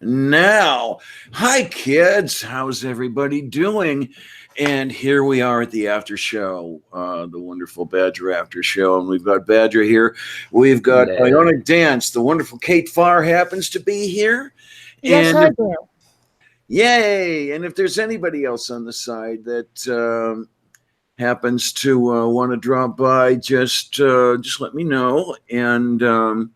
Now, hi kids, how's everybody doing? And here we are at the after show, the wonderful Badger after show, and we've got Badger here. We've got Hello. Ionic Dance. The wonderful Kate Farr happens to be here, Yes, and I do. yay! And if there's anybody else on the side that happens to want to drop by, just let me know, and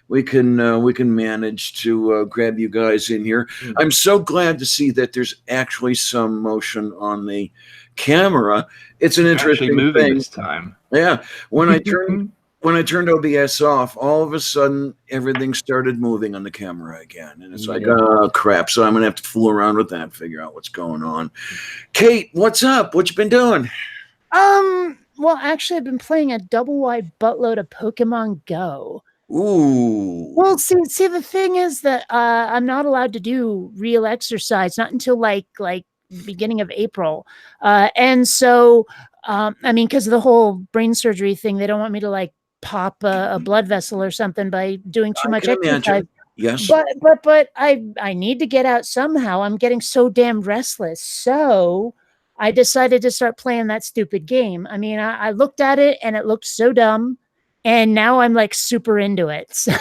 we can manage to grab you guys in here. I'm so glad to see that there's actually some motion on the camera. It's an interesting Actually moving thing. this time. Yeah, when I turned OBS off, all of a sudden everything started moving on the camera again, and it's like, oh crap! So I'm gonna have to fool around with that, figure out what's going on. Kate, what's up? What you been doing? Well, actually, I've been playing a double wide buttload of Pokemon Go. Ooh. Well, see, the thing is that I'm not allowed to do real exercise, not until like beginning of April, and so I mean, because of the whole brain surgery thing, they don't want me to like pop a blood vessel or something by doing too much exercise. Yes. But I need to get out somehow. I'm getting so damn restless. So I decided to start playing that stupid game. I mean, I looked at it and it looked so dumb. And now I'm like super into it. So,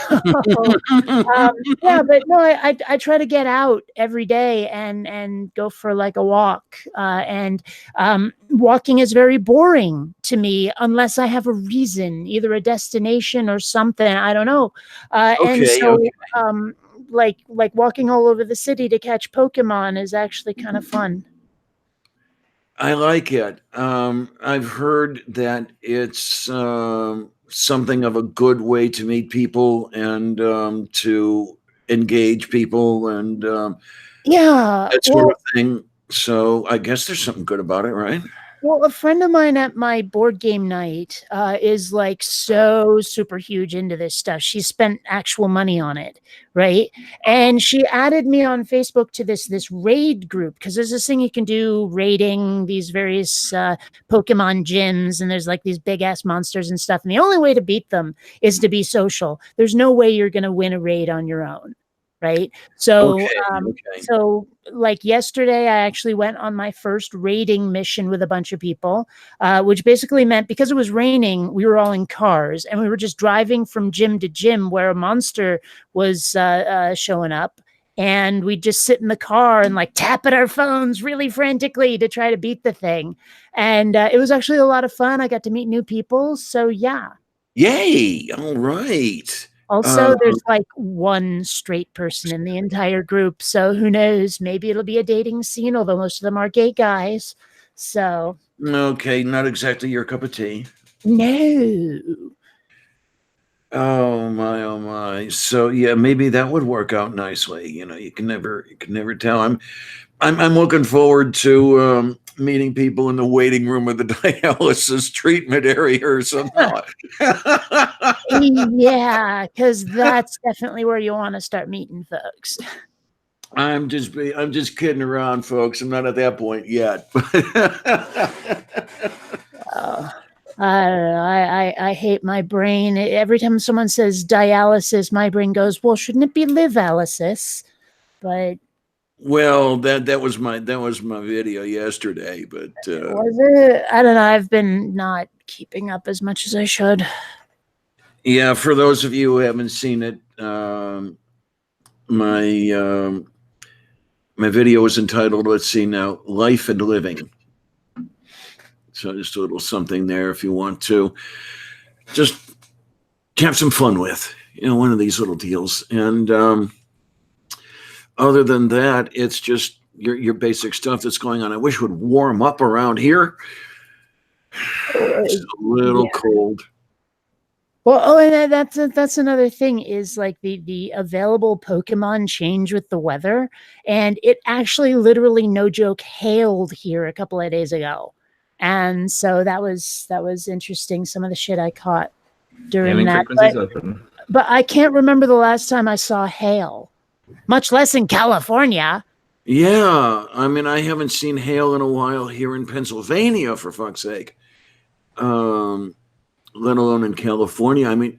yeah, but no, I try to get out every day and go for like a walk. And walking is very boring to me unless I have a reason, either a destination or something. I don't know. And so, like walking all over the city to catch Pokemon is actually kind of fun. I like it. I've heard that it's something of a good way to meet people and to engage people and that sort of thing. So I guess there's something good about it, right? Well, a friend of mine at my board game night is like so super huge into this stuff. She spent actual money on it, right? And she added me on Facebook to this raid group because there's this thing you can do raiding these various Pokemon gyms, and there's like these big ass monsters and stuff. And the only way to beat them is to be social. There's no way you're going to win a raid on your own. Right. So, so like yesterday, I actually went on my first raiding mission with a bunch of people, which basically meant because it was raining, we were all in cars and we were just driving from gym to gym where a monster was showing up. And we'd just sit in the car and like tap at our phones really frantically to try to beat the thing. And it was actually a lot of fun. I got to meet new people. So, yeah. Yay. All right. Also, there's like one straight person in the entire group. So who knows? Maybe it'll be a dating scene, although most of them are gay guys. So. Okay, not exactly your cup of tea. No. Oh my. So yeah, maybe that would work out nicely. You know, you can never tell. I'm looking forward to meeting people in the waiting room of the dialysis treatment area or something. Yeah, because that's definitely where you want to start meeting folks. I'm just kidding around, folks. I'm not at that point yet. I don't know. I hate my brain. Every time someone says dialysis, my brain goes, well, shouldn't it be live-alysis? But well, that was my video yesterday, but was it? I don't know. I've been not keeping up as much as I should. Yeah, for those of you who haven't seen it, my video is entitled, let's see now, Life and Living. So just a little something there if you want to just have some fun with, you know, one of these little deals. And other than that, it's just your basic stuff that's going on. I wish it would warm up around here. It's a little cold. Well, and that's another thing is like the available Pokemon change with the weather, and it actually literally no joke hailed here a couple of days ago, and so that was interesting. Some of the shit I caught during that, but I can't remember the last time I saw hail, much less in California. Yeah, I mean I haven't seen hail in a while here in Pennsylvania, for fuck's sake. Let alone in California. I mean,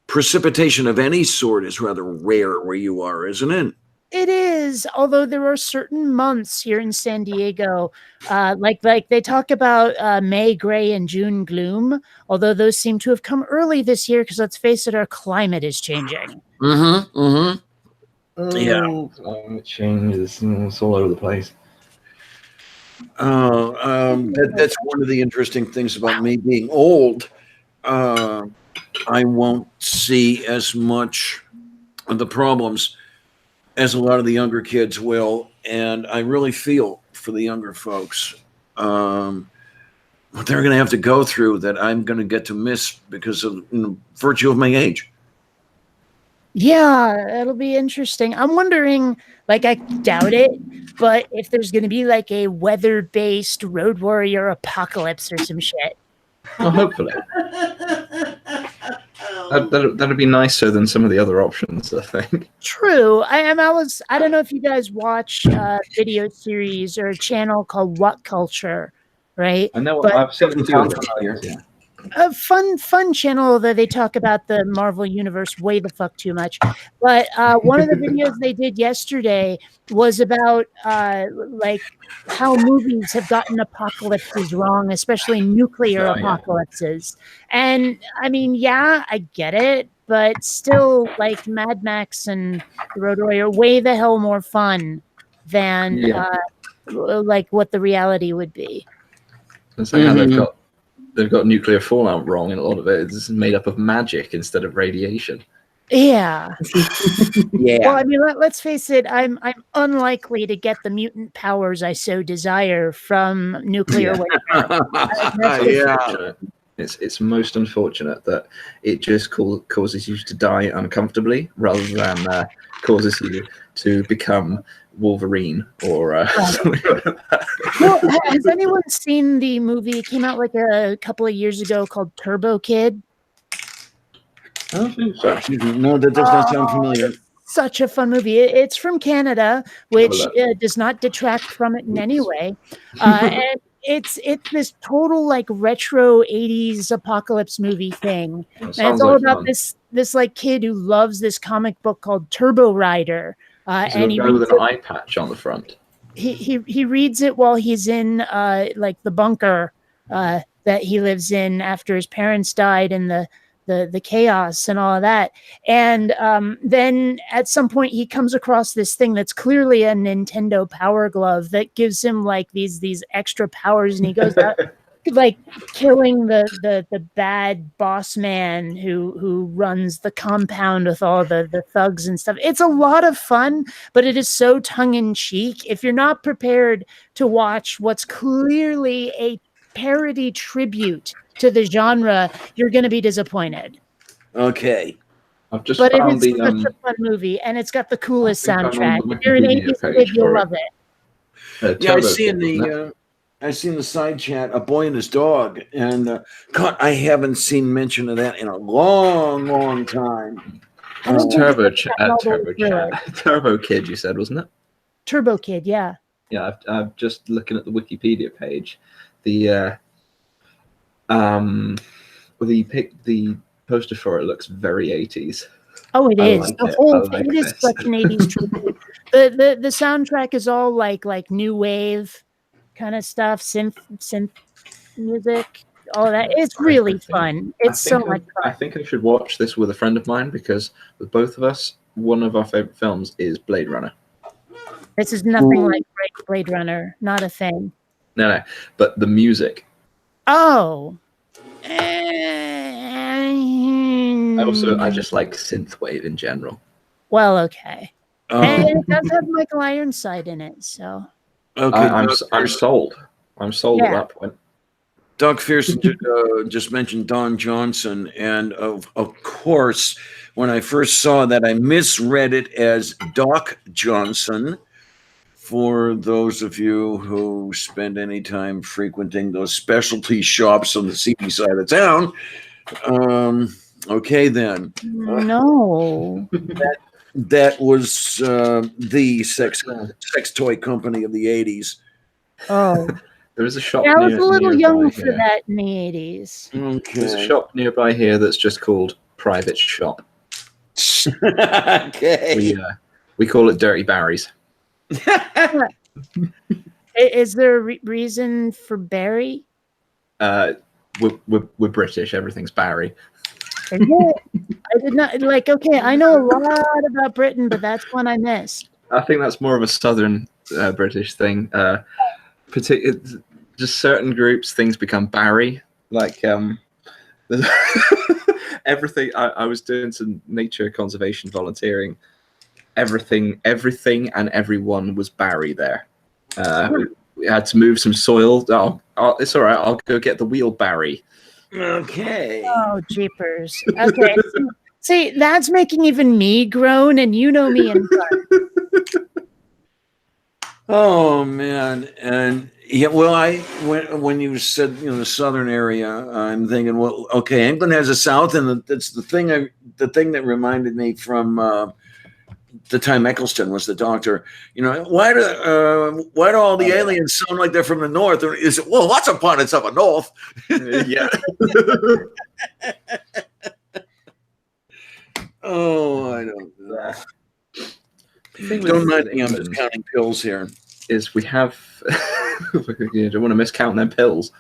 precipitation of any sort is rather rare where you are, isn't it? It is, although there are certain months here in San Diego, like they talk about May gray and June gloom, although those seem to have come early this year because let's face it, our climate is changing. Mm-hmm. Mm-hmm. Yeah. Oh, climate change. It's all over the place. That's one of the interesting things about me being old. I won't see as much of the problems as a lot of the younger kids will, and I really feel for the younger folks. What they're going to have to go through that I'm going to get to miss because of virtue of my age. Yeah, it'll be interesting. I'm wondering, like, I doubt it, but if there's going to be like a weather-based Road Warrior apocalypse or some shit. Oh, hopefully. That'd be nicer than some of the other options, I think. True. I don't know if you guys watch a video series or a channel called What Culture, right? I know. But I've seen two of them. Yeah. a fun channel that they talk about the Marvel universe way the fuck too much. But one of the videos they did yesterday was about like how movies have gotten apocalypses wrong, especially nuclear apocalypses. And I mean, yeah, I get it, but still, like Mad Max and The Road Warrior, way the hell more fun than like what the reality would be. And so how they've got nuclear fallout wrong, and a lot of it is made up of magic instead of radiation. Yeah. Yeah. Well, I mean, let's face it. I'm unlikely to get the mutant powers I so desire from nuclear winter. Yeah. It's most unfortunate that it just causes you to die uncomfortably rather than causes you to become Wolverine or something like that. Well, has anyone seen the movie? It came out like a couple of years ago called Turbo Kid. I don't think so. No, that does not sound familiar. Such a fun movie. It's from Canada, which does not detract from it in any way. And it's this total like retro 80s apocalypse movie thing. And it's all about this like kid who loves this comic book called Turbo Rider. And he reads with an eye patch on the front. He reads it while he's in like the bunker that he lives in after his parents died in the chaos and all of that. And then at some point he comes across this thing that's clearly a Nintendo Power Glove that gives him like these extra powers, and he goes out like killing the bad boss man who runs the compound with all the thugs and stuff. It's a lot of fun, but it is so tongue-in-cheek. If you're not prepared to watch what's clearly a parody tribute to the genre, you're going to be disappointed. Okay. I've just but found it is such a fun movie, and it's got the coolest soundtrack. If you're an 80s kid, you'll love it. Yeah, I seen the side chat, A Boy and His Dog, and God, I haven't seen mention of that in a long time. Turbo Kid, you said, wasn't it? Turbo Kid, yeah. Yeah, I'm just looking at the Wikipedia page. The poster for it looks very 80s. Oh, it is. Like the whole like thing is such an 80s tribute. The soundtrack is all like new wave kind of stuff, synth music, all that. It's really fun. It's so much fun. I think I should watch this with a friend of mine, because with both of us, one of our favorite films is Blade Runner. This is nothing like Blade Runner. Not a thing. No, but the music. Oh. I just like synthwave in general. Well, okay. And it does have Michael Ironside in it, so. Okay, I'm sold. I'm sold at that point. Doug Fearson just mentioned Don Johnson, and of course, when I first saw that, I misread it as Doc Johnson. For those of you who spend any time frequenting those specialty shops on the seedy side of town, okay then. No. That was the sex toy company of the 80s. Oh. There is a shop. I was a little young for that in the 80s. Okay. There's a shop nearby here that's just called Private Shop. Okay. We call it Dirty Barrys. Is there a reason for Barry? We're British. Everything's Barry. Is it? I did not like. Okay, I know a lot about Britain, but that's one I missed. I think that's more of a southern British thing. Just certain groups, things become Barry. Like everything. I was doing some nature conservation volunteering. Everything, and everyone was Barry there. We had to move some soil. Oh, it's all right. I'll go get the wheelbarrow. Okay. Oh, jeepers. Okay. See, that's making even me groan, and you know me inside. Oh man, and yeah, well, when you said the southern area, I'm thinking, well, okay, England has a south, and that's the thing that reminded me from the time Eccleston was the doctor. Why do all the aliens sound like they're from the north? Or is it, well, lots of planets up north? Yeah. Oh, I don't know. Don't mind me, I'm just counting pills here. Is we have you don't want to miss counting them pills.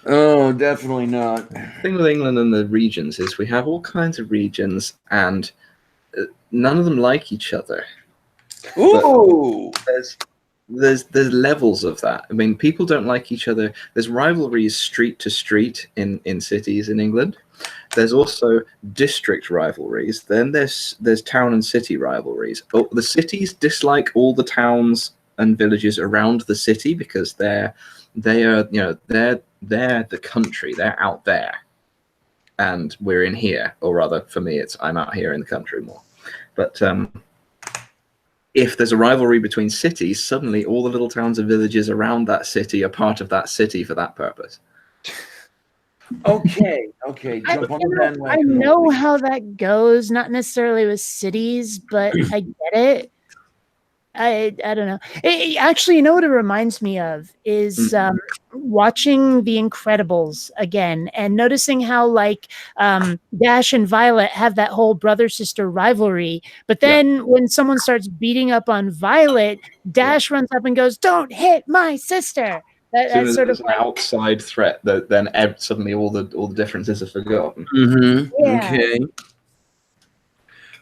Oh, definitely not. The thing with England and the regions is we have all kinds of regions, and none of them like each other. Ooh, there's levels of that. I mean, people don't like each other. There's rivalries street to street in cities in England. There's also district rivalries. Then there's town and city rivalries. Oh, the cities dislike all the towns and villages around the city because they're the country. They're out there, and we're in here. Or rather, for me, I'm out here in the country more. But if there's a rivalry between cities, suddenly all the little towns and villages around that city are part of that city for that purpose. Okay. Jump on the bandwagon. I know how that goes, not necessarily with cities, but I get it. I don't know. Actually, you know what it reminds me of is watching The Incredibles again and noticing how like Dash and Violet have that whole brother-sister rivalry. But then when someone starts beating up on Violet, Dash runs up and goes, "Don't hit my sister." That's sort of an outside threat that then suddenly all the differences are forgotten. Mm-hmm. Yeah. Okay.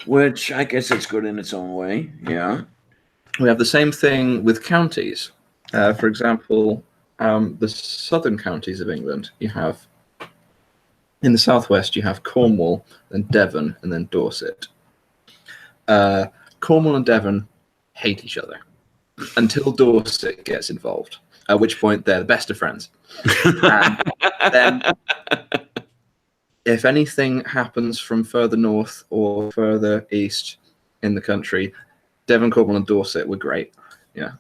Which I guess it's good in its own way. Yeah. We have the same thing with counties. For example, the southern counties of England, you have in the southwest, you have Cornwall, then Devon, and then Dorset. Cornwall and Devon hate each other until Dorset gets involved, at which point they're the best of friends. And then, if anything happens from further north or further east in the country, Devon, Cornwall, and Dorset were great. Yeah.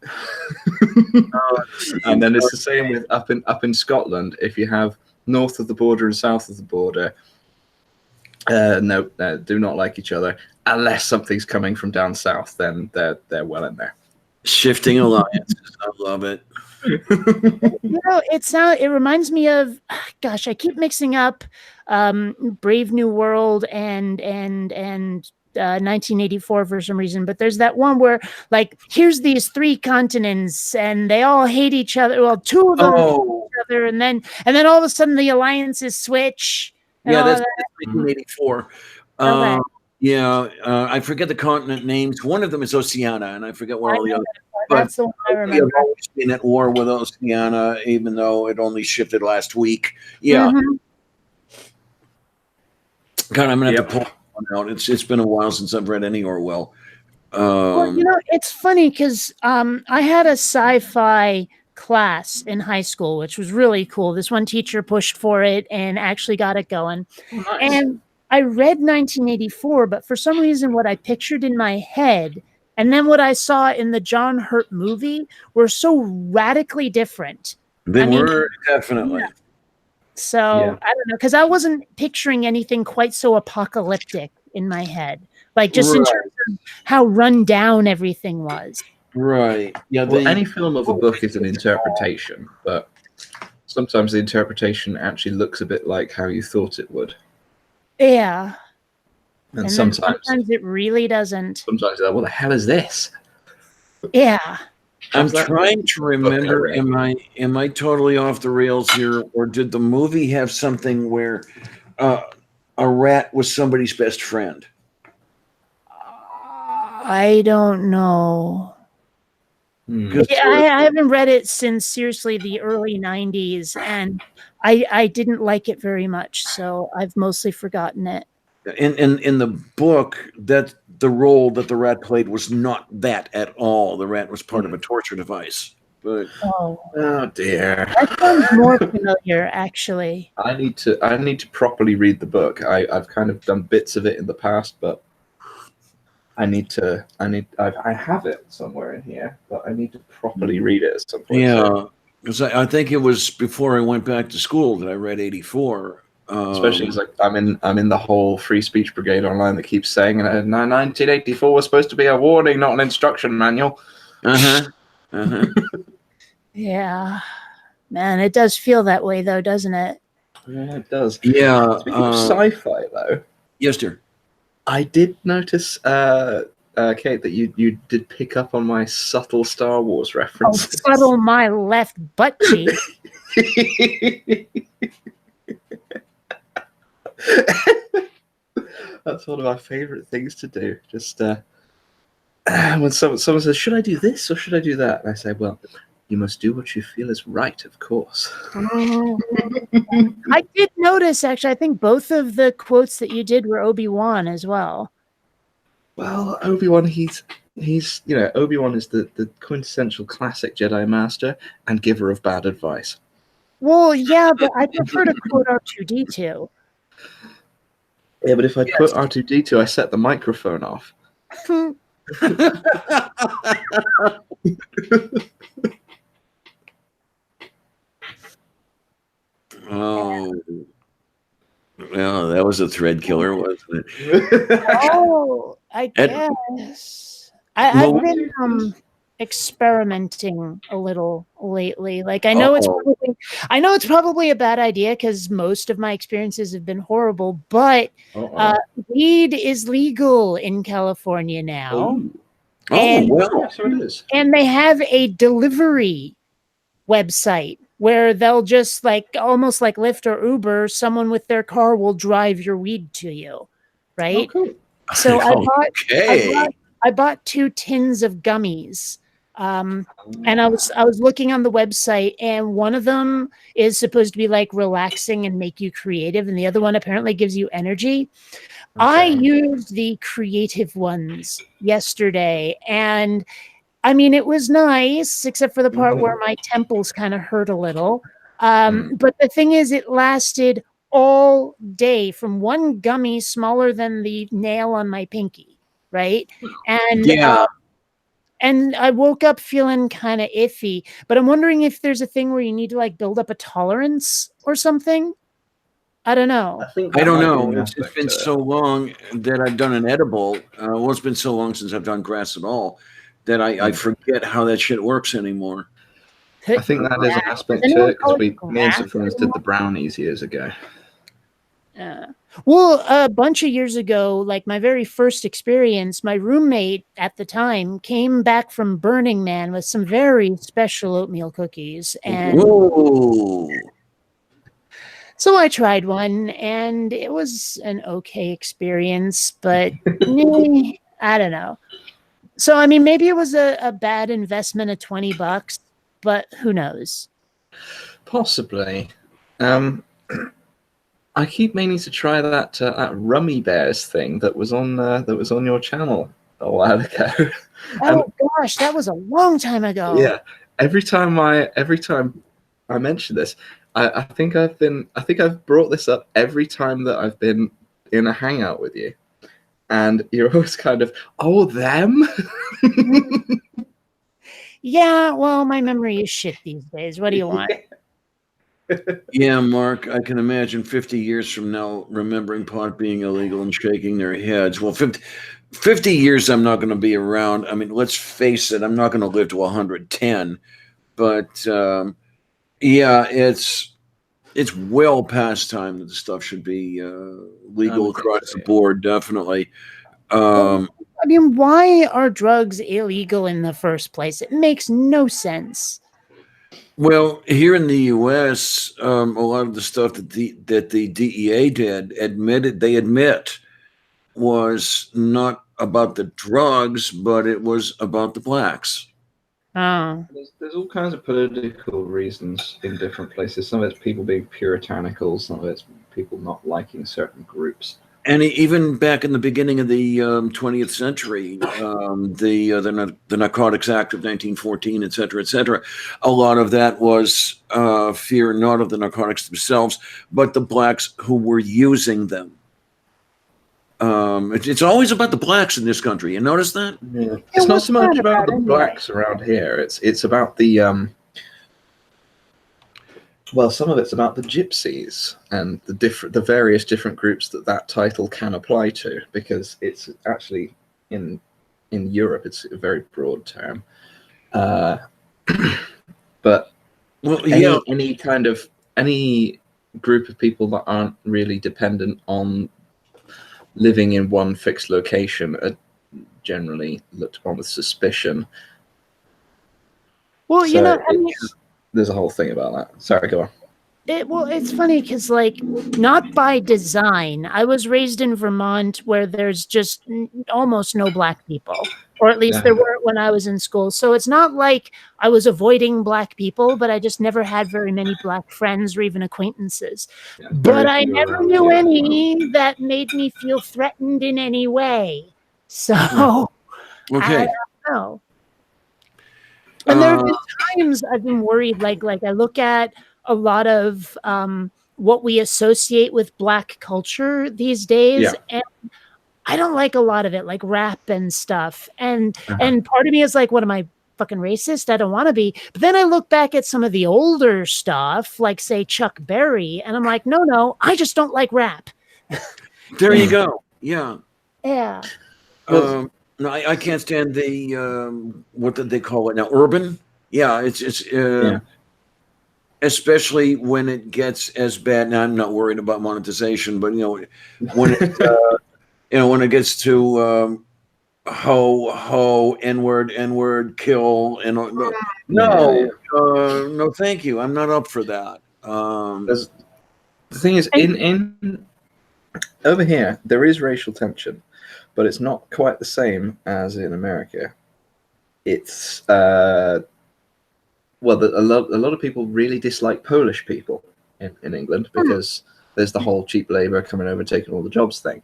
And then it's the same with up in Scotland. If you have north of the border and south of the border, do not like each other unless something's coming from down south. Then they're well in there. Shifting alliances, I love it. It reminds me of, gosh, I keep mixing up Brave New World and 1984 for some reason, but there's that one where like here's these 3 continents and they all hate each other. Well, 2 of them hate each other, and then all of a sudden the alliances switch. Yeah, that's 1984. Okay. I forget the continent names. One of them is Oceania, and I forget where all the other. That's the one I remember. I've always been at war with Oceania, even though it only shifted last week. Yeah. Mm-hmm. God, I'm gonna have to pull one out. It's been a while since I've read any Orwell. Well, it's funny because I had a sci-fi class in high school, which was really cool. This one teacher pushed for it and actually got it going. Oh, nice. And I read 1984, but for some reason, what I pictured in my head and then what I saw in the John Hurt movie were so radically different. They were definitely. Yeah. So I don't know, because I wasn't picturing anything quite so apocalyptic in my head, like just in terms of how run down everything was. Right. Yeah. Well, any film of a book is an interpretation, but sometimes the interpretation actually looks a bit like how you thought it would. Yeah. And then sometimes it really doesn't. you're like, what the hell is this? Yeah. I'm How's that trying to remember. opening? Am I totally off the rails here, or did the movie have something where a rat was somebody's best friend? I don't know. Hmm. Yeah, I haven't read it since seriously the early 90s, and I didn't like it very much, so I've mostly forgotten it. In the book, that the role that the rat played was not that at all. The rat was part of a torture device. But Oh, Oh dear. that sounds more familiar, actually. I need to properly read the book. I've kind of done bits of it in the past, but I have it somewhere in here, but I need to properly read it at some point. yeah, because I think it was before I went back to school that I read 84. Especially because like I'm in the whole free speech brigade online that keeps saying 1984 was supposed to be a warning, not an instruction manual. Yeah. Man, it does feel that way, though, doesn't it? Yeah, it does. Yeah. Speaking of sci-fi, though, Yes, dear. I did notice, Kate, that you did pick up on my subtle Star Wars Oh, references. subtle my left butt cheek. That's one of my favorite things to do. Just when someone says, "Should I do this or should I do that?" and I say, "Well, you must do what you feel is right, of course." I did notice, actually, I think both of the quotes that you did were Obi-Wan as well. Well, Obi-Wan, he's Obi-Wan is the quintessential classic Jedi Master and giver of bad advice. Well, yeah, but I prefer to quote R2-D2. Yeah, but if I put R2-D2, I set the microphone off. Oh, well, that was a thread killer, wasn't it? Oh, I guess. I've been experimenting a little lately. Like I know it's probably a bad idea because most of my experiences have been horrible, but weed is legal in California now. And well. So it is. And they have a delivery website where they'll just like almost like Lyft or Uber, someone with their car will drive your weed to you, right? Oh, cool. So I bought 2 tins of gummies. And I was looking on the website, and one of them is supposed to be like relaxing and make you creative, and the other one apparently gives you energy. Okay. I used the creative ones yesterday, and I mean, it was nice, except for the part where my temples kind of hurt a little. But the thing is, it lasted all day from one gummy smaller than the nail on my pinky, right? And and I woke up feeling kind of iffy. But I'm wondering if there's a thing where you need to like build up a tolerance or something. I don't know. I don't know. It's been so long that I've done an edible. Well, it's been so long since I've done grass at all that I forget how that shit works anymore. I think that is an aspect to it because me and some friends did the brownies years ago. Well, a bunch of years ago, like my very first experience, my roommate at the time came back from Burning Man with some very special oatmeal cookies. And so I tried one, and it was an okay experience, but I don't know. So, I mean, maybe it was a bad investment of $20, but who knows? Possibly. I keep meaning to try that Rummy Bears thing that was on your channel a while ago. Oh gosh, that was a long time ago. Yeah. Every time I mention this, I think I've brought this up every time that I've been in a hangout with you. And you're always kind of, oh, them? Yeah, well, my memory is shit these days. What do you want? Yeah, Mark, I can imagine 50 years from now remembering pot being illegal and shaking their heads. Well, 50 years I'm not going to be around. I mean, let's face it, I'm not going to live to 110. But yeah, it's It's well past time that the stuff should be legal would think across so, the yeah. board. Definitely. Well, I mean, why are drugs illegal in the first place? It makes no sense. Well, here in the U.S., a lot of the stuff that the DEA they admit was not about the drugs, but it was about the blacks. Oh, There's all kinds of political reasons in different places. Some of it's people being puritanical. Some of it's people not liking certain groups. And even back in the beginning of the 20th century, the Narcotics Act of 1914, et cetera, a lot of that was fear not of the narcotics themselves, but the blacks who were using them. It's always about the blacks in this country. You notice that? Yeah. It's not so much about the blacks around here. It's about the well, some of it's about the gypsies and the various different groups that title can apply to, because it's actually in Europe it's a very broad term. But well, any group of people that aren't really dependent on living in one fixed location are generally looked upon with suspicion. well, So you know, I mean, there's a whole thing about that. Sorry, go on. it's funny because, like, not by design. I was raised in Vermont, where there's just almost no black people, or at least there weren't when I was in school. So it's not like I was avoiding black people, but I just never had very many black friends or even acquaintances. Yeah, but I never knew any that made me feel threatened in any way. So okay. I don't know. And there have been times I've been worried, like I look at a lot of what we associate with black culture these days, and I don't like a lot of it, like rap and stuff. And part of me is like, what am I, fucking racist? I don't want to be. But then I look back at some of the older stuff, like say Chuck Berry, and I'm like, no, I just don't like rap. There you go. Yeah. Yeah. No, I can't stand the what did they call it now? Urban. Yeah, it's especially when it gets as bad. Now I'm not worried about monetization, but when it when it gets to ho n-word kill and no thank you, I'm not up for that. The thing is, in over here there is racial tension, but it's not quite the same as in America. It's well, a lot of people really dislike Polish people in England because there's the whole cheap labor coming over taking all the jobs thing.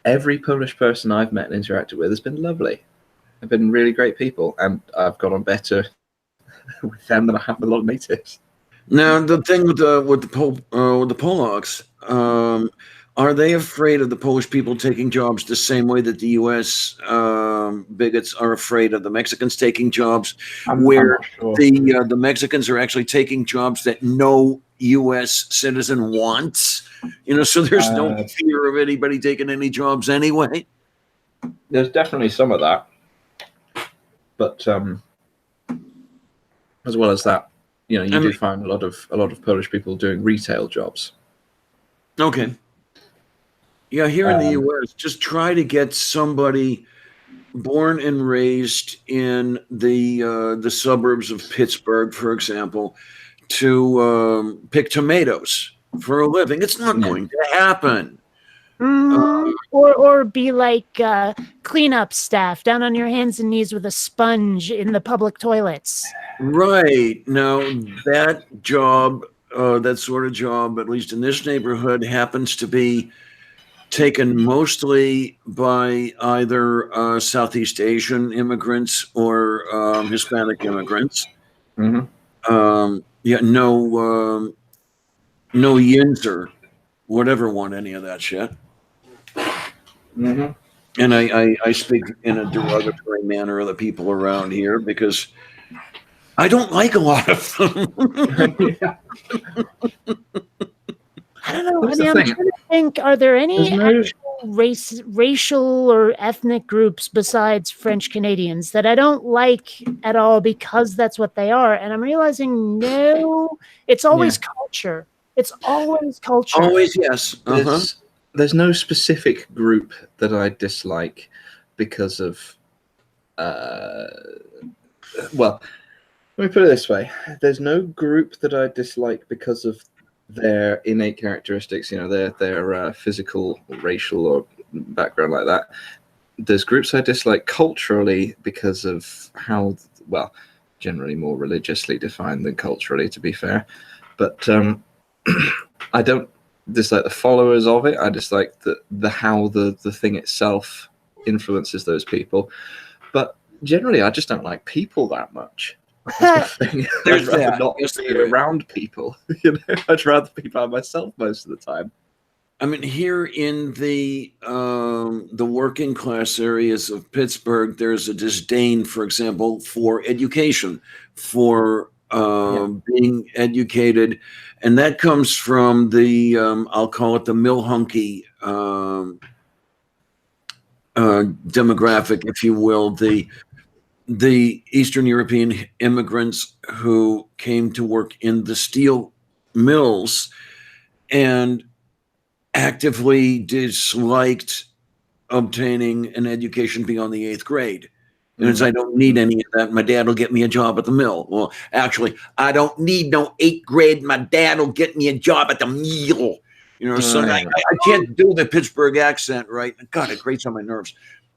Every Polish person I've met and interacted with has been lovely. They've been really great people, and I've got on better with them than I have with a lot of natives. Now the thing with the Polacks, are they afraid of the Polish people taking jobs the same way that the U.S. Bigots are afraid of the Mexicans taking jobs, where the Mexicans are actually taking jobs that no U.S. citizen wants? So there's no fear of anybody taking any jobs anyway. There's definitely some of that, but as well as that, you do find a lot of Polish people doing retail jobs. Okay. Yeah, here in the U.S., just try to get somebody born and raised in the suburbs of Pittsburgh, for example, to pick tomatoes for a living. It's not going to happen. Or be like cleanup staff down on your hands and knees with a sponge in the public toilets. Right. Now, that job, that sort of job, at least in this neighborhood, happens to be taken mostly by either Southeast Asian immigrants or Hispanic immigrants. Mm-hmm. No Yinzer would ever want any of that shit. Mm-hmm. And I speak in a derogatory manner of the people around here because I don't like a lot of them. I don't know. I'm trying to think, are there any racial or ethnic groups besides French Canadians that I don't like at all because that's what they are? And I'm realizing, no, it's always culture. It's always culture. Always, yes. There's no specific group that I dislike because of. Well, let me put it this way: there's no group that I dislike because of their innate characteristics. You know, their physical, or racial, or background like that. There's groups I dislike culturally because of how, well, generally more religiously defined than culturally, to be fair. But I don't dislike the followers of it. I dislike the how the thing itself influences those people. But generally, I just don't like people that much. That's the thing. There's I'd rather that. not Yes, be around people. You know, I'd rather be by myself most of the time. I mean, here in the working class areas of Pittsburgh, there's a disdain, for example, for education, for being educated, and that comes from the I'll call it the Milhunky demographic, if you will, the Eastern European immigrants who came to work in the steel mills and actively disliked obtaining an education beyond the 8th grade. And it's, I don't need any of that. My dad will get me a job at the mill. Well, actually, I don't need no 8th grade. My dad will get me a job at the mill. You know, so I can't do the Pittsburgh accent, right? God, it grates on my nerves.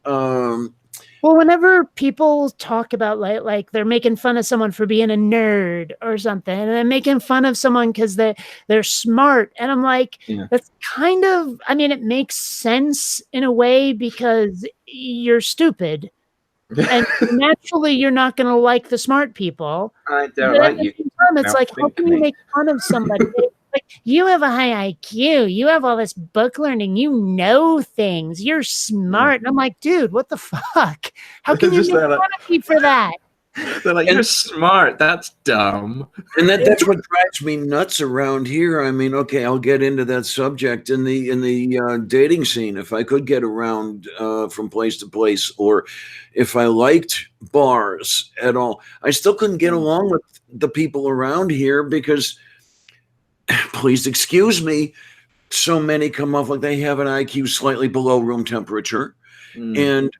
Well, whenever people talk about like they're making fun of someone for being a nerd or something, and they're making fun of someone because they're smart, and I'm like, that's kind of, I mean, it makes sense in a way because you're stupid, and naturally you're not going to like the smart people. I don't like you. It's like, how can you make fun of somebody? Like, you have a high IQ. You have all this book learning. You know things. You're smart. And I'm like, dude, what the fuck? How can you make fun of me for that? They're like, you're smart. That's dumb. And that's what drives me nuts around here. I mean, okay, I'll get into that subject in the dating scene. If I could get around from place to place, or if I liked bars at all, I still couldn't get along with the people around here because, please excuse me, so many come off like they have an IQ slightly below room temperature and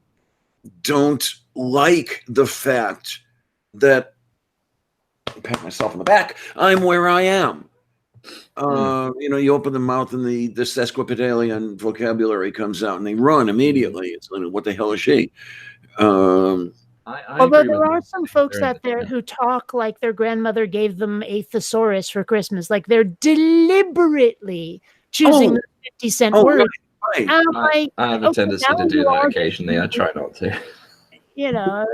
don't like the fact that, pat myself on the back, I'm where I am. You know, you open the mouth and the sesquipedalian vocabulary comes out and they run immediately. It's like, what the hell is she? Although there are some folks out there who talk like their grandmother gave them a thesaurus for Christmas, like they're deliberately choosing the 50-cent word. Right. I have a tendency to do that occasionally. I try not to. You know,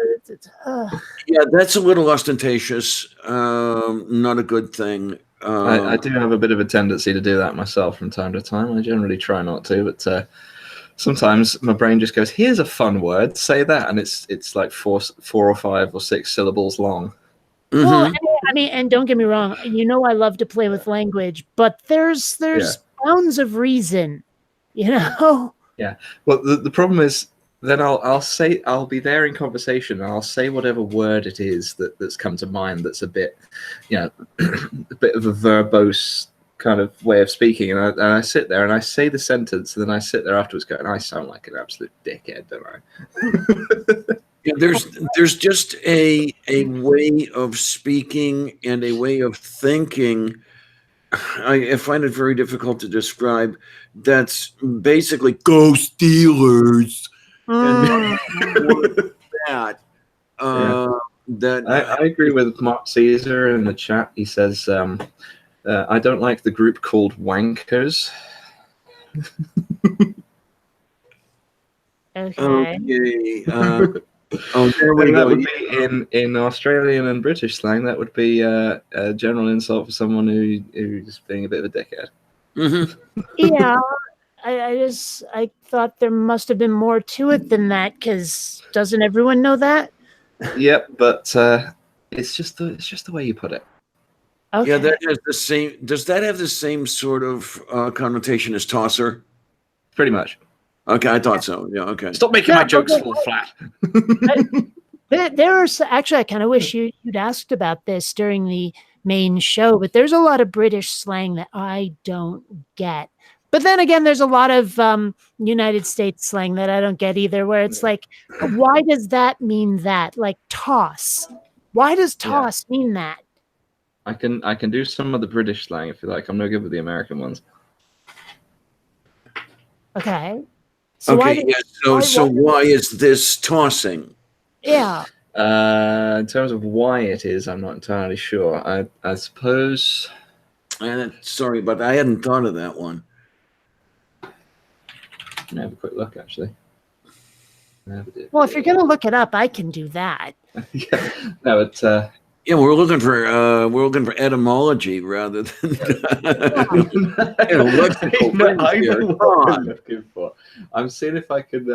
yeah, that's a little ostentatious. Not a good thing. I do have a bit of a tendency to do that myself from time to time. I generally try not to, but sometimes my brain just goes, "Here's a fun word. Say that," and it's like four or 5 or 6 syllables long. Well, I mean, and don't get me wrong. You know, I love to play with language, but there's bounds of reason. You know. Yeah. Well, the problem is, then I'll be there in conversation and I'll say whatever word it is that's come to mind that's a bit, you know, a bit of a verbose kind of way of speaking, and I sit there and I say the sentence, and then I sit there afterwards going, I sound like an absolute dickhead, don't I? Yeah, there's just a way of speaking and a way of thinking. I find it very difficult to describe. That's basically go Steelers. And that I agree with Mark Caesar in the chat. He says, I don't like the group called wankers. Okay. There we that go. would be in Australian and British slang. That would be a general insult for someone who's being a bit of a dickhead. Yeah. I thought there must have been more to it than that, because doesn't everyone know that? Yep, but it's just the way you put it. Okay. Yeah, that has the same. Does that have the same sort of connotation as tosser? Pretty much. Okay, I thought so. Yeah. Okay. Stop making my jokes fall flat. There are actually, I kind of wish you'd asked about this during the main show, but there's a lot of British slang that I don't get. But then again, there's a lot of United States slang that I don't get either, where it's like, why does that mean that? Like toss. Why does toss mean that? I can do some of the British slang if you like. I'm no good with the American ones. Okay. So why is this tossing? Yeah. In terms of why it is, I'm not entirely sure. I suppose. Sorry, but I hadn't thought of that one. Let me have a quick look, actually. Well, if you're gonna look it up, I can do that. Yeah, no, it's yeah, we're looking for etymology rather than looking for. I'm seeing if I could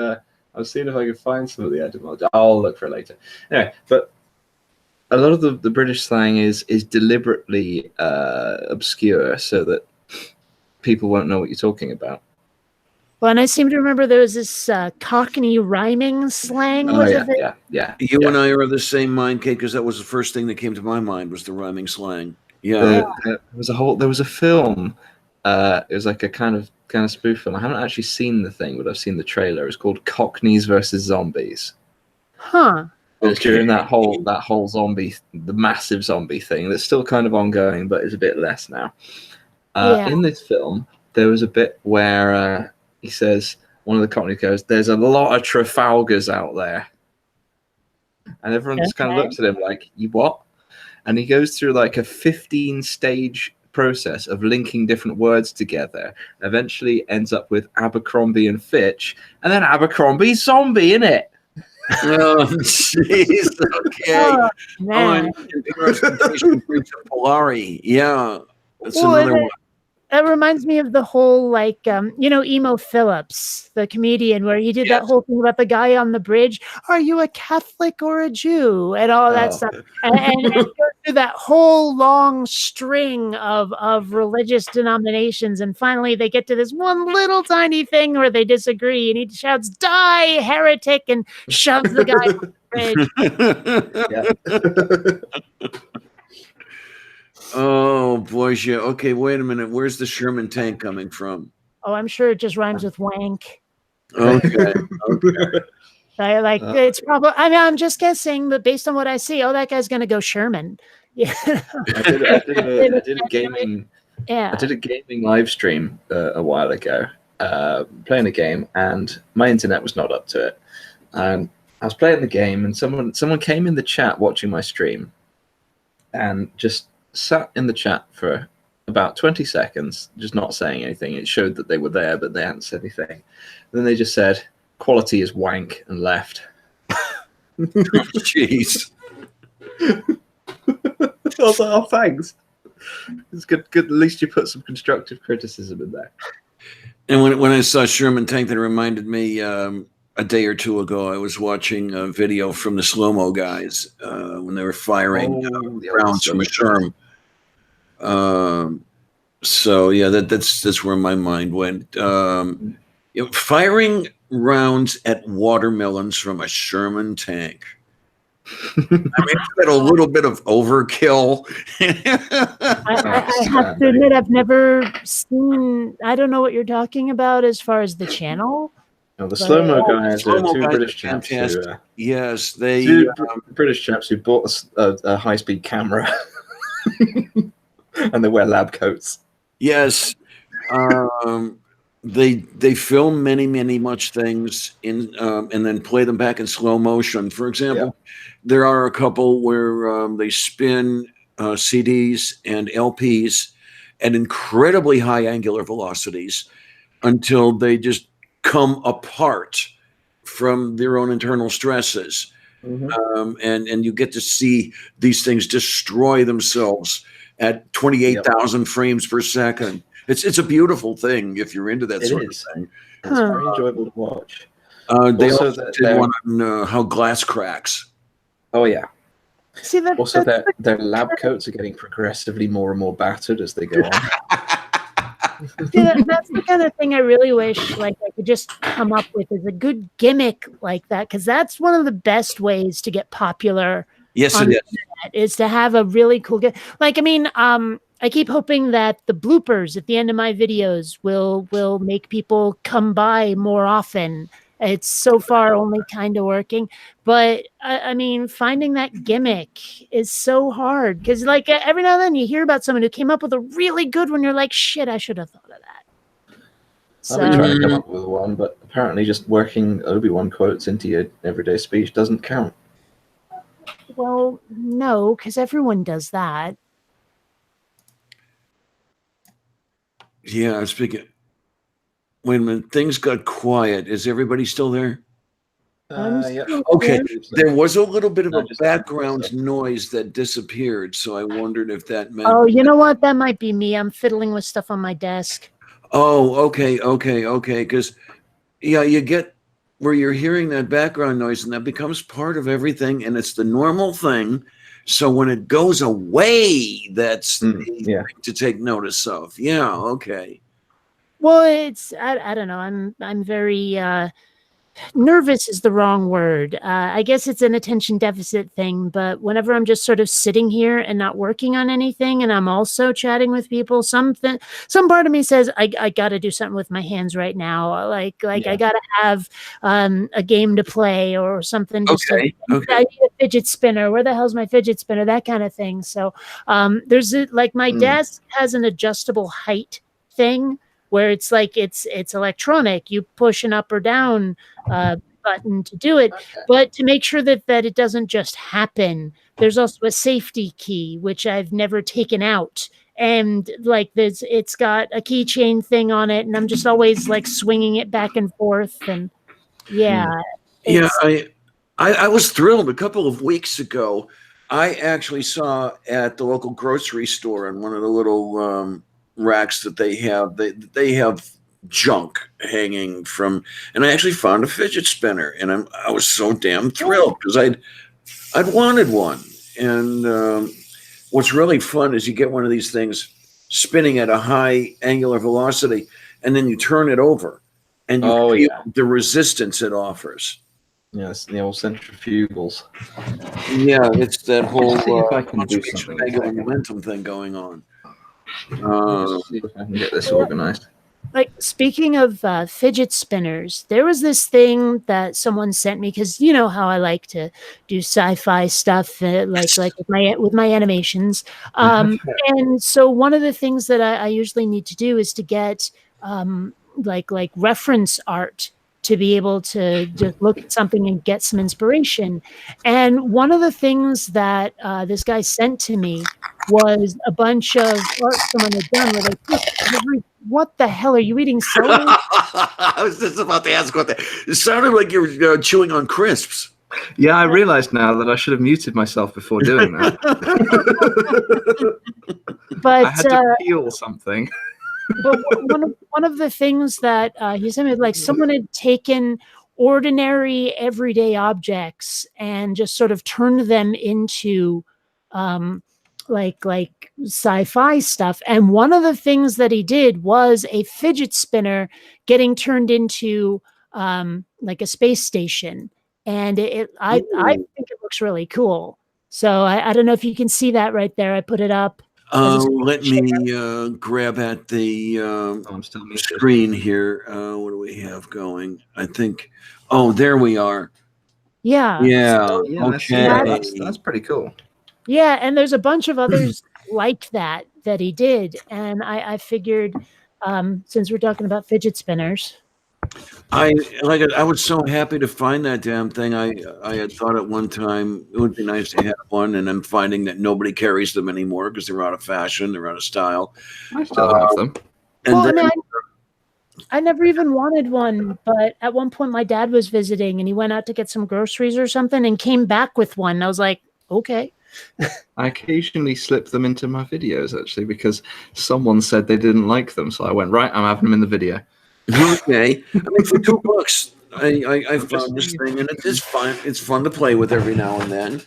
find some of the etymology. I'll look for it later. Anyway, but a lot of the British slang is deliberately obscure so that people won't know what you're talking about. Well, and I seem to remember there was this Cockney rhyming slang. Yeah. You and I are of the same mind, Kate, because that was the first thing that came to my mind was the rhyming slang. Yeah. There was a film. It was like a kind of spoof film. I haven't actually seen the thing, but I've seen the trailer. It's called Cockneys versus Zombies. Huh. It was during that whole zombie, the massive zombie thing that's still kind of ongoing, but is a bit less now. In this film, there was a bit where he says, one of the Cockneys goes, "There's a lot of Trafalgars out there," and everyone just kind of looks at him like, "You what?" And he goes through like a 15-stage process of linking different words together. Eventually, ends up with Abercrombie and Fitch, and then Abercrombie zombie in it. Oh, jeez. Okay. Oh, man. Polari. Yeah. That's another one. That reminds me of the whole, like, Emo Phillips, the comedian, where he did that whole thing about the guy on the bridge. Are you a Catholic or a Jew? And all that stuff. And go through that whole long string of religious denominations. And finally, they get to this one little tiny thing where they disagree. And he shouts, "Die, heretic!" and shoves the guy on the bridge. Oh, boy. Yeah. Okay, wait a minute. Where's the Sherman tank coming from? Oh, I'm sure it just rhymes with wank. Okay. It's probably. I mean, I'm just guessing, but based on what I see, that guy's going to go Sherman. Yeah. I did a gaming. Yeah. I did a gaming live stream a while ago, playing a game, and my internet was not up to it. And I was playing the game, and someone came in the chat watching my stream, and just sat in the chat for about 20 seconds, just not saying anything. It showed that they were there, but they hadn't said anything. Then they just said, "Quality is wank," and left. Jeez. I was like, "Oh, thanks. It's good. At least you put some constructive criticism in there." And when I saw Sherman tank, that reminded me a day or two ago, I was watching a video from the slow-mo guys when they were firing rounds from a Sherm. So yeah, that's where my mind went. Firing rounds at watermelons from a Sherman tank. I mean, it's got a little bit of overkill. I have to admit, I've never seen. I don't know what you're talking about as far as the channel. No, the slow-mo guys are two British chaps. Yes, they two British chaps who bought a high-speed camera. And they wear lab coats. Yes, they film many much things in and then play them back in slow motion. For example, there are a couple where they spin CDs and LPs at incredibly high angular velocities until they just come apart from their own internal stresses. Mm-hmm. And you get to see these things destroy themselves at 28,000 frames per second. It's a beautiful thing if you're into that sort of thing. It's very enjoyable to watch. They also did one on how glass cracks. Oh yeah. See, also, their lab coats are getting progressively more and more battered as they go on. See, that's the kind of thing I really wish I could just come up with is a good gimmick like that, because that's one of the best ways to get popular Yes, on it the is. internet, is to have a really cool like, I mean, I keep hoping that the bloopers at the end of my videos will make people come by more often. It's so far only kind of working, but I mean, finding that gimmick is so hard because, like, every now and then you hear about someone who came up with a really good one. You're like, shit, I should have thought of that. I've been trying to come So up with one, but apparently just working Obi-Wan quotes into your everyday speech doesn't count. well, no, because everyone does that. yeah, speaking. Wait a minute. Things got quiet. Is everybody still there? I'm Yeah. still Okay. here. There was a little bit of No, a just- background noise that disappeared, so I wondered if that meant. Oh, you know what? That might be me. I'm fiddling with stuff on my desk. Oh, okay. Because yeah, you get where you're hearing that background noise, and that becomes part of everything, and it's the normal thing. So when it goes away, that's the yeah. thing to take notice of. Yeah. Okay. Well, it's I don't know. I'm very nervous is the wrong word. I guess it's an attention deficit thing, but whenever I'm just sort of sitting here and not working on anything, and I'm also chatting with people, some part of me says I got to do something with my hands right now. Like Yeah. I got to have a game to play or something. Just to, Okay. I need a fidget spinner. Where the hell's my fidget spinner? That kind of thing. So there's like my desk has an adjustable height thing where it's like it's electronic. You push an up or down button to do it, but to make sure that it doesn't just happen, there's also a safety key which I've never taken out, and like it's got a keychain thing on it, and I'm just always like swinging it back and forth, and yeah, Yeah, it's I was thrilled a couple of weeks ago. I actually saw at the local grocery store on one of the little racks that they have junk hanging from, and I actually found a fidget spinner, and I was so damn thrilled because I'd wanted one. And what's really fun is you get one of these things spinning at a high angular velocity, and then you turn it over, and you feel the resistance it offers. Yes, the old centrifugals. Yeah, it's that whole See if I can do conservation something of in a angular second. momentum thing going on. Let's see if I can get this organized. like, speaking of fidget spinners, there was this thing that someone sent me because you know how I like to do sci-fi stuff, like with my animations. And so one of the things that I usually need to do is to get like reference art to be able to just look at something and get some inspiration. And one of the things that this guy sent to me was a bunch of art someone had done where they took what the hell are you eating celery? I was just about to ask what that. It sounded like you were chewing on crisps. Yeah, I realized now that I should have muted myself before doing that. But I had to peel something. but one of the things that he sent me, like someone had taken ordinary everyday objects and just sort of turned them into like sci-fi stuff. And one of the things that he did was a fidget spinner getting turned into like a space station. And I think it looks really cool. So I don't know if you can see that right there. I put it up. Let me grab at the I'm still muted. screen here. What do we have going? I think. Oh, there we are. Yeah. Yeah. So Yeah, Okay. that's pretty cool. yeah, and there's a bunch of others like that he did, and I figured since we're talking about fidget spinners, I was so happy to find that damn thing. I had thought at one time it would be nice to have one, and I'm finding that nobody carries them anymore because they're out of fashion, they're out of style. I still have them. And well, then, I mean, I never even wanted one, but at one point my dad was visiting, and he went out to get some groceries or something, and came back with one. I was like, okay. I occasionally slip them into my videos actually because someone said they didn't like them, so I went right. I'm having them in the video. okay, I mean for $2, I found this thing, and it is fun. It's fun to play with every now and then.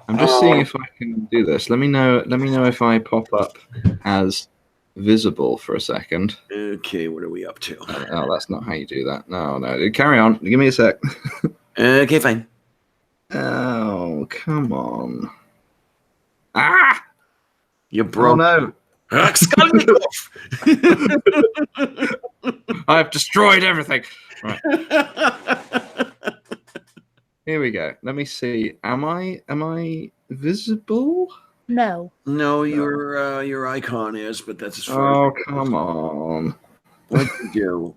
I'm just seeing if I can do this. Let me know if I pop up as visible for a second. Okay, what are we up to? Oh, that's not how you do that. No. Carry on. Give me a sec. Okay, fine. Oh, come on. Ah! You Oh, broke. no. I've destroyed everything. Right. Here we go. Let me see. Am I visible? No. No, your icon is, but that's as far as Oh, come on. what you do.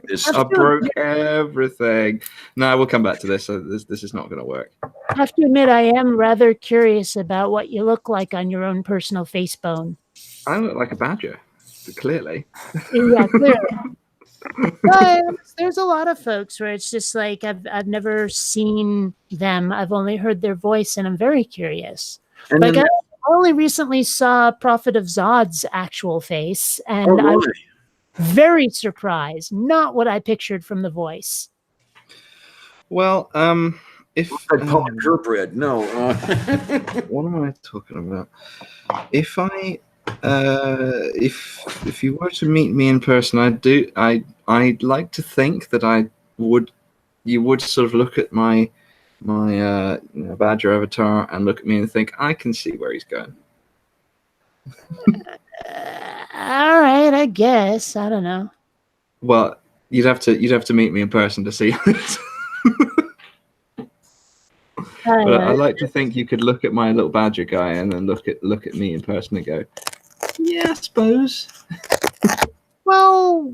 This I broke everything. No, we'll come back to this. This is not going to work. I have to admit, I am rather curious about what you look like on your own personal face bone. I look like a badger, clearly. Yeah, clearly. But there's a lot of folks where it's just like I've never seen them. I've only heard their voice, and I'm very curious. and Like then, I only recently saw Prophet of Zod's actual face, and oh, I was really? very surprised. Not what I pictured from the voice. Well, if Like Paul Purebred. No. what am I talking about? If I if you were to meet me in person, I'd like to think that you would sort of look at my badger avatar and look at me and think, I can see where he's going. All right, I guess. I don't know. Well, you'd have to meet me in person to see it. But I like to think you could look at my little badger guy and then look at me in person and go, yeah, I suppose. Well,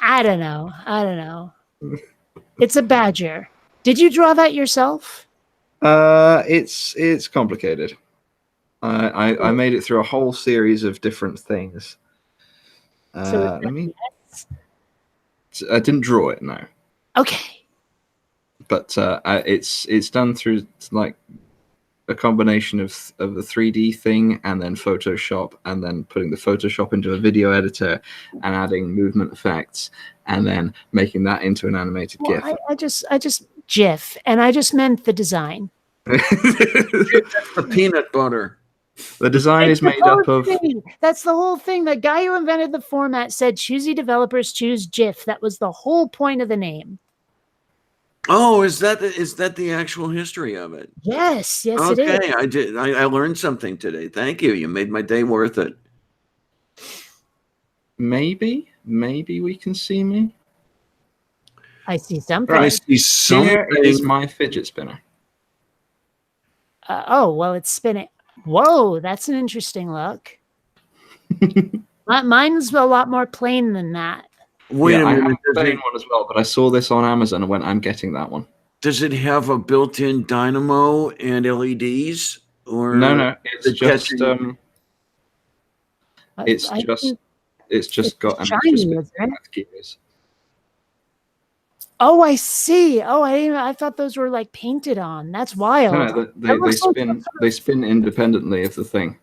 I don't know. It's a badger. Did you draw that yourself? It's complicated. I made it through a whole series of different things. So I didn't draw it, no. Okay. But it's done through like a combination of the 3D thing and then Photoshop and then putting the Photoshop into a video editor and adding movement effects and then making that into an animated GIF. I just GIF, and I just meant the design. The peanut butter. The design is made up of. That's the whole thing. The guy who invented the format said, "Choosy developers choose GIF." That was the whole point of the name. Oh, is that the actual history of it? Yes, it is. Okay, I did. I learned something today. Thank you. You made my day worth it. Maybe we can see me. I see something. I see something. Here is my fidget spinner. Oh, well, it's spinning. Whoa, that's an interesting look. Mine's a lot more plain than that. Wait a I minute. have a plain one as well, but I saw this on Amazon and went, I'm getting that one. Does it have a built-in dynamo and LEDs? Or no, it's just it's just got an shiny, gears. Oh, I see. Oh, I thought those were like painted on. That's wild. No, they spin independently of the thing.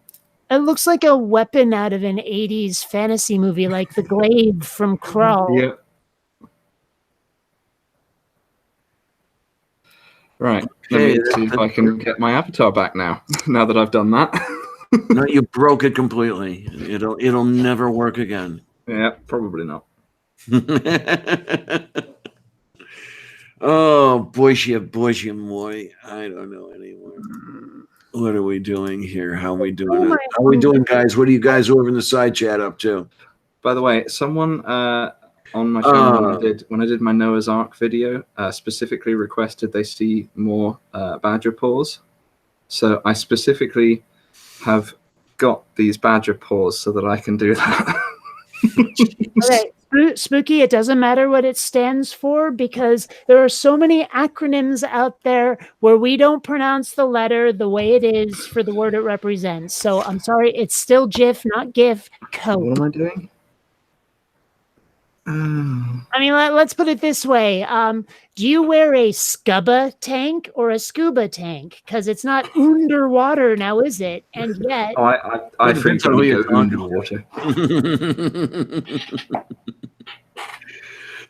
It looks like a weapon out of an 80s fantasy movie, like the glaive from Crow. Yeah. Right. Let me see if I can get my avatar back now. Now that I've done that. No, you broke it completely. It'll never work again. Yeah, probably not. Oh, boy, boy. I don't know anymore. What are we doing here? How are we doing? How are we doing, guys? What are you guys over in the side chat up to? By the way, someone on my channel when I did my Noah's Ark video specifically requested they see more badger paws. So I specifically have got these badger paws so that I can do that. Okay. Spooky, it doesn't matter what it stands for because there are so many acronyms out there where we don't pronounce the letter the way it is for the word it represents. So I'm sorry, it's still GIF, not GIF. Cope. What am I doing? I mean, let's put it this way. Do you wear a scuba tank or a scuba tank? Because it's not underwater now, is it? And yet... I frequently go underwater.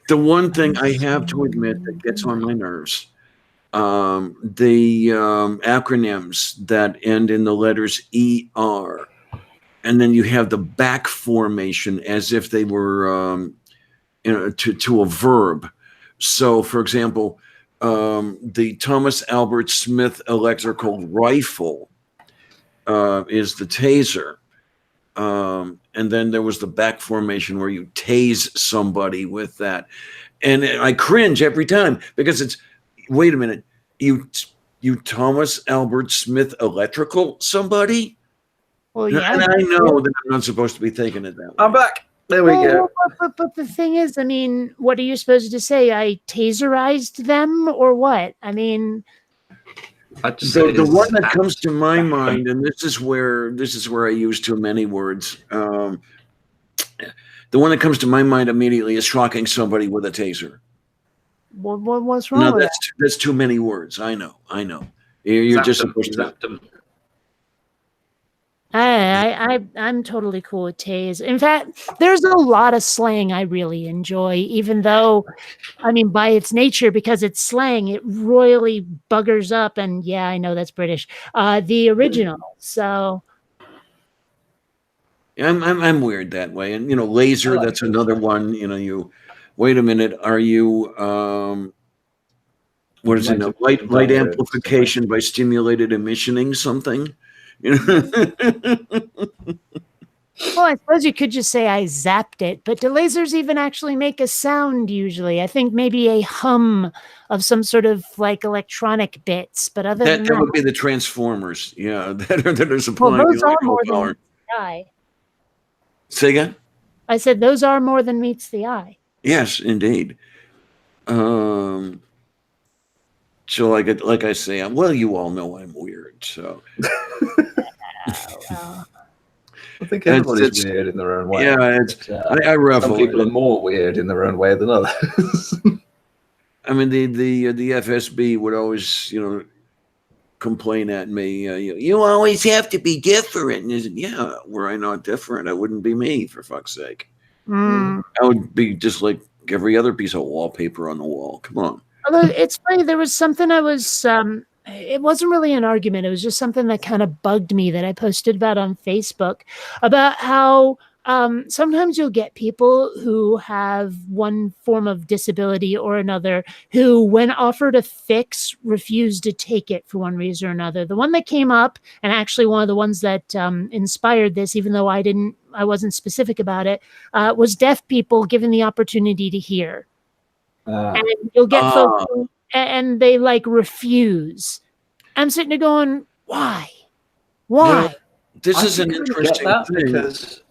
The one thing I have to admit that gets on my nerves, the acronyms that end in the letters ER, and then you have the back formation as if they were to a verb. So, for example, the Thomas Albert Smith electrical rifle is the taser. And then there was the back formation where you tase somebody with that. And I cringe every time because it's, wait a minute, you Thomas Albert Smith electrical somebody? Well, yeah. And I know that I'm not supposed to be thinking it that way. I'm back. There we go. But the thing is, I mean, what are you supposed to say? I taserized them or what? I mean, the one that comes to my mind, and this is where I use too many words. The one that comes to my mind immediately is shocking somebody with a taser. What's wrong with that? That's too many words. I know. You're just supposed to. I'm totally cool with tase. In fact, there's a lot of slang I really enjoy, even though, I mean, by its nature, because it's slang, it royally buggers up. And yeah, I know that's British. The original. So I'm weird that way. And laser, that's another one. You wait a minute, are you what is it? Light amplification by stimulated emissioning something? Well, I suppose you could just say I zapped it, but do lasers even actually make a sound usually? I think maybe a hum of some sort of like electronic bits, but other than that would be the transformers, yeah, that are supplying those are more power. than the eye. Say again? I said those are more than meets the eye. Yes, indeed. So like I say, well, you all know I'm weird, so. I think everybody's weird in their own way. Yeah, I revel. Some people are more weird in their own way than others. I mean, the FSB would always, complain at me. You always have to be different. And yeah, were I not different, I wouldn't be me. For fuck's sake, I would be just like every other piece of wallpaper on the wall. Come on. Although it's funny, there was something I was. It wasn't really an argument. It was just something that kind of bugged me that I posted about on Facebook about how sometimes you'll get people who have one form of disability or another who, when offered a fix, refuse to take it for one reason or another. The one that came up, and actually one of the ones that inspired this, even though I wasn't specific about it, was deaf people given the opportunity to hear. And you'll get folks and they like refuse. I'm sitting there going, why? Well, this is an interesting thing. Because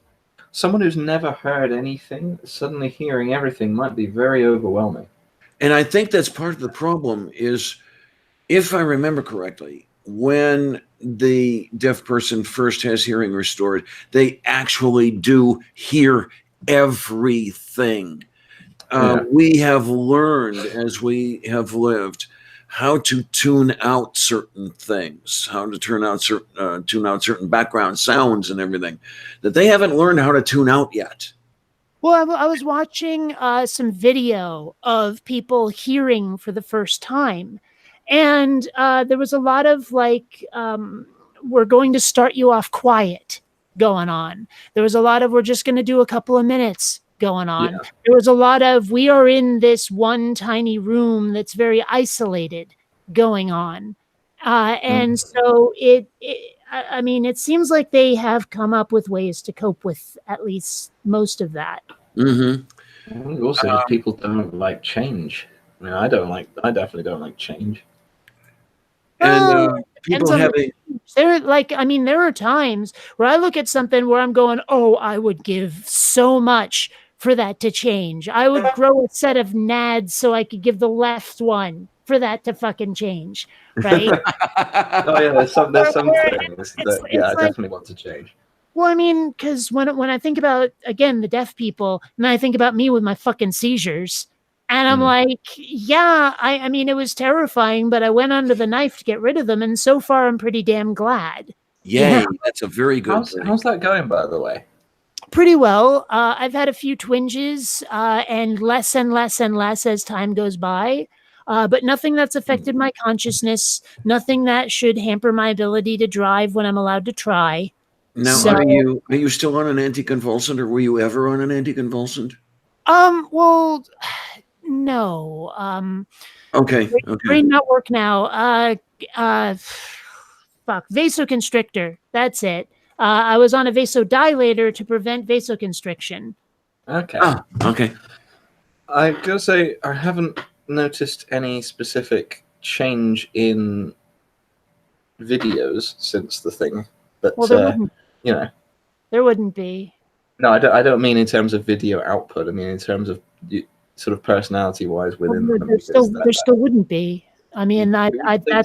someone who's never heard anything, suddenly hearing everything might be very overwhelming. And I think that's part of the problem is, if I remember correctly, when the deaf person first has hearing restored, they actually do hear everything. We have learned as we have lived how to tune out certain things, how to tune out certain background sounds and everything that they haven't learned how to tune out yet. Well, I was watching some video of people hearing for the first time, and there was a lot of like, we're going to start you off quiet going on. There was a lot of, we're just going to do a couple of minutes going on. Yeah. There was a lot of, we are in this one tiny room that's very isolated going on. And so I mean, it seems like they have come up with ways to cope with at least most of that. Mm-hmm. Also, people don't like change. I mean, I definitely don't like change. And people there are times where I look at something where I'm going, oh, I would give so much for that to change. I would grow a set of nads so I could give the left one for that to fucking change, right? Oh yeah, there's some things that I definitely want to change. Well, I mean, because when I think about, again, the deaf people, and I think about me with my fucking seizures, and I'm like, yeah, I mean, it was terrifying, but I went under the knife to get rid of them, and so far I'm pretty damn glad. Yay, that's a very good thing. How's that going, by the way? Pretty well. I've had a few twinges, and less as time goes by, but nothing that's affected my consciousness, nothing that should hamper my ability to drive when I'm allowed to try. Now, are you still on an anticonvulsant, or were you ever on an anticonvulsant? Well, no. Okay. Okay. Brain not work now. Vasoconstrictor. That's it. I was on a vasodilator to prevent vasoconstriction. Okay. Okay. I gotta say, I haven't noticed any specific change in videos since the thing, but Well, there wouldn't. you know, There wouldn't be. no, I don't mean in terms of video output. I mean in terms of sort of personality-wise within them. There still wouldn't be. I mean, that's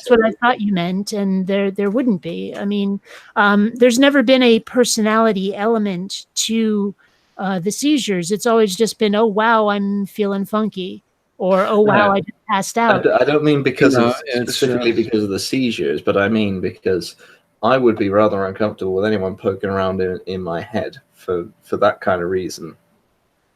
so. what I thought you meant, and there wouldn't be. I mean, there's never been a personality element to the seizures. It's always just been, oh wow, I'm feeling funky, or oh wow, No. I just passed out. I don't mean because it's specifically because of the seizures, but I mean because I would be rather uncomfortable with anyone poking around in my head for that kind of reason.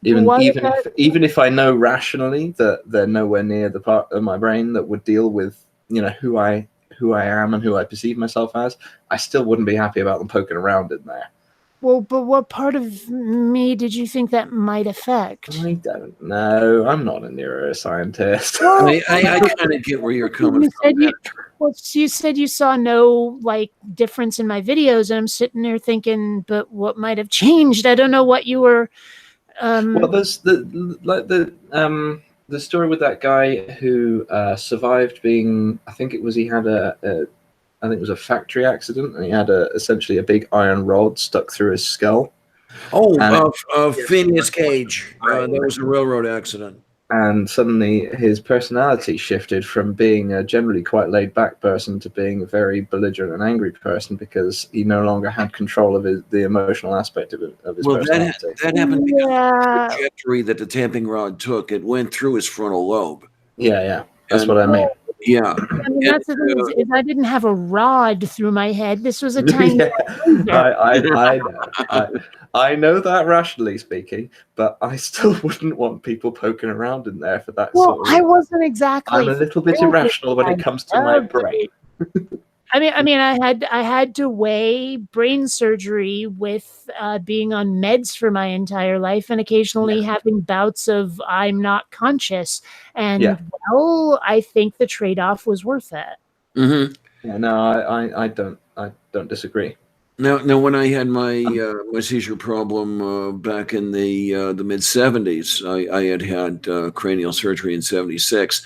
Even if I know rationally that they're nowhere near the part of my brain that would deal with who I am and who I perceive myself as, I still wouldn't be happy about them poking around in there. Well, but what part of me did you think that might affect? I don't know. I'm not a neuroscientist. Well, I kind of get where you're coming from. Well, you said you saw no difference in my videos, and I'm sitting there thinking, but what might have changed? I don't know what you were. Well, there's the story with that guy who survived being. I think it was he had I think it was a factory accident, and he had essentially a big iron rod stuck through his skull. Oh, Phineas Cage. There was a railroad accident. And suddenly his personality shifted from being a generally quite laid-back person to being a very belligerent and angry person because he no longer had control of the emotional aspect of his personality. That happened because of the trajectory that the tamping rod took. It went through his frontal lobe. Yeah. That's what I mean. Yeah. I mean, that's the thing is I didn't have a rod through my head. This was a tiny. I know that rationally speaking, but I still wouldn't want people poking around in there for that sort of. I wasn't exactly. I'm a little bit irrational when it comes to my brain. I mean, I had to weigh brain surgery with being on meds for my entire life, and occasionally having bouts of I'm not conscious. And well, I think the trade-off was worth it. Mm-hmm. Yeah, no, I don't disagree. Now, when I had my my seizure problem back in the mid '70s, I had cranial surgery in '76.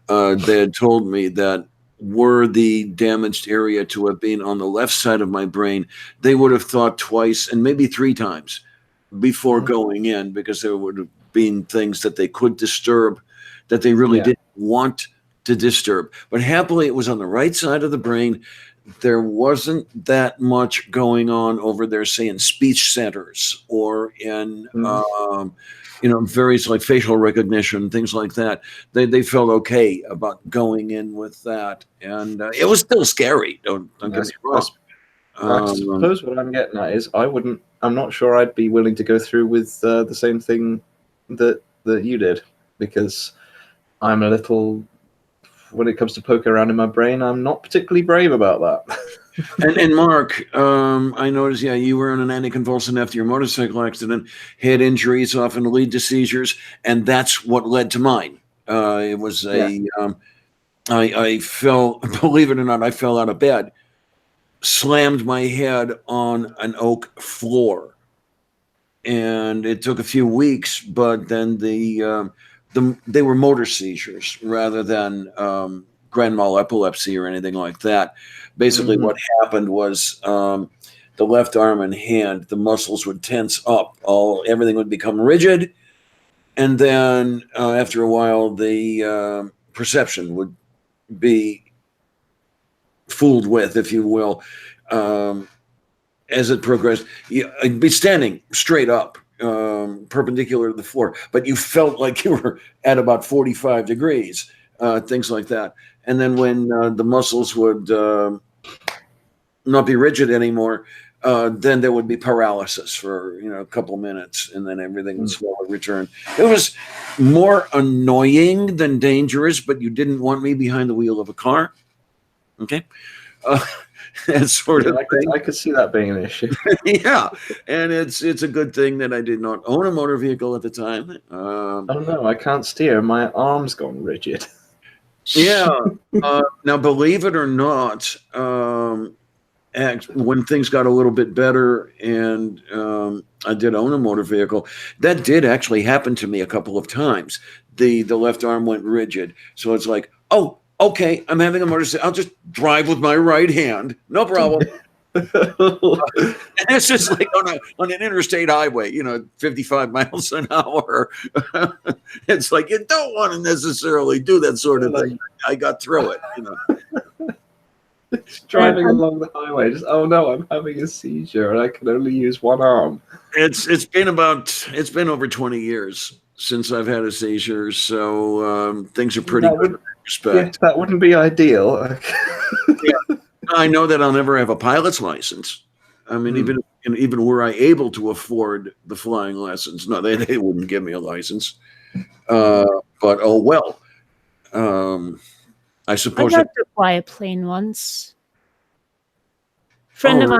They had told me that were the damaged area to have been on the left side of my brain, they would have thought twice and maybe three times before going in, because there would have been things that they could disturb that they really didn't want to disturb. But happily, it was on the right side of the brain. There wasn't that much going on over there, say in speech centers or in various like facial recognition, things like that. They felt okay about going in with that, and it was still scary. Don't get me wrong. I suppose what I'm getting at is I'm not sure I'd be willing to go through with the same thing that you did, because I'm a little. When it comes to poking around in my brain, I'm not particularly brave about that. and Mark, I noticed, you were on an anticonvulsant after your motorcycle accident. Head injuries often lead to seizures, and that's what led to mine. It was I fell, believe it or not, I fell out of bed, slammed my head on an oak floor, and it took a few weeks, but then they were motor seizures rather than grand mal epilepsy or anything like that. Basically, what happened was the left arm and hand, the muscles would tense up, everything would become rigid, and then after a while, the perception would be fooled with, if you will, as it progressed. I'd be standing straight up, perpendicular to the floor, but you felt like you were at about 45 degrees, things like that. And then when the muscles would not be rigid anymore, then there would be paralysis for a couple minutes, and then everything would slowly return. It was more annoying than dangerous, but you didn't want me behind the wheel of a car. Okay. That sort of thing. I could see that being an issue. Yeah, and it's a good thing that I did not own a motor vehicle at the time. I don't know. I can't steer. My arm's gone rigid. Yeah. Now, believe it or not, when things got a little bit better and I did own a motor vehicle, that did actually happen to me a couple of times. The left arm went rigid. So it's like, oh, okay, I'm having a motorcycle. I'll just drive with my right hand. No problem. And it's just like on an interstate highway, 55 miles an hour. It's like you don't want to necessarily do that sort of thing. I got through it. Driving along the highway, just oh no, I'm having a seizure and I can only use one arm. It's been over 20 years since I've had a seizure, so things are pretty good in that respect. Yeah, that wouldn't be ideal. Yeah. I know that I'll never have a pilot's license. I mean, even were I able to afford the flying lessons, no, they wouldn't give me a license. But oh well. I suppose I got to fly a plane once. Friend of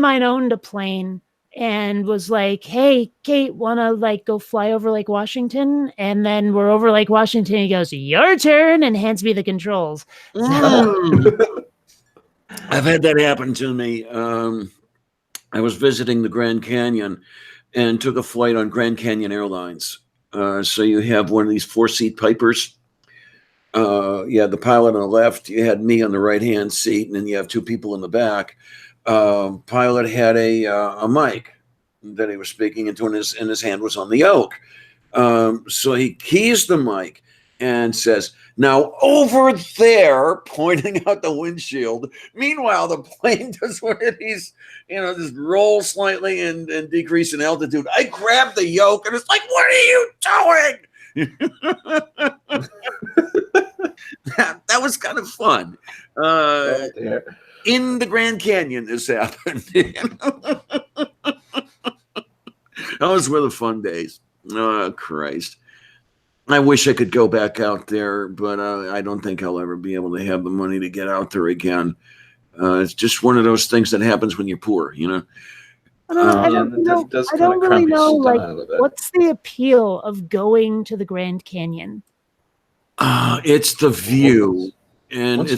mine owned a plane and was like, "Hey, Kate, wanna like go fly over Lake Washington?" And then we're over Lake Washington. He goes, "Your turn," and hands me the controls. I've had that happen to me. I was visiting the Grand Canyon and took a flight on Grand Canyon Airlines. So you have one of these 4-seat Pipers. You had the pilot on the left, you had me on the right-hand seat, and then you have two people in the back. Pilot had a mic that he was speaking into, and his hand was on the yoke. So he keys the mic and says, "Now over there," pointing out the windshield. Meanwhile, the plane does one of these, just roll slightly and decrease in altitude. I grab the yoke and it's like, "What are you doing?" that was kind of fun. In the Grand Canyon, this happened. Those were the fun days. Oh, Christ. I wish I could go back out there, but I don't think I'll ever be able to have the money to get out there again. It's just one of those things that happens when you're poor, I don't really know, like, what's the appeal of going to the Grand Canyon? It's the view, and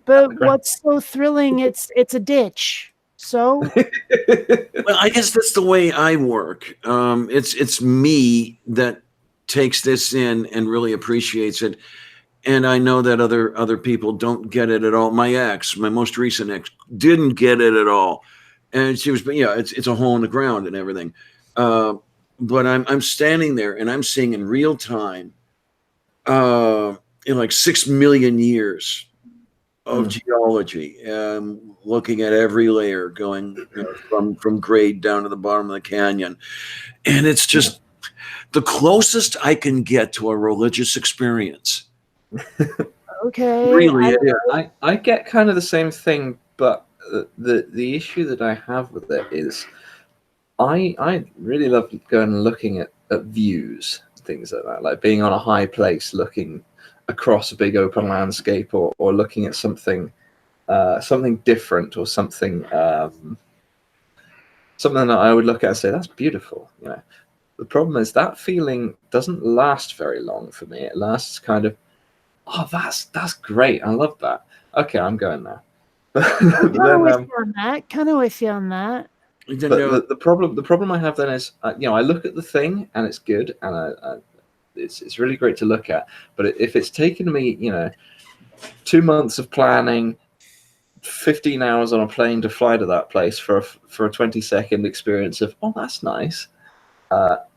but what's so thrilling? It's a ditch. So, well, I guess that's the way I work. It's me that takes this in and really appreciates it, and I know that other people don't get it at all. My most recent ex, didn't get it at all, and she was, it's a hole in the ground and everything. But I'm standing there and I'm seeing in real time, in like 6 million years of geology, looking at every layer going from grade down to the bottom of the canyon. And it's just the closest I can get to a religious experience. Okay. Really, I get kind of the same thing, but the issue that I have with it is I really love going and looking at views, things like that, like being on a high place looking across a big open landscape, or looking at something different, or something that I would look at and say, that's beautiful. The problem is that feeling doesn't last very long for me. It lasts kind of, oh, that's great, I love that. Okay, I'm going there. Kind of with you on that. But the problem I have then is, I look at the thing and it's good, and it's really great to look at. But if it's taken me, 2 months of planning, 15 hours on a plane to fly to that place for a 20-second experience of, oh, that's nice,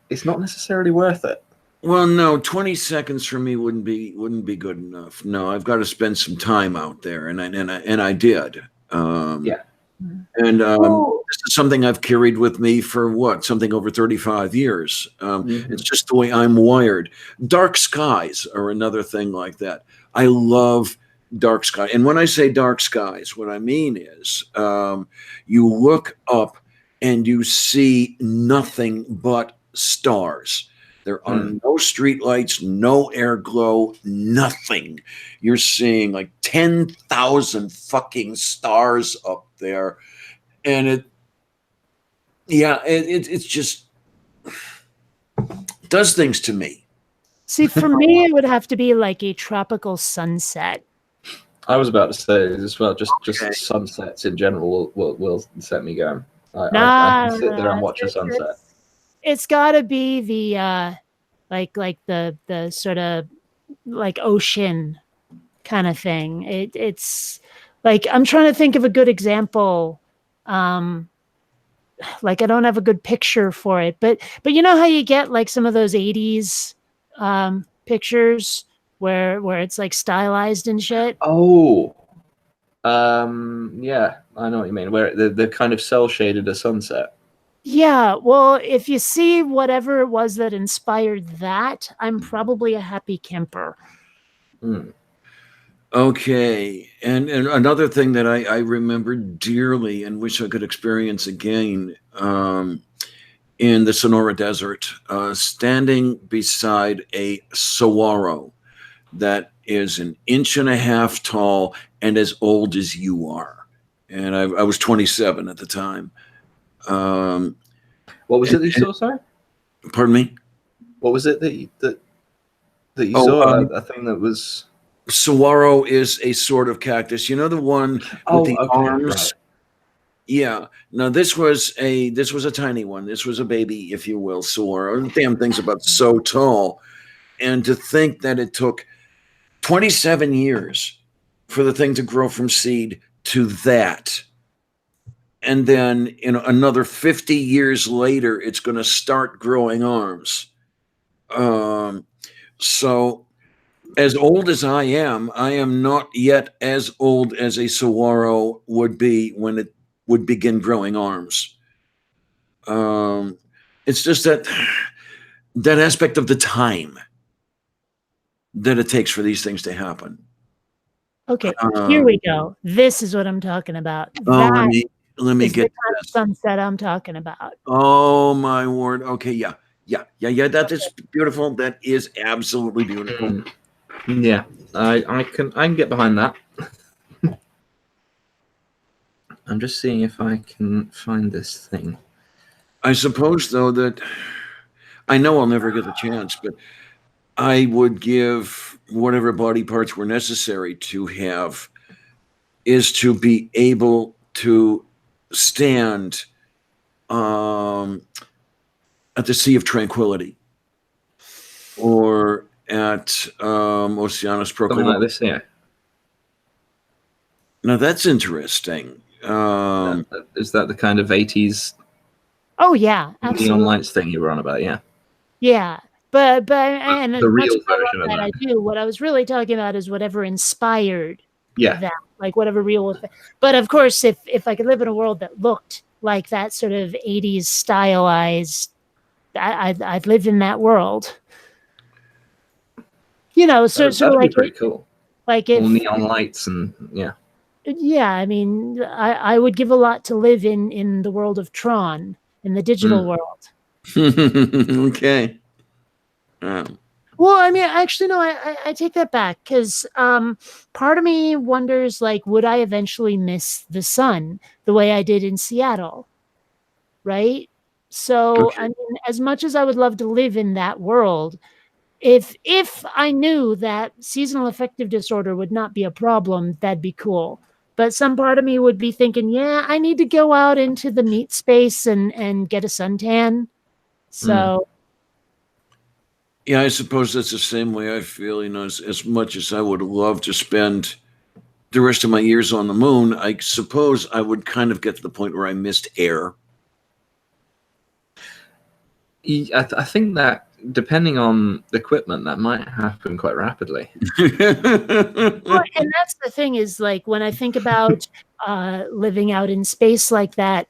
it's not necessarily worth it. Well, no, 20 seconds for me wouldn't be good enough. No, I've got to spend some time out there, and I did. And this is something I've carried with me for something over 35 years. It's just the way I'm wired. Dark skies are another thing like that. I love dark sky. And when I say dark skies, what I mean is you look up and you see nothing but stars. There are no streetlights, no air glow, nothing. You're seeing like 10,000 fucking stars up there. And it just does things to me. See, for me, it would have to be like a tropical sunset. I was about to say as well, just Okay. sunsets in general will set me going. I Nah, can sit there and watch a sunset. It's got to be the like the sort of like ocean kind of thing. It's like I'm trying to think of a good example. Like I don't have a good picture for it, but you know how you get like some of those 80s pictures where it's like stylized and shit. Oh, yeah, I know what you mean. Where the kind of cell shaded a sunset. Yeah, well, if you see whatever it was that inspired that, I'm probably a happy camper. Okay, and another thing that I remember dearly and wish I could experience again, in the Sonora Desert, standing beside a saguaro that is an inch and a half tall and as old as you are. And I was 27 at the time. What was it that you saw? Sorry, Pardon me? what was it that you Oh, saw? A thing that was. Saguaro is a sort of cactus. You know the one with the arms? Right. Yeah. No, this was a tiny one. This was a baby, if you will, saguaro. The damn thing's about so tall. And to think that it took 27 years for the thing to grow from seed to that. And then another 50 years later, it's going to start growing arms. So as old as I am not yet as old as a saguaro would be when it would begin growing arms. It's just that aspect of the time that it takes for these things to happen. Okay, here we go. This is what I'm talking about. Let me is get the kind of sunset I'm talking about. Oh my word. Okay, yeah. That is beautiful. That is absolutely beautiful. Yeah, I can get behind that. I'm just seeing if I can find this thing. I suppose, though, that I know I'll never get the chance, but I would give whatever body parts were necessary to have is to be able to stand at the Sea of Tranquility or at Oceanus Something Procularum. like this here. Now that's interesting. Is that the kind of 80s? Oh yeah, absolutely. Neon lights thing you were on about? Yeah. Yeah, but and the real version of that. I do. What I was really talking about is whatever inspired that, like whatever real. But of course, if I could live in a world that looked like that sort of 80s stylized, I'd live in that world. You know, so that'd like be pretty cool. Like if all neon lights and yeah, I mean, I would give a lot to live in the world of Tron, in the digital world. Okay. Well, I mean, actually, no, I take that back because part of me wonders, like, would I eventually miss the sun the way I did in Seattle? Right? So, Okay. I mean, as much as I would love to live in that world, if I knew that seasonal affective disorder would not be a problem, that'd be cool. But some part of me would be thinking, yeah, I need to go out into the meat space and get a suntan. So yeah, I suppose that's the same way I feel. You know, as much as I would love to spend the rest of my years on the moon, I suppose I would kind of get to the point where I missed air. I think that depending on the equipment, that might happen quite rapidly. Well, and that's the thing is, like, when I think about living out in space like that,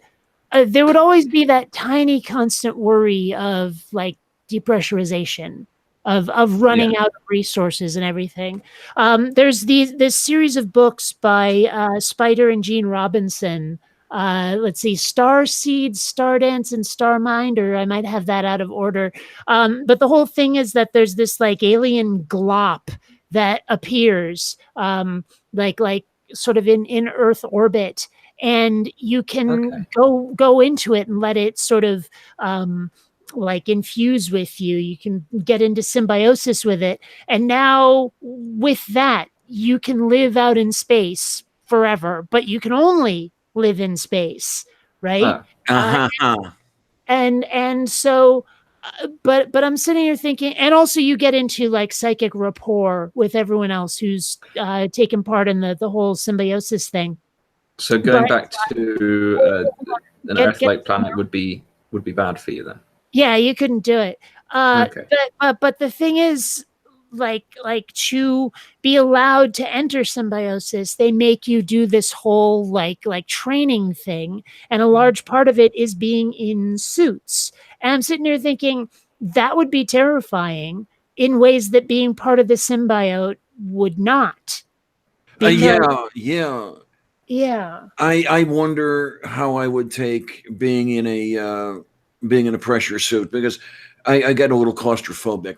there would always be that tiny constant worry of like depressurization, of running out of resources and everything. There's this series of books by Spider and Gene Robinson. Let's see, Star Seed, Star Dance, and Star Mind, or I might have that out of order. But the whole thing is that there's this like alien glop that appears, like sort of in Earth orbit, and you can go into it and let it sort of like infuse with you. You can get into symbiosis with it. And now with that, you can live out in space forever, but you can only live in space, right? Uh-huh. And so but I'm sitting here thinking, and also you get into like psychic rapport with everyone else who's taken part in the whole symbiosis thing. So going But back to an get Earth-like planet would be bad for you then. yeah, you couldn't do it. Okay. But the thing is, like to be allowed to enter symbiosis, they make you do this whole like training thing, and a large part of it is being in suits. And I'm sitting here thinking that would be terrifying in ways that being part of the symbiote would not. Yeah. Yeah. I wonder how I would take being in a pressure suit, because I get a little claustrophobic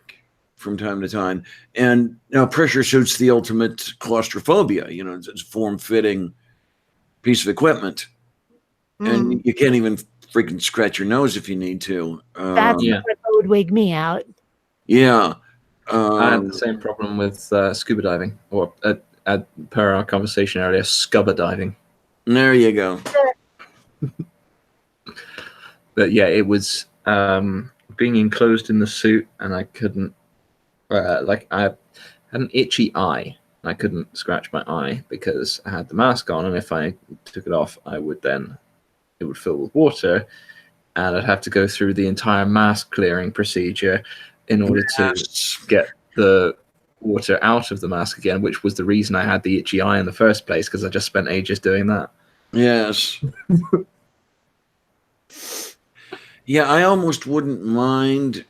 from time to time, and now pressure suit's the ultimate claustrophobia. It's a form-fitting piece of equipment, and you can't even freaking scratch your nose if you need to. That's Yeah. what would wig me out. Yeah. I have the same problem with scuba diving, or per our conversation earlier, scuba diving. There you go. But yeah, it was being enclosed in the suit, and I couldn't, I had an itchy eye. I couldn't scratch my eye because I had the mask on, and if I took it off, it would fill with water, and I'd have to go through the entire mask clearing procedure in order to get the water out of the mask again, which was the reason I had the itchy eye in the first place, because I just spent ages doing that. Yes. Yeah, I almost wouldn't mind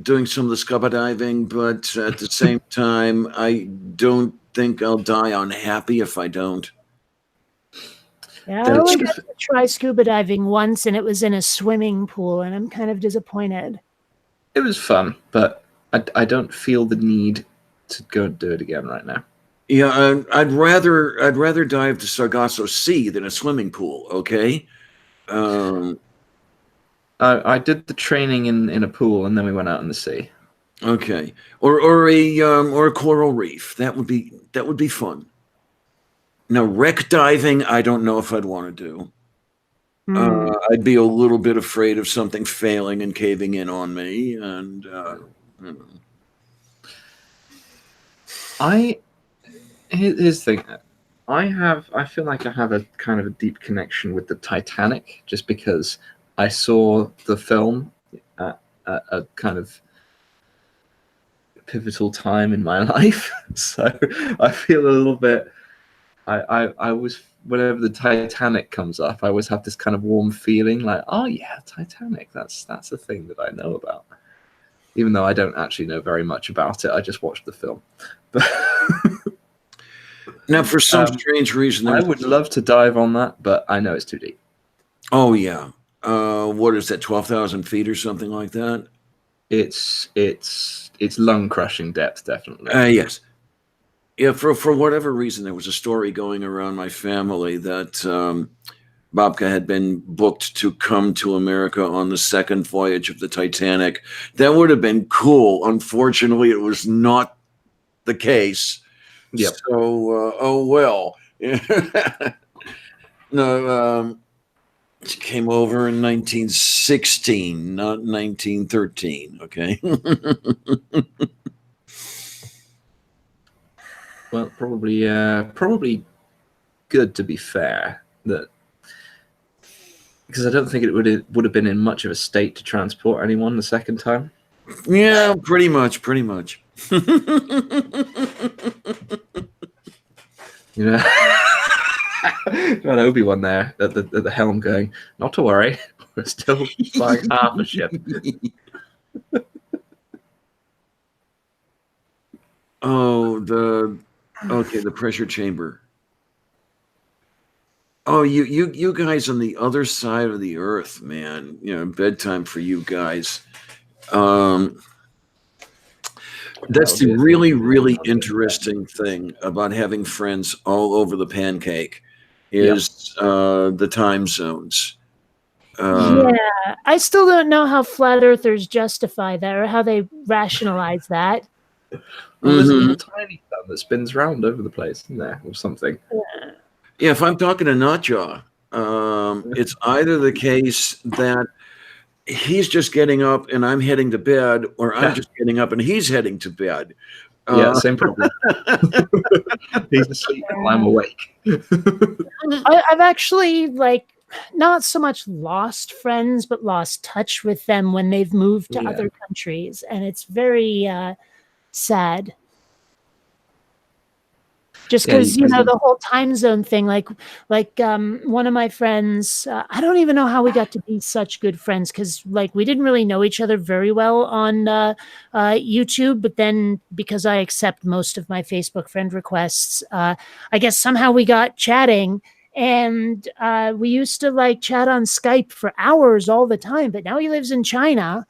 doing some of the scuba diving, but at the same time, I don't think I'll die unhappy if I don't. Yeah, I only got to try scuba diving once, and it was in a swimming pool, and I'm kind of disappointed. It was fun, but I don't feel the need to go and do it again right now. Yeah, I'd rather dive to Sargasso Sea than a swimming pool. Okay. I did the training in a pool, and then we went out in the sea. Okay, or a coral reef. That would be fun. Now, wreck diving, I don't know if I'd want to do. I'd be a little bit afraid of something failing and caving in on me, and here's the thing. I feel like I have a kind of a deep connection with the Titanic, just because I saw the film at a kind of pivotal time in my life. So I feel a little bit. I was, whenever the Titanic comes up, I always have this kind of warm feeling, like, oh yeah, Titanic. That's a thing that I know about, even though I don't actually know very much about it. I just watched the film. But now, for some strange reason, I would love to dive on that, but I know it's too deep. Oh yeah, what is that? 12,000 feet or something like that? It's lung crushing depth, definitely. Yes. Yeah, for whatever reason, there was a story going around my family that Babka had been booked to come to America on the second voyage of the Titanic. That would have been cool. Unfortunately, it was not the case. Yep. So, oh well. No, she came over in 1916, not 1913. Okay. Well, probably good, to be fair, that, because I don't think it would have been in much of a state to transport anyone the second time. Yeah, pretty much. You know, got Obi-Wan there at the helm going, not to worry, we're still flying half a ship. Oh, the pressure chamber. Oh, you guys on the other side of the earth, man. Bedtime for you guys. That's the really, really interesting thing about having friends all over the pancake is the time zones. Yeah, I still don't know how flat earthers justify that or how they rationalize that. Well, there's a Mhm. little tiny sun that spins round over the place, isn't there, or something? Yeah, if I'm talking to Notjaw, it's either the case that he's just getting up and I'm heading to bed, or I'm just getting up and he's heading to bed. Yeah, same problem. He's asleep while I'm awake. I've actually not so much lost friends, but lost touch with them when they've moved to Yeah. other countries, and it's very sad. Just Yeah, because the whole time zone thing, like one of my friends, I don't even know how we got to be such good friends because we didn't really know each other very well on YouTube, but then because I accept most of my Facebook friend requests, I guess somehow we got chatting. And we used to chat on Skype for hours all the time, but now he lives in China.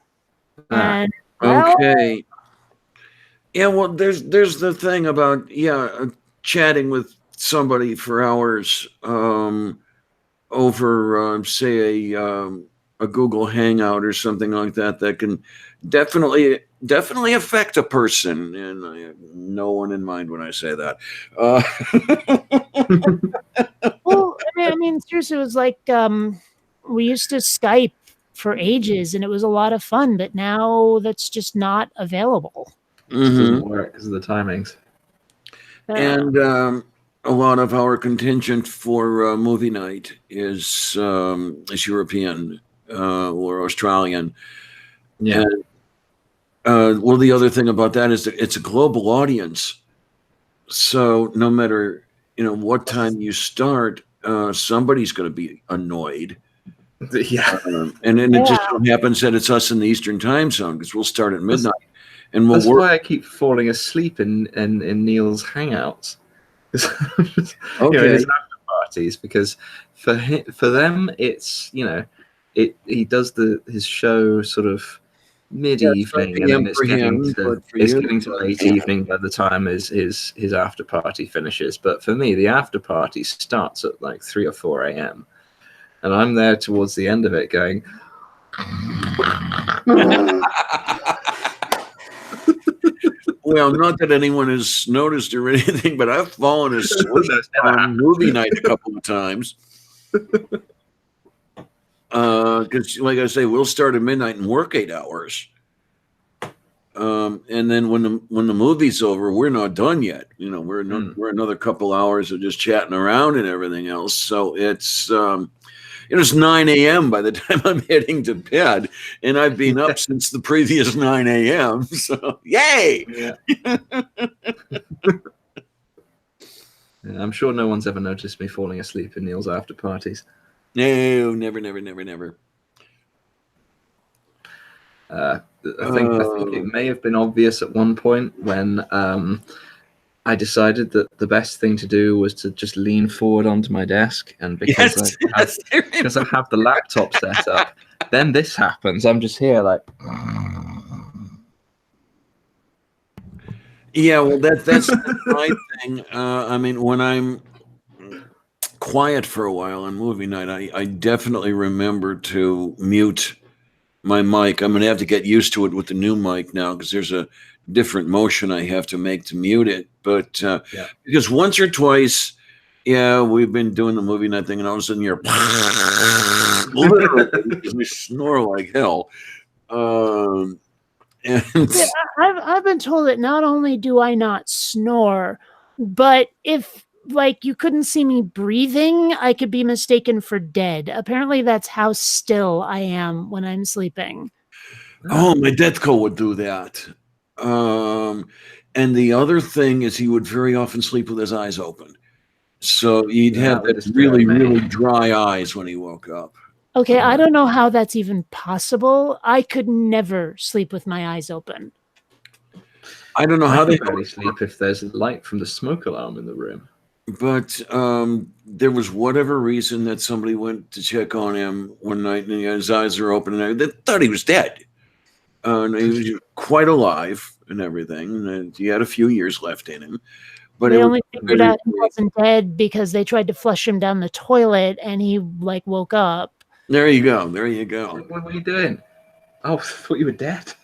And Okay. Yeah, well, there's the thing about chatting with somebody for hours over say a Google Hangout or something like that can definitely affect a person, and I have no one in mind when I say that. well, I mean, seriously, it was we used to Skype for ages, and it was a lot of fun. But now that's just not available. It doesn't work because of the timings. And a lot of our contingent for movie night is European or Australian. Yeah. And well, the other thing about that is that it's a global audience. So no matter what time you start, somebody's going to be annoyed. Yeah. And then it just so happens that it's us in the Eastern time zone because we'll start at midnight. And that's why I keep falling asleep in Neil's hangouts. In his after parties, because for them it's he does his show sort of mid-evening, and then it's getting to late evening by the time his after party finishes. But for me, the after party starts at 3 or 4 a.m. and I'm there towards the end of it going well, not that anyone has noticed or anything, but I've fallen asleep on movie night a couple of times. Because, like I say, we'll start at midnight and work 8 hours. And then when the movie's over, we're not done yet. We're another couple hours of just chatting around and everything else. So it's 9 a.m. by the time I'm heading to bed, and I've been up since the previous 9 a.m. So yay! Yeah. I'm sure no one's ever noticed me falling asleep in Neil's after parties. No, never. I think it may have been obvious at one point when I decided that the best thing to do was to just lean forward onto my desk, and because I have the laptop set up, then this happens. I'm just here yeah, well, that's my thing. I mean, when I'm quiet for a while on movie night, I definitely remember to mute my mic. I'm going to have to get used to it with the new mic now because there's a different motion I have to make to mute it. But because once or twice, we've been doing the movie night thing, and all of a sudden you're literally because we snore like hell. I've been told that not only do I not snore, but if you couldn't see me breathing, I could be mistaken for dead. Apparently that's how still I am when I'm sleeping. Oh, my Deathco would do that. And the other thing is he would very often sleep with his eyes open. So he'd have that really, really dry eyes when he woke up. Okay, I don't know how that's even possible. I could never sleep with my eyes open. I don't know how they barely sleep if there's light from the smoke alarm in the room. But there was whatever reason that somebody went to check on him one night, and his eyes were open, and they thought he was dead. And he was quite alive and everything, and he had a few years left in him. But they only figured out he wasn't dead because they tried to flush him down the toilet, and he woke up. There you go. There you go. What were you doing? Oh, I thought you were dead.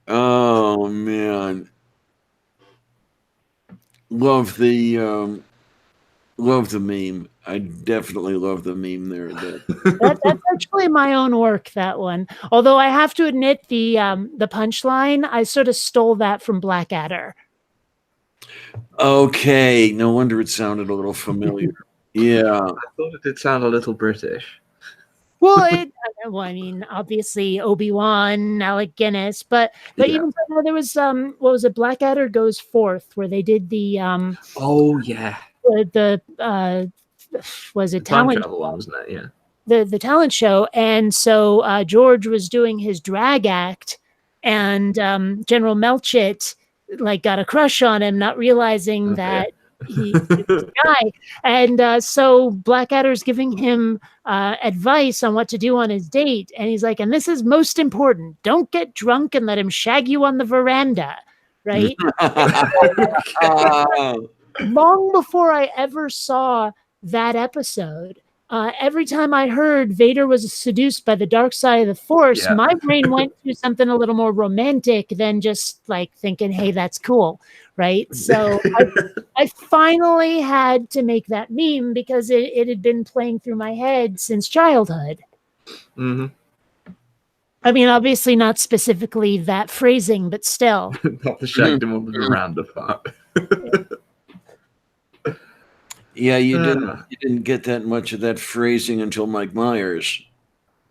Oh man, love the meme. I definitely love the meme there. That's actually my own work, that one. Although I have to admit the punchline, I sort of stole that from Blackadder. Okay, no wonder it sounded a little familiar. Yeah. I thought it did sound a little British. Well, I mean, obviously Obi-Wan, Alec Guinness, but Yeah. even so, there was what was it? Blackadder Goes Forth, where they did the Oh yeah, was it the time talent travel one, wasn't it? Yeah. the talent show, and so George was doing his drag act, and General Melchett like got a crush on him, not realizing Okay. that he was a guy, and so Blackadder's giving him advice on what to do on his date, and he's like, and this is most important: don't get drunk and let him shag you on the veranda, right? Long before I ever saw that episode, every time I heard Vader was seduced by the dark side of the Force, my brain went to something a little more romantic than just like thinking, hey, that's cool, right? So I finally had to make that meme because it had been playing through my head since childhood. Mm-hmm. I mean, obviously not specifically that phrasing, but still. Not the shagged him on the veranda part. Yeah, you didn't get that much of that phrasing until Mike Myers.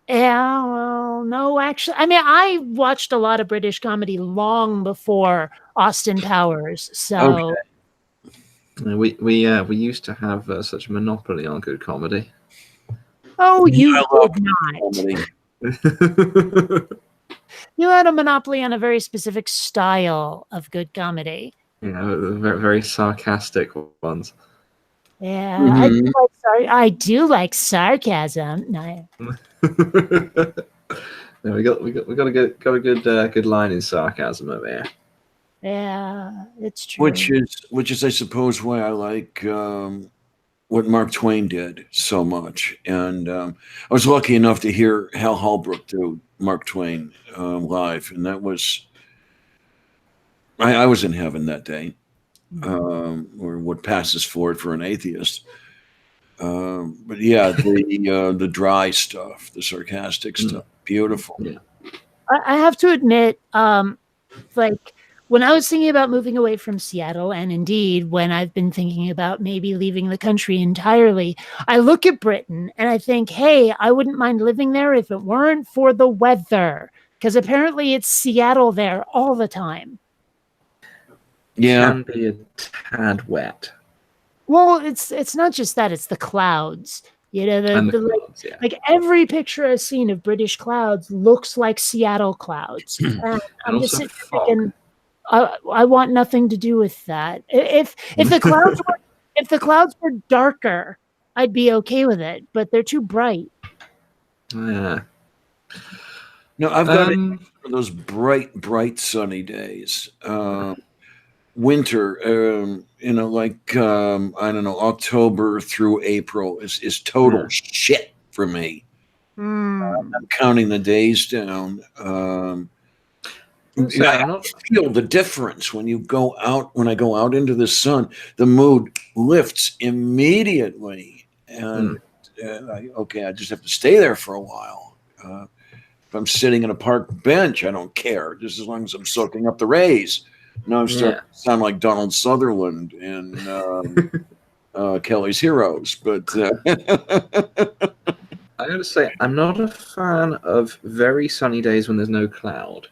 Yeah, well, no, actually, I mean, I watched a lot of British comedy long before Austin Powers, so We used to have such a monopoly on good comedy. oh, you I love did not. comedy. You had a monopoly on a very specific style of good comedy. You know, very, very sarcastic ones. Yeah, Mhm. I do like sarcasm. No. No, we got a good line in sarcasm over here. Yeah, it's true. Which is I suppose why I like what Mark Twain did so much. And I was lucky enough to hear Hal Holbrook do Mark Twain live, and that was I was in heaven that day, or what passes for it for an atheist. But yeah, the dry stuff, the sarcastic stuff, beautiful. Yeah. I have to admit, like when I was thinking about moving away from Seattle, and indeed when I've been thinking about maybe leaving the country entirely, I look at Britain and I think, hey, I wouldn't mind living there if it weren't for the weather, because apparently it's Seattle there all the time. Yeah, Can be a tad wet. Well, it's not just that; it's the clouds. You know, And the clouds, yeah. like every picture I've seen of British clouds looks like Seattle clouds. And I'm just also sitting there thinking, I want nothing to do with that. If the clouds were darker, I'd be okay with it. But they're too bright. Yeah. no, I've got those bright sunny days. Winter, like I don't know, October through April is total shit for me. I'm counting the days down. I feel the difference when you go out. When I go out into the sun, the mood lifts immediately, and I just have to stay there for a while. If I'm sitting in a park bench, I don't care, just as long as I'm soaking up the rays. Now I'm starting to sound like Donald Sutherland in Kelly's Heroes, but I gotta say, I'm not a fan of very sunny days when there's no cloud.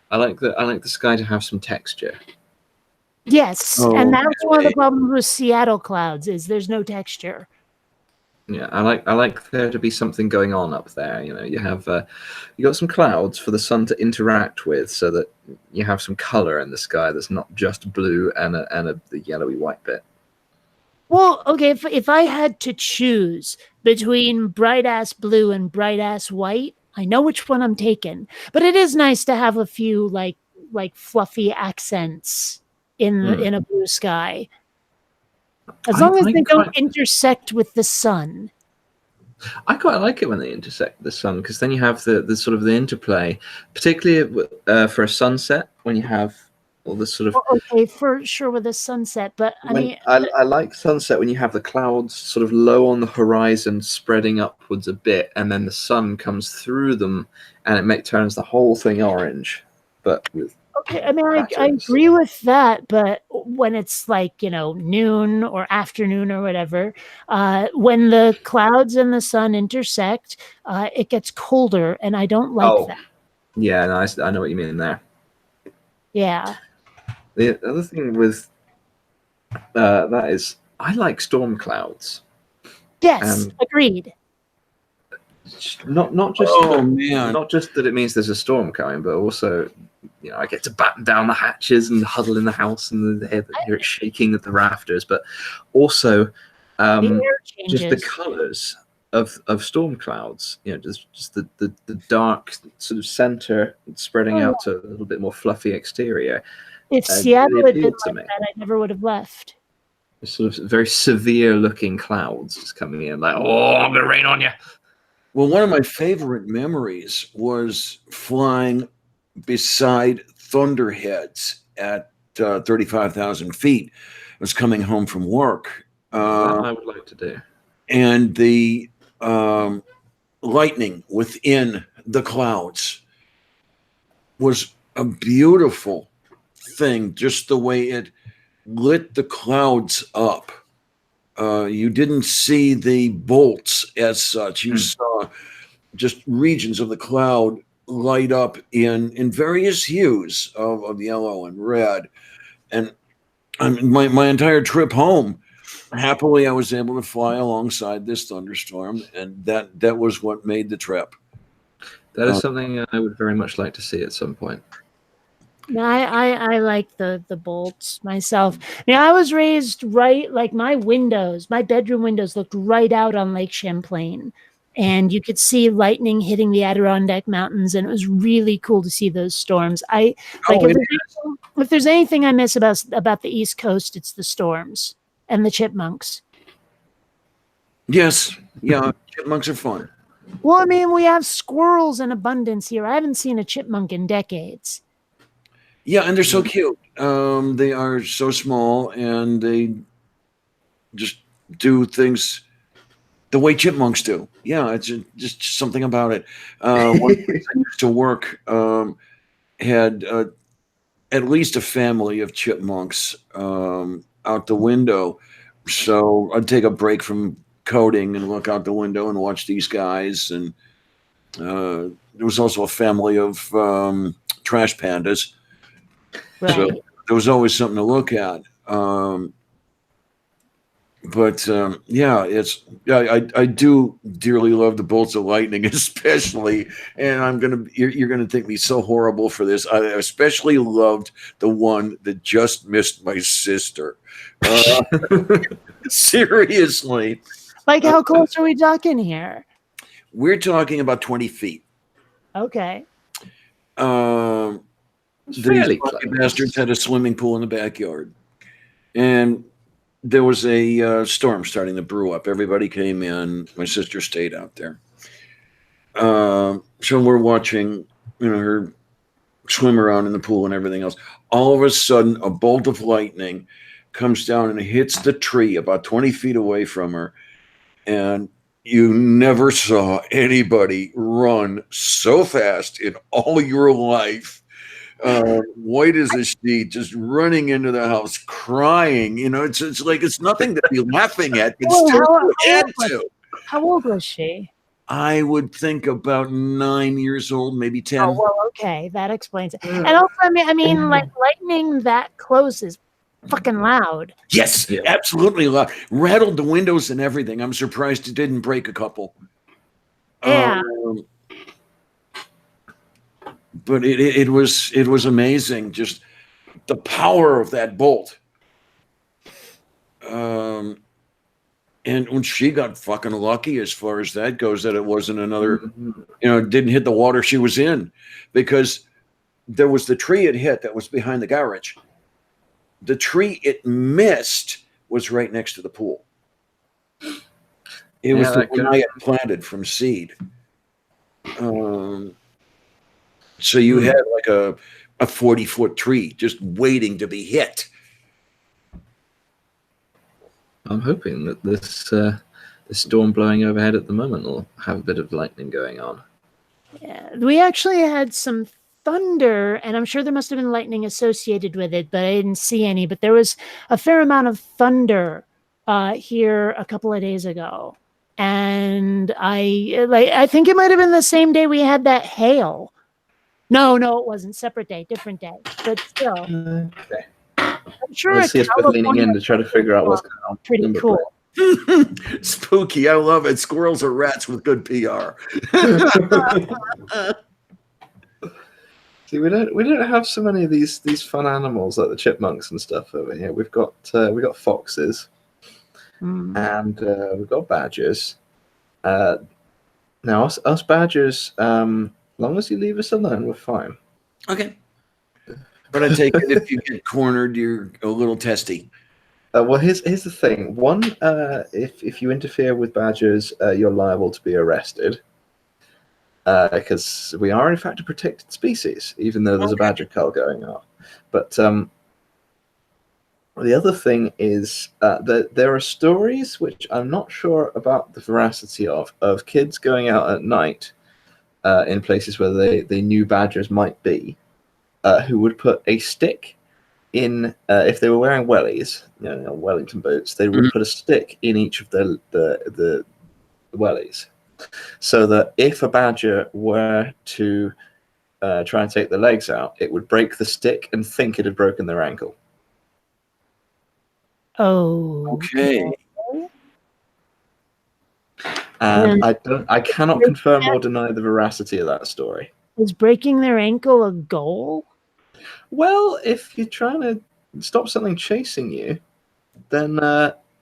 I like the sky to have some texture. Yes, and that's one of the problems with Seattle clouds is there's no texture. Yeah, I like there to be something going on up there. You know, you got some clouds for the sun to interact with, so that you have some color in the sky that's not just blue and the yellowy white bit. Well, okay, if I had to choose between bright ass blue and bright ass white, I know which one I'm taking. But it is nice to have a few like fluffy accents in a blue sky. As long as I they don't quite- intersect with the sun. I quite like it when they intersect the sun, because then you have the sort of the interplay, particularly for a sunset, when you have all this sort of. Well, okay, for sure with the sunset, but I mean, I like sunset when you have the clouds sort of low on the horizon, spreading upwards a bit, and then the sun comes through them, and it turns the whole thing orange. But with okay, I mean, I patterns. agree with that, but when it's like, noon or afternoon or whatever, when the clouds and the sun intersect, it gets colder, and I don't like Oh, that. yeah, no, I know what you mean there. Yeah. The other thing with that is, I like storm clouds. Yes, agreed. Not just Oh, man. not just that it means there's a storm coming, but also, I get to batten down the hatches and huddle in the house and hear it shaking at the rafters. But also, The air just the changes. colours of storm clouds. Just the dark sort of center spreading Oh, out to a little bit more fluffy exterior. If really Seattle had been appealed to like me. that, I never would have left. Sort of very severe looking clouds just coming in, like, oh, I'm gonna rain on you. Well, one of my favorite memories was flying beside thunderheads at 35,000 feet. I was coming home from work. That I would like to do. And the lightning within the clouds was a beautiful thing, just the way it lit the clouds up. You didn't see the bolts as such. You saw just regions of the cloud light up in various hues of yellow and red. And my entire trip home, happily, I was able to fly alongside this thunderstorm, and that was what made the trip. That is something I would very much like to see at some point. No, I like the bolts myself. I was raised right, like my bedroom windows looked right out on Lake Champlain, and you could see lightning hitting the Adirondack Mountains, and it was really cool to see those storms. If there's anything I miss about the East Coast, it's the storms and the chipmunks. Yes, yeah, chipmunks are fun. Well, I mean, we have squirrels in abundance here. I haven't seen a chipmunk in decades. Yeah, and they're so cute. They are so small, and they just do things the way chipmunks do. Yeah, it's just something about it. One place I used to work had at least a family of chipmunks out the window. So I'd take a break from coding and look out the window and watch these guys. And there was also a family of trash pandas. Right. So there was always something to look at. I do dearly love the bolts of lightning, especially, and you're gonna think me so horrible for this. I especially loved the one that just missed my sister. Seriously, Like, how close are we talking here? we're talking about 20 feet. Okay. These Fairly lucky close. bastards had a swimming pool in the backyard, and there was a storm starting to brew up. Everybody came in. My sister stayed out there. So we're watching, her swim around in the pool and everything else. All of a sudden, a bolt of lightning comes down and hits the tree about 20 feet away from her. And you never saw anybody run so fast in all your life. White as a sheet, just running into the house, crying. It's like it's nothing to be laughing at. But still, you had to. How old was she? I would think about 9 years old, maybe 10. Oh, well, okay, that explains it. And also, I mean, like lightning that close is fucking loud. Yes, absolutely loud. Rattled the windows and everything. I'm surprised it didn't break a couple. Yeah. But it was amazing, just the power of that bolt. And when she got fucking lucky as far as that goes, that it wasn't another, didn't hit the water she was in, because there was the tree it hit that was behind the garage. The tree it missed was right next to the pool. It was the one I had planted from seed. So you had like a 40-foot tree just waiting to be hit. I'm hoping that this the storm blowing overhead at the moment will have a bit of lightning going on. Yeah, we actually had some thunder, and I'm sure there must have been lightning associated with it, but I didn't see any. But there was a fair amount of thunder here a couple of days ago, and I think it might have been the same day we had that hail. No, it wasn't. Separate day, different day, but still. Okay. I'm sure Let's see us both leaning in to try to figure out what's going on. Pretty cool. Spooky. I love it. Squirrels are rats with good PR. See, we don't have so many of these fun animals like the chipmunks and stuff over here. We've got foxes, and we've got badgers. Now us badgers, long as you leave us alone, we're fine. Okay. But I take it if you get cornered, you're a little testy. Well, here's the thing. One, if you interfere with badgers, you're liable to be arrested. Because we are in fact a protected species, even though there's a badger cull going on. But the other thing is that there are stories which I'm not sure about the veracity of kids going out at night in places where they knew badgers might be, who would put a stick in, if they were wearing wellies, Wellington boots, they would put a stick in each of the wellies, so that if a badger were to try and take the legs out, it would break the stick and think it had broken their ankle. Oh, okay. And I cannot confirm or deny the veracity of that story. Is breaking their ankle a goal? Well, if you're trying to stop something chasing you, then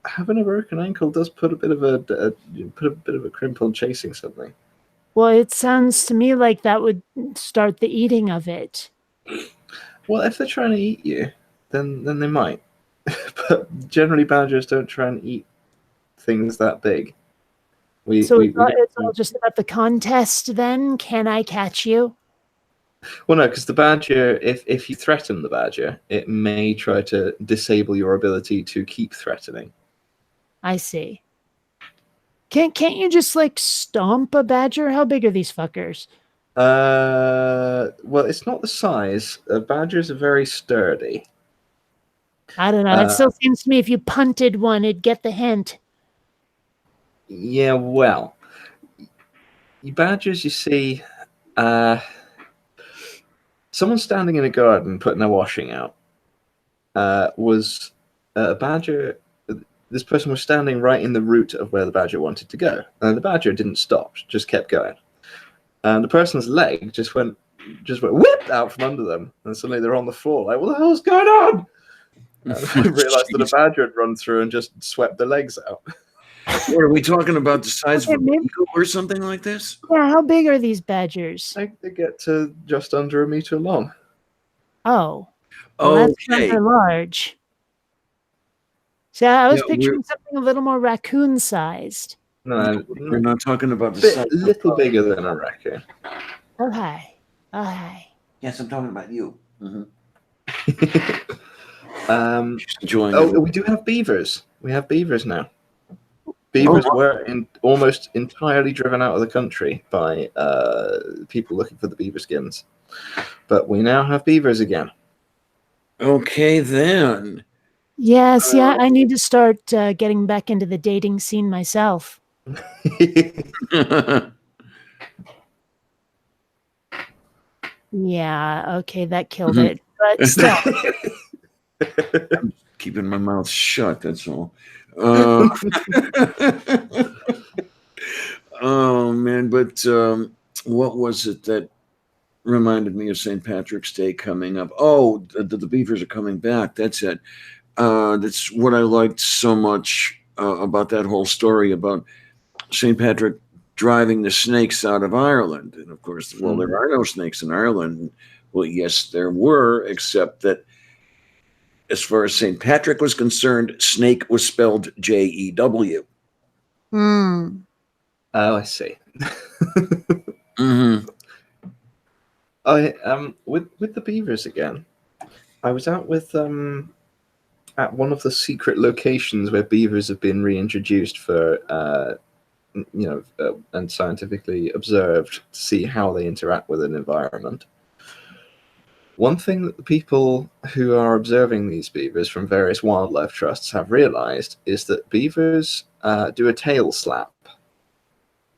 having a broken ankle does put a bit of a crimp on chasing something. Well, it sounds to me like that would start the eating of it. Well, if they're trying to eat you, then they might. But generally, badgers don't try and eat things that big. It's all just about the contest then? Can I catch you? Well, no, because the badger, if you threaten the badger, it may try to disable your ability to keep threatening. I see. Can't you just like stomp a badger? How big are these fuckers? Well, it's not the size. Badgers are very sturdy. I don't know. It still seems to me if you punted one, it'd get the hint. Yeah, well, badgers, you see, someone standing in a garden putting their washing out was a badger. This person was standing right in the route of where the badger wanted to go. And the badger didn't stop, just kept going. And the person's leg just went whip out from under them. And suddenly they're on the floor, like, what the hell's going on? And I realized that a badger had run through and just swept the legs out. What, are we talking about the size of an eagle or something like this? Yeah, how big are these badgers? They get to just under 1 meter long. Oh. Well, that's rather large. See, I was picturing something a little more raccoon-sized. No, we're not talking about the size. A little bigger than a raccoon. Okay. Yes, I'm talking about you. We do have beavers. We have beavers now. Beavers were almost entirely driven out of the country by people looking for the beaver skins. But we now have beavers again. Okay, then. Yes, I need to start getting back into the dating scene myself. Yeah, okay, that killed it. But still. I'm keeping my mouth shut, that's all. Oh, man, but what was it that reminded me of St. Patrick's Day coming up? Oh, the beavers are coming back. That's it. That's what I liked so much about that whole story about St. Patrick driving the snakes out of Ireland. And of course, well, there are no snakes in Ireland. Well, yes, there were, except that as far as St. Patrick was concerned, snake was spelled Jew. Hmm. Oh, I see. Mm-hmm. With the beavers again. I was out with at one of the secret locations where beavers have been reintroduced for and scientifically observed to see how they interact with an environment. One thing that the people who are observing these beavers from various wildlife trusts have realized is that beavers do a tail slap.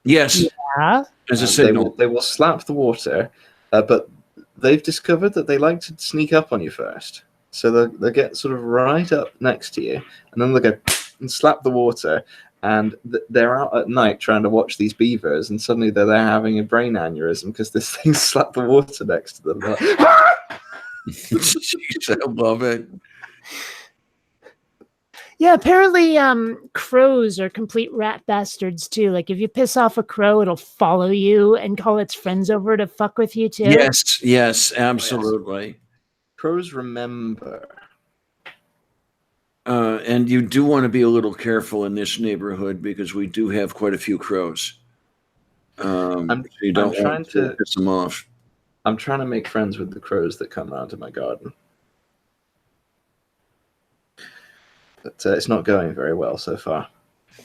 Yes, Yeah. as a They signal. will slap the water, but they've discovered that they like to sneak up on you first. So they'll get sort of right up next to you, and then they'll go and slap the water. And they're out at night trying to watch these beavers, and suddenly they're there having a brain aneurysm because this thing slapped the water next to them. They're like, Jeez, I love it. Yeah, apparently crows are complete rat bastards too. Like if you piss off a crow, it'll follow you and call its friends over to fuck with you too. Yes, absolutely. Crows remember. And you do want to be a little careful in this neighborhood because we do have quite a few crows. So you don't want to piss them off. I'm trying to make friends with the crows that come around to my garden. But it's not going very well so far.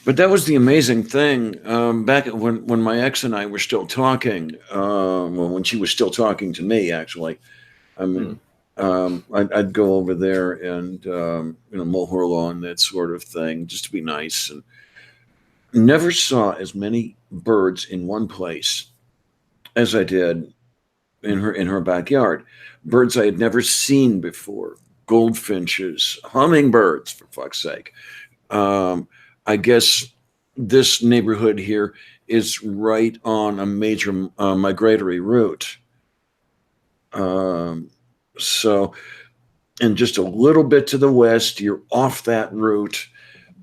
But that was the amazing thing. Back when my ex and I were still talking, when she was still talking to me, actually, I mean, I'd go over there and mow her lawn, that sort of thing, just to be nice. And never saw as many birds in one place as I did in her backyard. Birds I had never seen before, goldfinches, hummingbirds, for fuck's sake. I guess this neighborhood here is right on a major migratory route. So, and just a little bit to the west, you're off that route.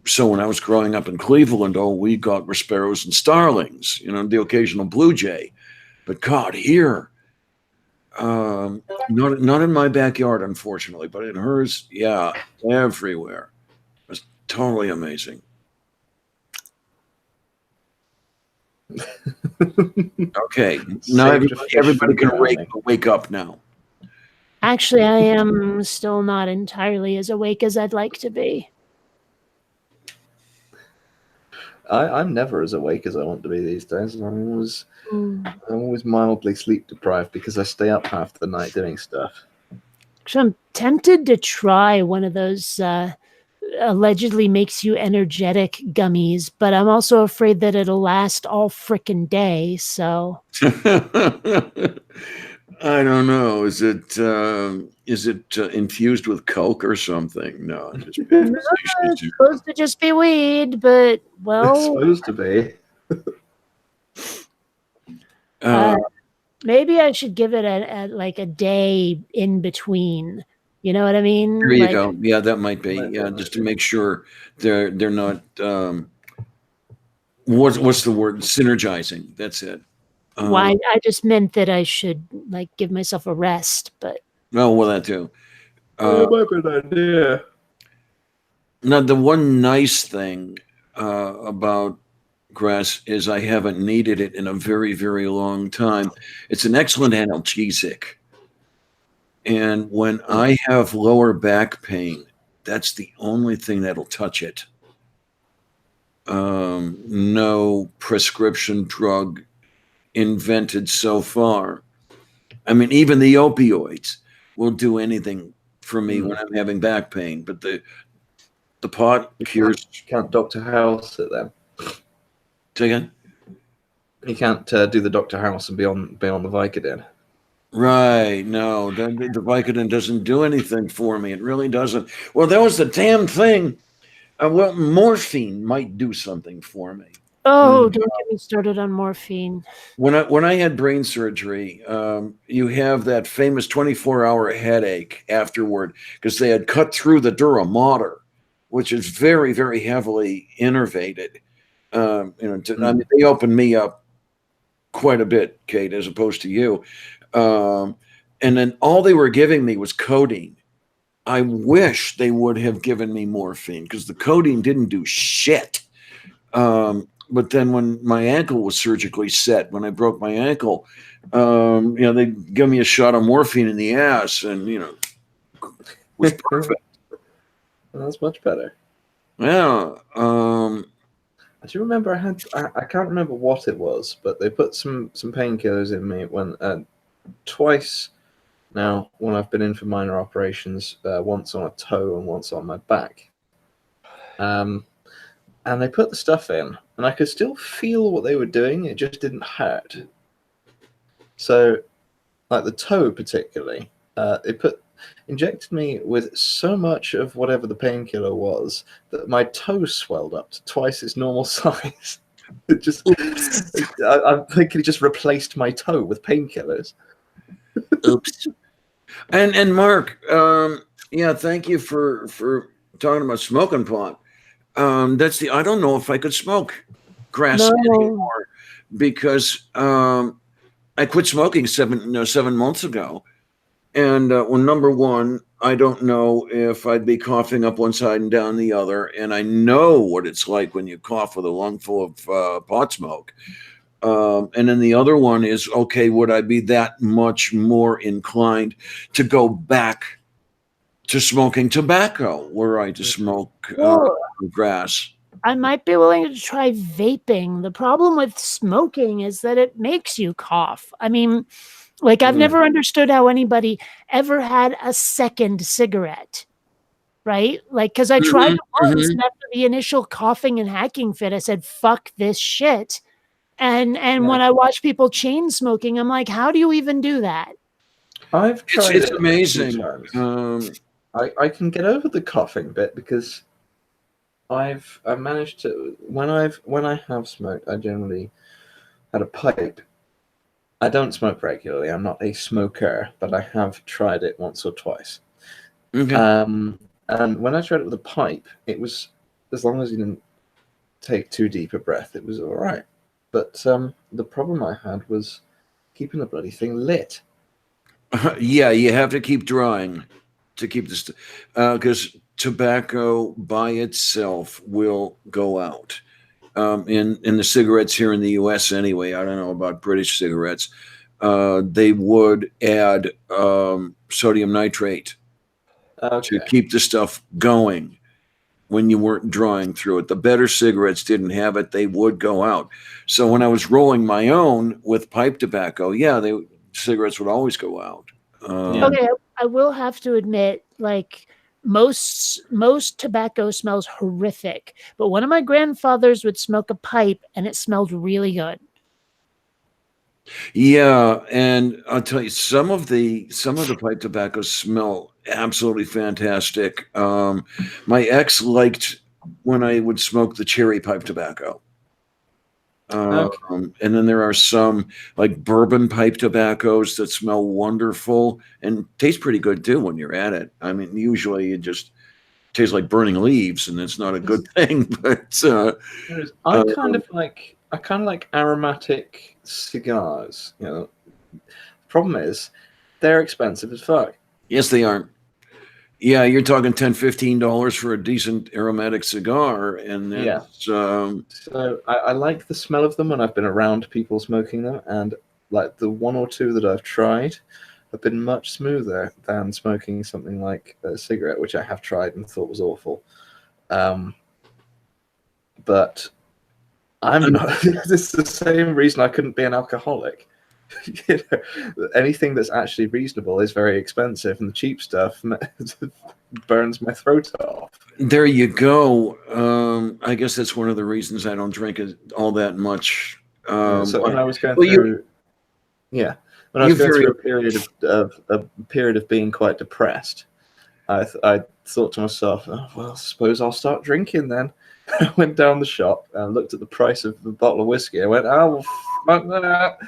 So when I was growing up in Cleveland, we got sparrows and starlings, the occasional blue jay. But God, here, not in my backyard, unfortunately, but in hers, yeah, everywhere. It was totally amazing. Okay, now everybody can wake up now. Actually, I am still not entirely as awake as I'd like to be. I'm never as awake as I want to be these days. I'm always mildly sleep deprived because I stay up half the night doing stuff. So I'm tempted to try one of those allegedly makes you energetic gummies, but I'm also afraid that it'll last all frickin' day. So I don't know. Is it infused with coke or something? No, it's supposed to just be weed, but It's supposed to be. Maybe I should give it a day in between. You know what I mean? There you go. Yeah, that might be. Yeah, just to make sure they're not. What's the word? Synergizing. That's it. Why? I just meant that I should give myself a rest, but. Oh, well, that too. That might be an idea. Now, the one nice thing about grass is I haven't needed it in a very, very long time. It's an excellent analgesic. And when I have lower back pain, that's the only thing that'll touch it. No prescription drug invented so far. I mean, even the opioids will do anything for me when I'm having back pain, but the pot cures. You can't Dr. House it then. Say again? You can't do the Dr. House and be on the Vicodin. Right. No, the Vicodin doesn't do anything for me. It really doesn't. Well, that was the damn thing. Well, morphine might do something for me. Oh, don't get me started on morphine. When I had brain surgery, you have that famous 24-hour headache afterward because they had cut through the dura mater, which is very, very heavily innervated. I mean, they opened me up quite a bit, Kate, as opposed to you. And then all they were giving me was codeine. I wish they would have given me morphine because the codeine didn't do shit. But then when my ankle was surgically set, when I broke my ankle, they give me a shot of morphine in the ass, and it was perfect. That's much better. Yeah. I do remember I can't remember what it was, but they put some painkillers in me when twice now when I've been in for minor operations, once on a toe and once on my back. And they put the stuff in, and I could still feel what they were doing. It just didn't hurt. So, like the toe particularly, they injected me with so much of whatever the painkiller was that my toe swelled up to twice its normal size. I think it just replaced my toe with painkillers. Oops. And Mark, thank you for talking about smoking pot. I don't know if I could smoke grass anymore because I quit smoking 7 months ago. And number one, I don't know if I'd be coughing up one side and down the other. And I know what it's like when you cough with a lung full of pot smoke. And then the other one is, okay, would I be that much more inclined to go back to smoking tobacco were I to smoke grass? I might be willing to try vaping. The problem with smoking is that it makes you cough. I mean, like, I've never understood how anybody ever had a second cigarette, right? Like, because I tried it once, and after the initial coughing and hacking fit, I said, fuck this shit. And when I watch people chain smoking, I'm like, how do you even do that? I've tried it's amazing. I can get over the coughing bit because I've managed to when I have smoked, I generally had a pipe. I don't smoke regularly. I'm not a smoker, but I have tried it once or twice. Okay. And when I tried it with a pipe, it was, as long as you didn't take too deep a breath, it was all right. But the problem I had was keeping the bloody thing lit. Yeah, you have to keep drawing to keep this, because tobacco by itself will go out. In the cigarettes here in the U.S. anyway, I don't know about British cigarettes. They would add sodium nitrate to keep the stuff going when you weren't drawing through it. The better cigarettes didn't have it; they would go out. So when I was rolling my own with pipe tobacco, cigarettes would always go out. Okay, I will have to admit, like, most tobacco smells horrific, but one of my grandfathers would smoke a pipe and it smelled really good. Yeah, and I'll tell you, some of the pipe tobaccos smell absolutely fantastic. My ex liked when I would smoke the cherry pipe tobacco. And then there are some like bourbon pipe tobaccos that smell wonderful and taste pretty good too when you're at it. I mean, usually it just tastes like burning leaves, and it's not a good thing. But I kind of like aromatic cigars. You know, the problem is they're expensive as fuck. Yes, they are. Yeah, you're talking $10-15 for a decent aromatic cigar, and then so I like the smell of them when I've been around people smoking them, and like the one or two that I've tried have been much smoother than smoking something like a cigarette, which I have tried and thought was awful. But I'm not. This is the same reason I couldn't be an alcoholic. You know, anything that's actually reasonable is very expensive, and the cheap stuff burns my throat off. There you go. I guess that's one of the reasons I don't drink all that much. So when I was going through, when I was going through a period of being quite depressed, I thought to myself, oh, well, I suppose I'll start drinking then. I went down the shop and looked at the price of the bottle of whiskey. I went, oh, well, fuck that.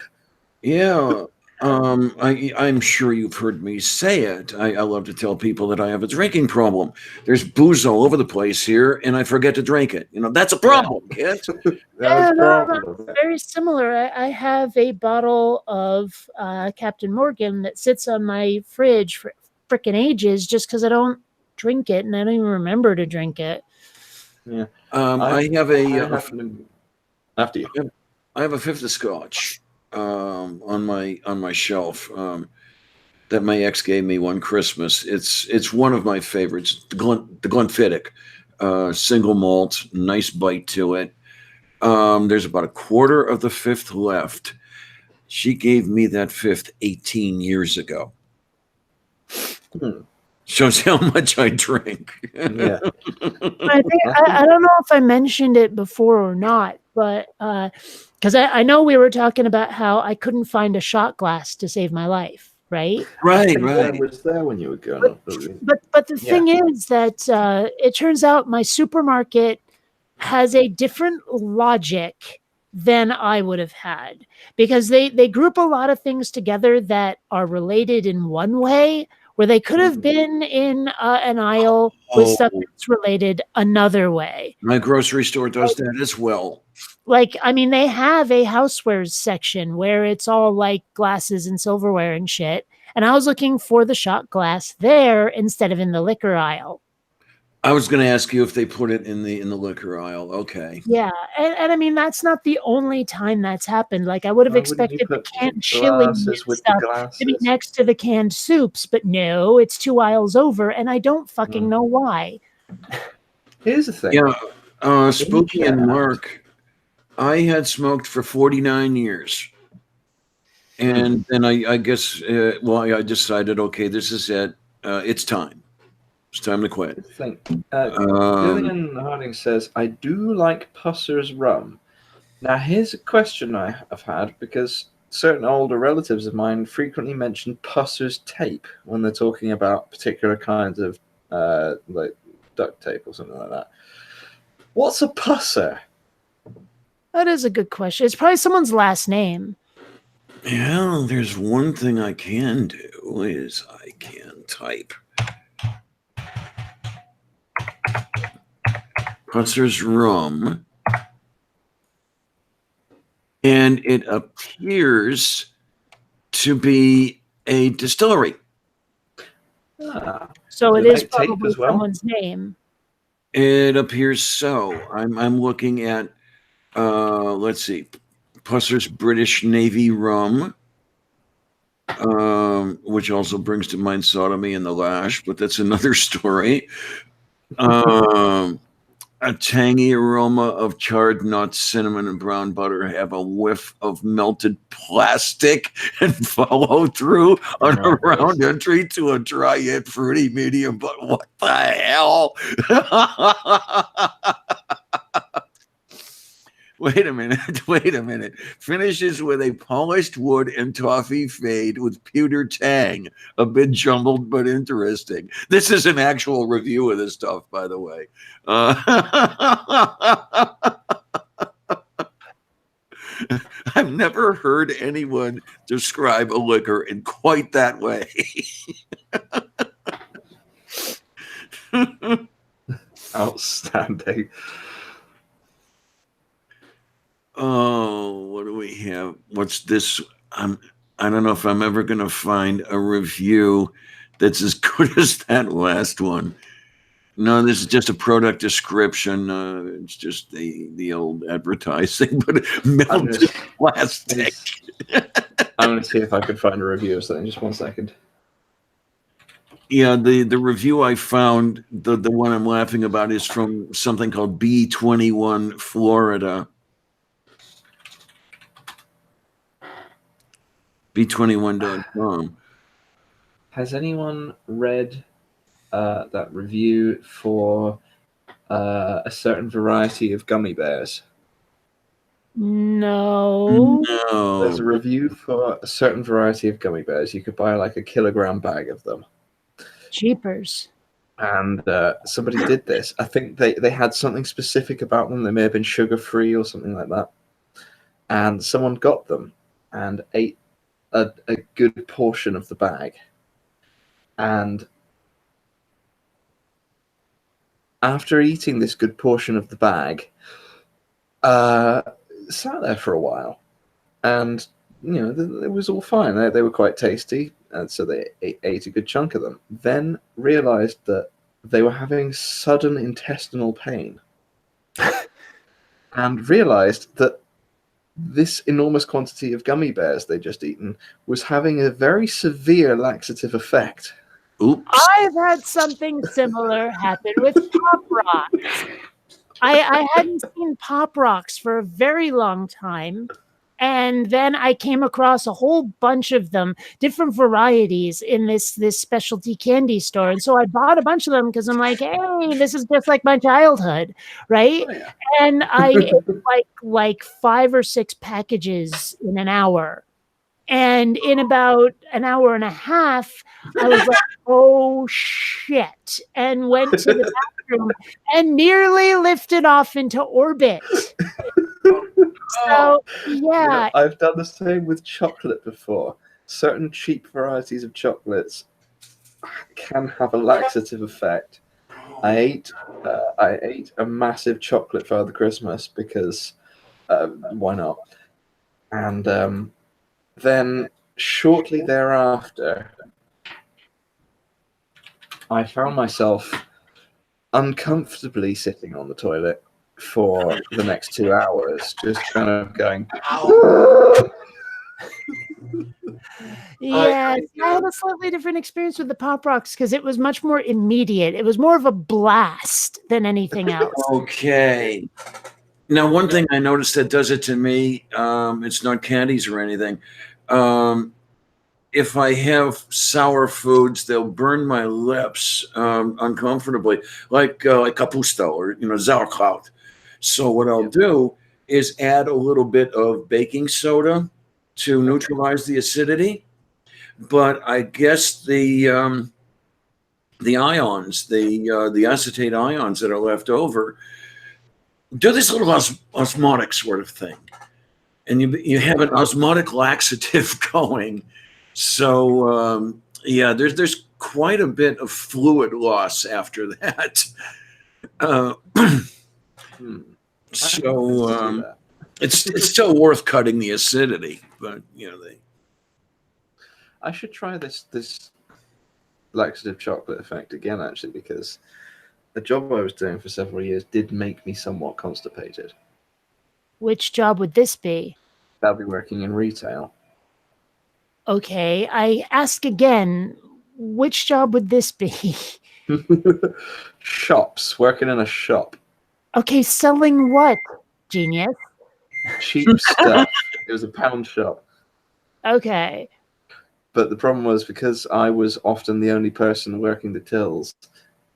Yeah. I'm sure you've heard me say it. I love to tell people that I have a drinking problem. There's booze all over the place here, and I forget to drink it. You know, that's a problem, kids. That's very similar. I have a bottle of Captain Morgan that sits on my fridge for frickin' ages just because I don't drink it, and I don't even remember to drink it. Yeah. I have After you. I have a fifth of scotch on my shelf that my ex gave me one Christmas. It's one of my favorites, the Glenfiddich, single malt, nice bite to it. There's about a quarter of the fifth left. She gave me that fifth 18 years ago. Shows how much I drink. Yeah. I don't know if I mentioned it before or not, but because I know we were talking about how I couldn't find a shot glass to save my life, right? Right. I was there when you were going up. But the thing is that it turns out my supermarket has a different logic than I would have had, because they group a lot of things together that are related in one way, where they could have been in an aisle with stuff that's related another way. My grocery store does that as well. Like, I mean, they have a housewares section where it's all like glasses and silverware and shit. And I was looking for the shot glass there instead of in the liquor aisle. I was going to ask you if they put it in the liquor aisle. Okay. Yeah, and I mean, that's not the only time that's happened. Like, I would have Why wouldn't you expected the put canned chili and glasses with the stuff to be glasses? next to the canned soups, but no, it's 2 aisles over, and I don't fucking know why. Here's the thing. Yeah, Spooky and Mark, I had smoked for 49 years. And then I guess, I decided, okay, this is it. It's time. It's time to quit. Lillian Harding says, I do like Pusser's rum. Now, here's a question I have had, because certain older relatives of mine frequently mention Pusser's tape when they're talking about particular kinds of like duct tape or something like that. What's a Pusser? That is a good question. It's probably someone's last name. Yeah, there's one thing I can do is I can type Pusser's rum, and it appears to be a distillery. So it is probably someone's name. It appears so. I'm looking at let's see, Pusser's British Navy rum, which also brings to mind sodomy and the lash, but that's another story. A tangy aroma of charred nuts, cinnamon, and brown butter have a whiff of melted plastic and follow through on a round entry to a dry yet fruity medium. But what the hell? Wait a minute. Finishes with a polished wood and toffee fade with pewter tang. A bit jumbled, but interesting. This is an actual review of this stuff, by the way. I've never heard anyone describe a liquor in quite that way. Outstanding. Oh, what do we have? What's this? I don't know if I'm ever going to find a review that's as good as that last one. No, this is just a product description. It's just the old advertising, but melted plastic. I'm going to see if I can find a review of something. Just 1 second. Yeah, the review I found, the one I'm laughing about, is from something called B21 Florida. B21.com. Has anyone read that review for a certain variety of gummy bears? No. There's a review for a certain variety of gummy bears. You could buy like a kilogram bag of them. Jeepers. And somebody did this. I think they had something specific about them. They may have been sugar-free or something like that. And someone got them and ate a good portion of the bag. And after eating this good portion of the bag, sat there for a while. And, it was all fine. They were quite tasty. And so they ate a good chunk of them. Then realized that they were having sudden intestinal pain and realized that this enormous quantity of gummy bears they'd just eaten was having a very severe laxative effect. Oops. I've had something similar happen with Pop Rocks. I hadn't seen Pop Rocks for a very long time. And then I came across a whole bunch of them, different varieties in this specialty candy store. And so I bought a bunch of them because I'm like, hey, this is just like my childhood, right? Oh, yeah. And I ate like 5 or 6 packages in an hour. And in about an hour and a half, I was like, oh shit, and went to the bathroom and nearly lifted off into orbit. So, yeah. I've done the same with chocolate before. Certain cheap varieties of chocolates can have a laxative effect. I ate a massive chocolate Father Christmas because why not? And then shortly thereafter, I found myself uncomfortably sitting on the toilet for the next 2 hours, just kind of going. Yeah, I had a slightly different experience with the Pop Rocks because it was much more immediate. It was more of a blast than anything else. Okay. Now, one thing I noticed that does it to me, it's not candies or anything. If I have sour foods, they'll burn my lips uncomfortably, like Kapusta or sauerkraut. So what I'll do is add a little bit of baking soda to neutralize the acidity. But I guess the ions, the acetate ions that are left over, do this little osmotic sort of thing, and you have an osmotic laxative going. So yeah, there's quite a bit of fluid loss after that. So it's still worth cutting the acidity, but I should try this laxative chocolate effect again, actually, because the job I was doing for several years did make me somewhat constipated. Which job would this be? I'll be working in retail. Okay, I ask again, which job would this be? Shops, working in a shop. Okay, selling what, genius? Cheap stuff. It was a pound shop. Okay. But the problem was, because I was often the only person working the tills,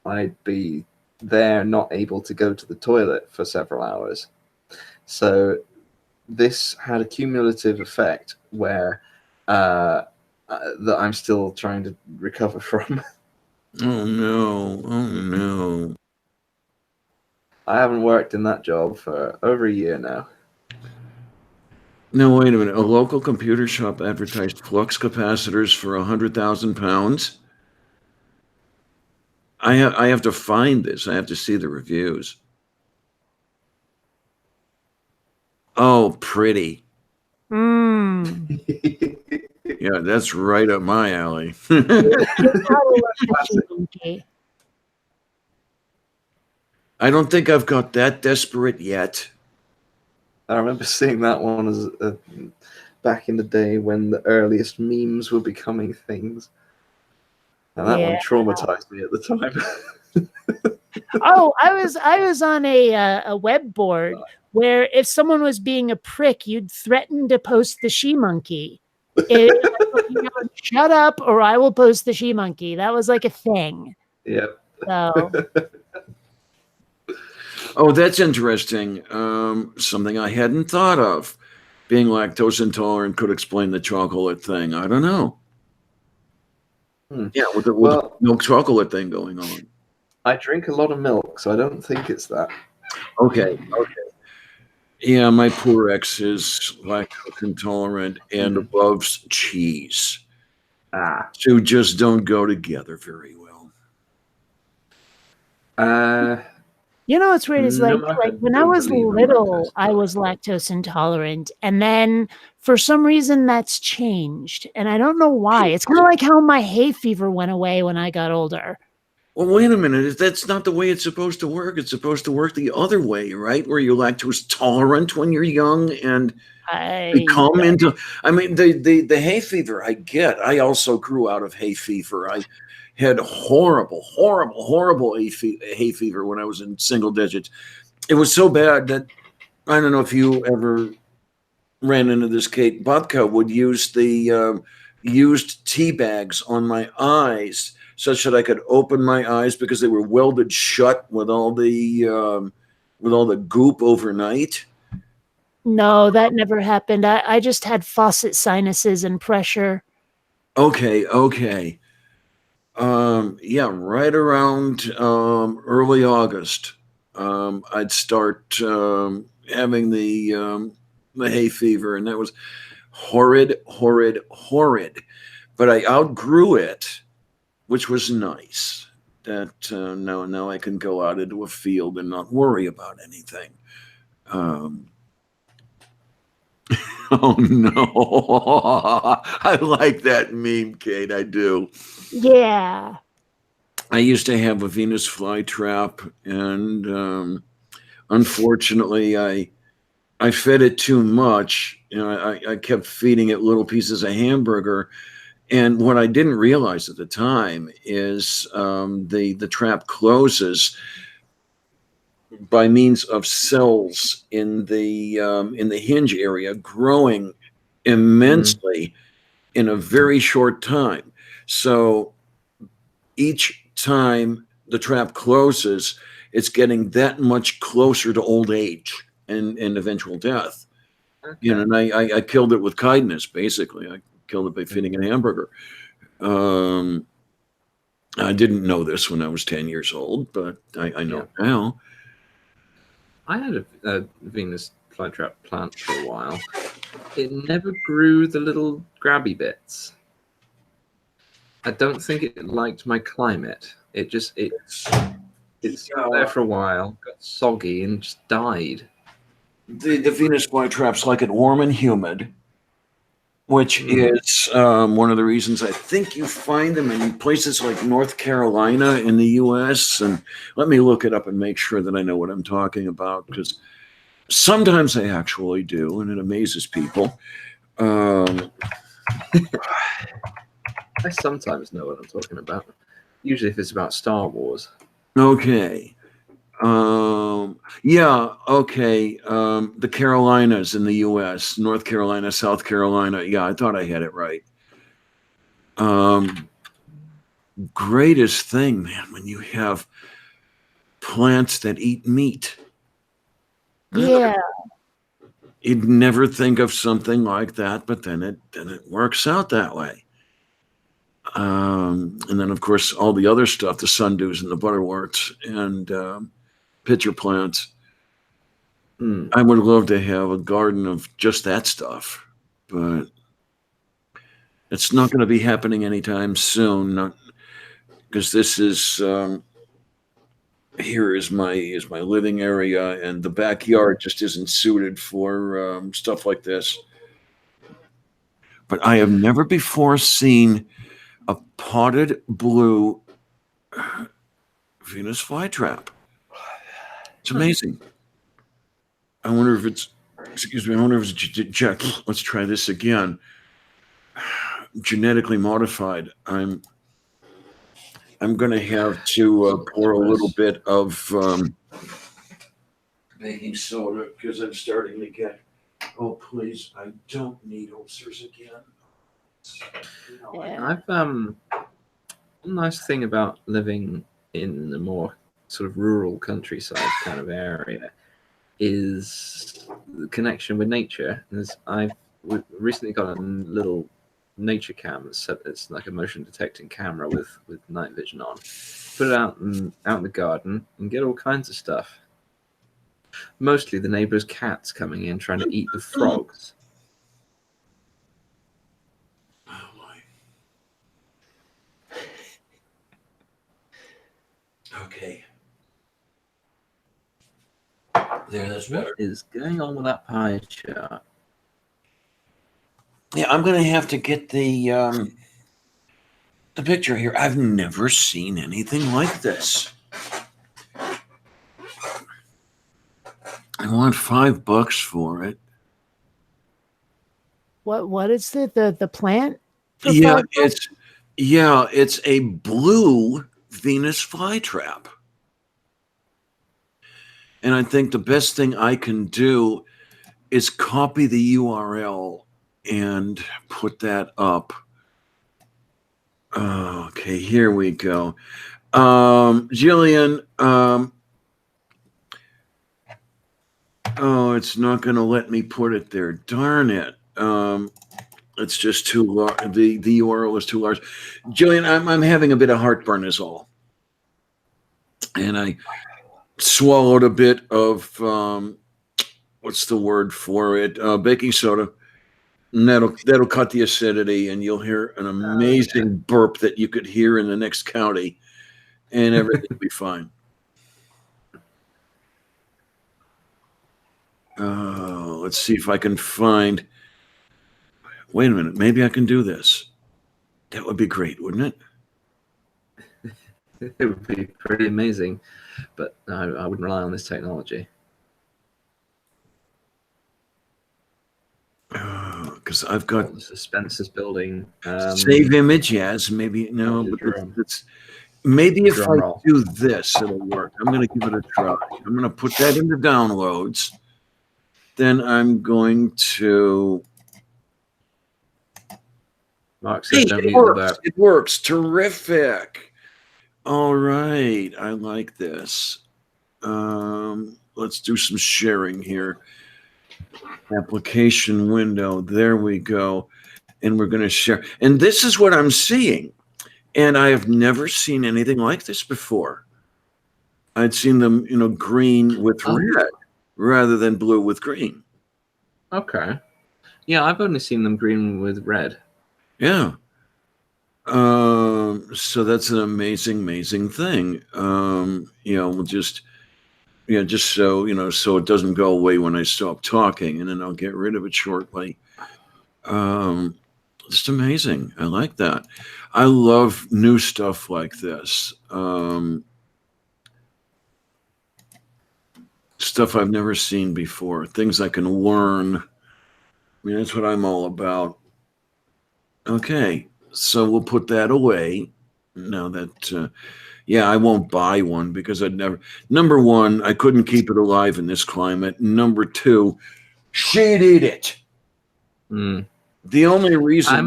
I'd be there not able to go to the toilet for several hours. So this had a cumulative effect where that I'm still trying to recover from. Oh no. I haven't worked in that job for over a year now. No, wait a minute. A local computer shop advertised flux capacitors for £100,000. I have to find this. I have to see the reviews. Oh, pretty. Yeah, that's right up my alley. I don't think I've got that desperate yet. I remember seeing that one as back in the day when the earliest memes were becoming things. And that one traumatized me at the time. Oh, I was on a web board where if someone was being a prick, you'd threaten to post the she monkey. Shut up, or I will post the she monkey. That was like a thing. Yeah. So. Oh, that's interesting. Something I hadn't thought of. Being lactose intolerant could explain the chocolate thing. I don't know. Yeah, with the milk chocolate thing going on. I drink a lot of milk, so I don't think it's that. Okay. Yeah, my poor ex is lactose intolerant and loves cheese. Two just don't go together very well. You know what's weird is like when I was little, I was lactose intolerant, and then for some reason that's changed, and I don't know why. It's kind of like how my hay fever went away when I got older. Well, wait a minute. That's not the way it's supposed to work. It's supposed to work the other way, right? Where you're lactose tolerant when you're young and I become into. I mean, the hay fever I get. I also grew out of hay fever. I had horrible hay fever when I was in single digits. It was so bad that I don't know if you ever ran into this, Kate. Bobka would use the used tea bags on my eyes such that I could open my eyes because they were welded shut with all the goop overnight. No, that never happened. I just had faucet sinuses and pressure. Okay. Yeah, right around early August, I'd start having the hay fever, and that was horrid. But I outgrew it, which was nice. That now I can go out into a field and not worry about anything. Um, oh no, I like that meme, Kate. I do. Yeah. I used to have a Venus flytrap, and unfortunately, I fed it too much. You know, I kept feeding it little pieces of hamburger, and what I didn't realize at the time is the trap closes by means of cells in the hinge area growing immensely in a very short time. So each time the trap closes, it's getting that much closer to old age and eventual death. Okay. You know, and I killed it with kindness, basically. I killed it by feeding it a hamburger. Um, I didn't know this when I was 10 years old, but I know it now. I had a Venus flytrap plant for a while. It never grew the little grabby bits. I don't think it liked my climate. It sat there for a while, got soggy, and just died. The Venus flytraps like it warm and humid, which is one of the reasons I think you find them in places like North Carolina in the U.S. And let me look it up and make sure that I know what I'm talking about, because sometimes I actually do, and it amazes people. I sometimes know what I'm talking about. Usually if it's about Star Wars. Okay. Yeah, okay. The Carolinas in the U.S., North Carolina, South Carolina. Yeah, I thought I had it right. Greatest thing, man, when you have plants that eat meat. Yeah. You'd never think of something like that, but then it works out that way. And then, of course, all the other stuff, the sundews and the butterworts and pitcher plants. I would love to have a garden of just that stuff, but it's not going to be happening anytime soon. Because this is here is my living area, and the backyard just isn't suited for stuff like this. But I have never before seen a potted blue Venus flytrap. It's amazing. I wonder if it's, excuse me, I wonder if it's Jack. Let's try this again. Genetically modified. I'm going to have to pour a little bit of baking soda because I'm starting to get. Oh, please! I don't need ulcers again. I've a nice thing about living in the more sort of rural countryside kind of area is the connection with nature. I've recently got a little nature cam. It's like a motion detecting camera with night vision on. Put it out in the garden and get all kinds of stuff. Mostly the neighbors' cats coming in trying to eat the frogs. Okay. There, that's better. What is going on with that pie chart? Yeah, I'm going to have to get the the picture here. I've never seen anything like this. I want $5 for it. What is the plant? For Yeah, $5? it's a blue Venus flytrap. And I think the best thing I can do is copy the URL and put that up. Okay, here we go. Jillian, oh, it's not going to let me put it there. Darn it. It's just too large. The URL is too large. Jillian, I'm having a bit of heartburn is all. And I swallowed a bit of, what's the word for it? Baking soda. And that'll cut the acidity, and you'll hear an amazing burp that you could hear in the next county, and everything will be fine. Let's see if I can find. Wait a minute. Maybe I can do this. That would be great, wouldn't it? It would be pretty amazing, but I wouldn't rely on this technology. Because I've got the suspense is building. Save image, yes. Maybe no, but it's maybe if I do this, it'll work. I'm going to give it a try. I'm going to put that into downloads. Then I'm going to. Mark says, Hey, it works. It works. Terrific. All right, I like this. Let's do some sharing here. Application window. There we go. And we're going to share. And this is what I'm seeing. And I have never seen anything like this before. I'd seen them, green with red rather than blue with green. Okay. Yeah, I've only seen them green with red. Yeah. So that's an amazing thing. We'll just so, so it doesn't go away when I stop talking, and then I'll get rid of it shortly. Just amazing. I like that. I love new stuff like this. Stuff I've never seen before. Things I can learn. I mean, that's what I'm all about. Okay, so we'll put that away. Now that, I won't buy one because I'd never. Number one, I couldn't keep it alive in this climate. Number two, she'd eat it. The only reason I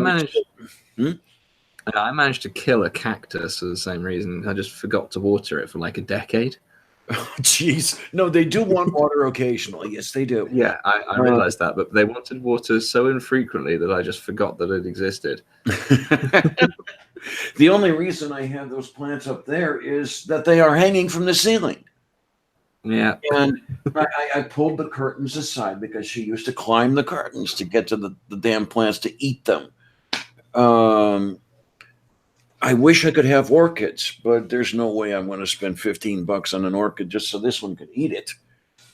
managed to kill a cactus for the same reason. I just forgot to water it for like a decade. Oh, jeez. No, they do want water occasionally. Yes, they do. Yeah, I realized that, but they wanted water so infrequently that I just forgot that it existed. The only reason I have those plants up there is that they are hanging from the ceiling. Yeah. And I pulled the curtains aside because she used to climb the curtains to get to the damn plants to eat them. I wish I could have orchids, but there's no way I'm going to spend $15 on an orchid just so this one could eat it.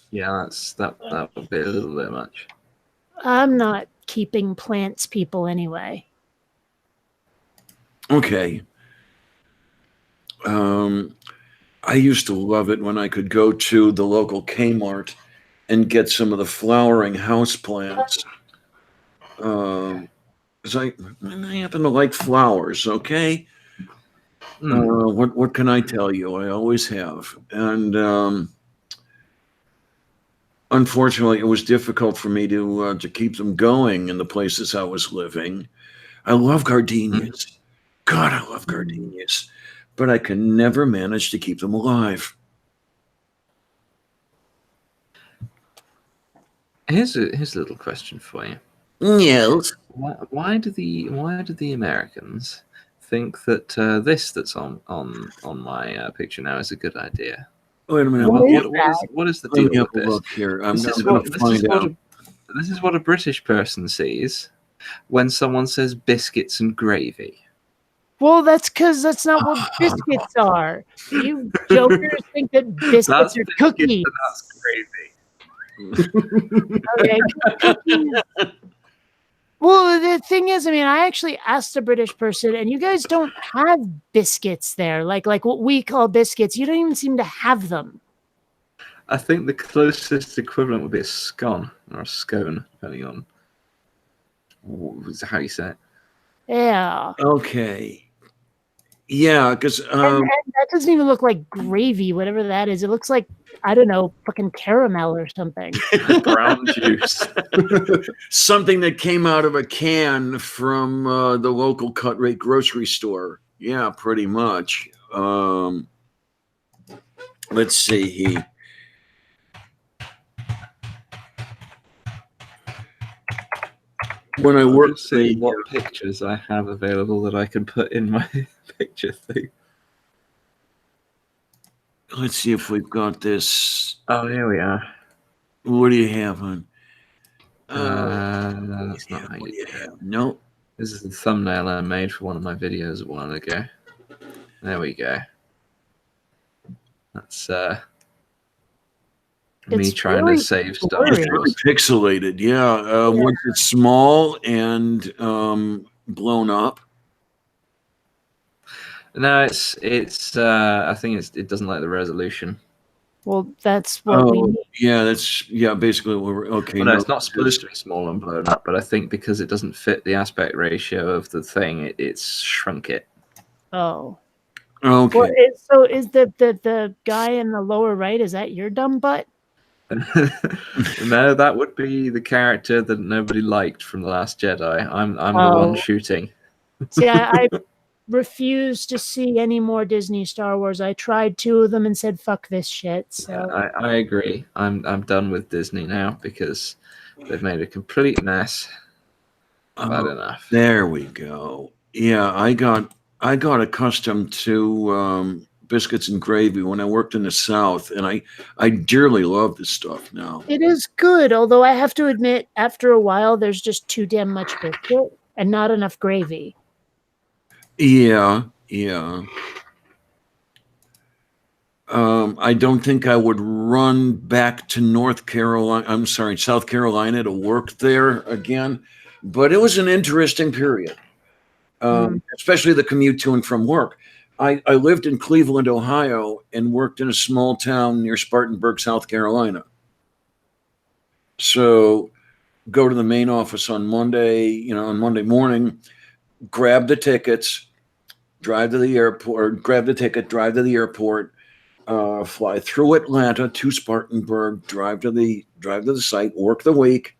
Yeah, that would be a little bit much. I'm not keeping plants, people, anyway. Okay. I used to love it when I could go to the local Kmart and get some of the flowering house plants. Because I happen to like flowers, okay? What can I tell you? I always have. And unfortunately, it was difficult for me to keep them going in the places I was living. I love gardenias. God, I love gardenias. But I can never manage to keep them alive. Here's a little question for you. Yes. Why do the Americans think that this that's on my picture now is a good idea? Wait a minute. What is the deal with this? Here. I'm going to find out. This is what a British person sees when someone says biscuits and gravy. Well, that's because that's not what biscuits are. You jokers think that biscuits are cookies. That's gravy. Okay, cookies. Well, the thing is, I mean, I actually asked a British person, and you guys don't have biscuits there, like what we call biscuits. You don't even seem to have them. I think the closest equivalent would be a scone or a scone, depending on how you say it. Yeah. Okay. Yeah, because And that doesn't even look like gravy, whatever that is. It looks like, I don't know, fucking caramel or something. Brown juice. something that came out of a can from the local cut rate grocery store. Yeah, pretty much. Let's see. When I work, see what pictures I have available that I can put in my picture thing. Let's see if we've got this. Oh, here we are. What do you have on? That's not how What do you you have? Nope. This is the thumbnail I made for one of my videos a while ago. There we go. That's me trying to save stuff. It's really pixelated, yeah. Once it's small and blown up. No, it's. I think it doesn't like the resolution. Well, that's what we need. Yeah, basically what we're okay. Well, no, it's not supposed to be small and blown up, but I think because it doesn't fit the aspect ratio of the thing, it's shrunk it. Oh. Okay. Well, so is the guy in the lower right, is that your dumb butt? No, that would be the character that nobody liked from The Last Jedi. I'm the one shooting. See, I refuse to see any more Disney Star Wars. I tried 2 of them and said, fuck this shit. So Yeah, I agree. I'm done with Disney now because they've made a complete mess. Bad enough. There we go. Yeah, I got accustomed to biscuits and gravy when I worked in the South, and I dearly love this stuff now. it is good, although I have to admit, after a while, there's just too damn much biscuit and not enough gravy. Yeah. I don't think I would run back to South Carolina to work there again, but it was an interesting period, especially the commute to and from work. I lived in Cleveland, Ohio, and worked in a small town near Spartanburg, South Carolina. So go to the main office on Monday morning, grab the tickets, drive to the airport, fly through Atlanta to Spartanburg, drive to the site, work the week.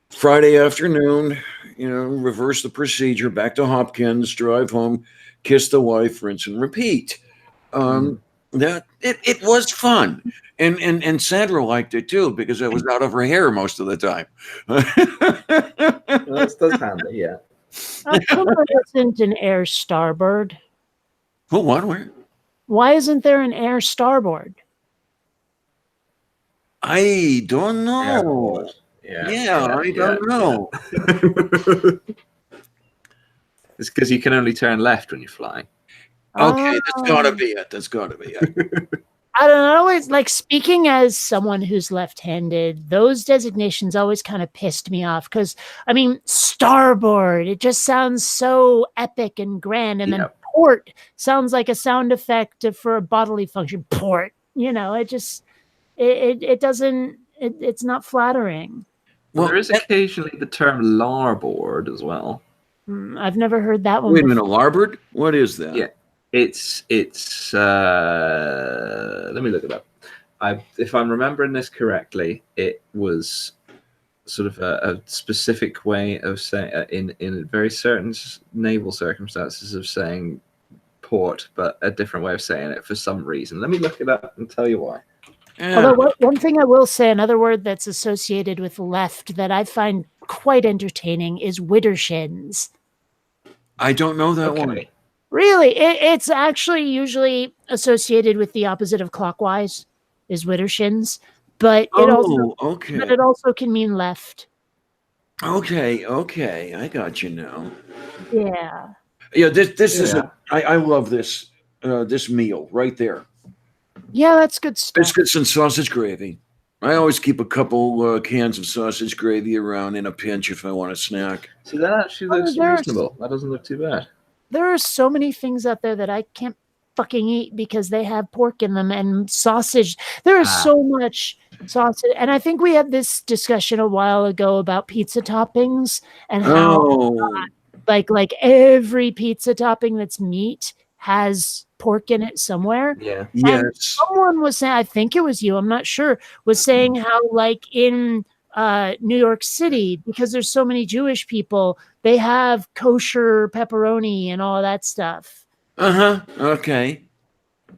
Friday afternoon, reverse the procedure, back to Hopkins, drive home, kiss the wife, rinse and repeat. That it was fun, and Sandra liked it too because I was out of her hair most of the time. That's handy, yeah. How come there isn't an air starboard? Well, what? Where? Why isn't there an air starboard? I don't know. I don't know. It's because you can only turn left when you're flying. Okay, that's gotta be it. I don't know. Always like speaking as someone who's left-handed, those designations always kind of pissed me off because I mean, starboard, it just sounds so epic and grand, and then port sounds like a sound effect for a bodily function. Port, it doesn't. It's not flattering. Well, there is occasionally the term larboard as well. I've never heard that one. Wait a minute, larboard? What is that? Yeah. It's let me look it up. If I'm remembering this correctly, it was sort of a specific way of saying in very certain naval circumstances of saying port, but a different way of saying it for some reason. Let me look it up and tell you why. Although one thing I will say, another word that's associated with left that I find quite entertaining is widdershins. I don't know that one. Really, it's actually usually associated with the opposite of clockwise, is widdershins, but it also can mean left. Okay, I got you now. Yeah. Yeah, this is I love this meal right there. Yeah, that's good stuff. Biscuits and sausage gravy. I always keep a couple cans of sausage gravy around in a pinch if I want a snack. So that actually looks reasonable. That doesn't look too bad. There are so many things out there that I can't fucking eat because they have pork in them and sausage. There is so much sausage. And I think we had this discussion a while ago about pizza toppings and how like every pizza topping that's meat has pork in it somewhere. Yeah. And Yes. someone was saying, I think it was you, I'm not sure, was saying how like in New York City, because there's so many Jewish people, they have kosher pepperoni and all that stuff. Okay.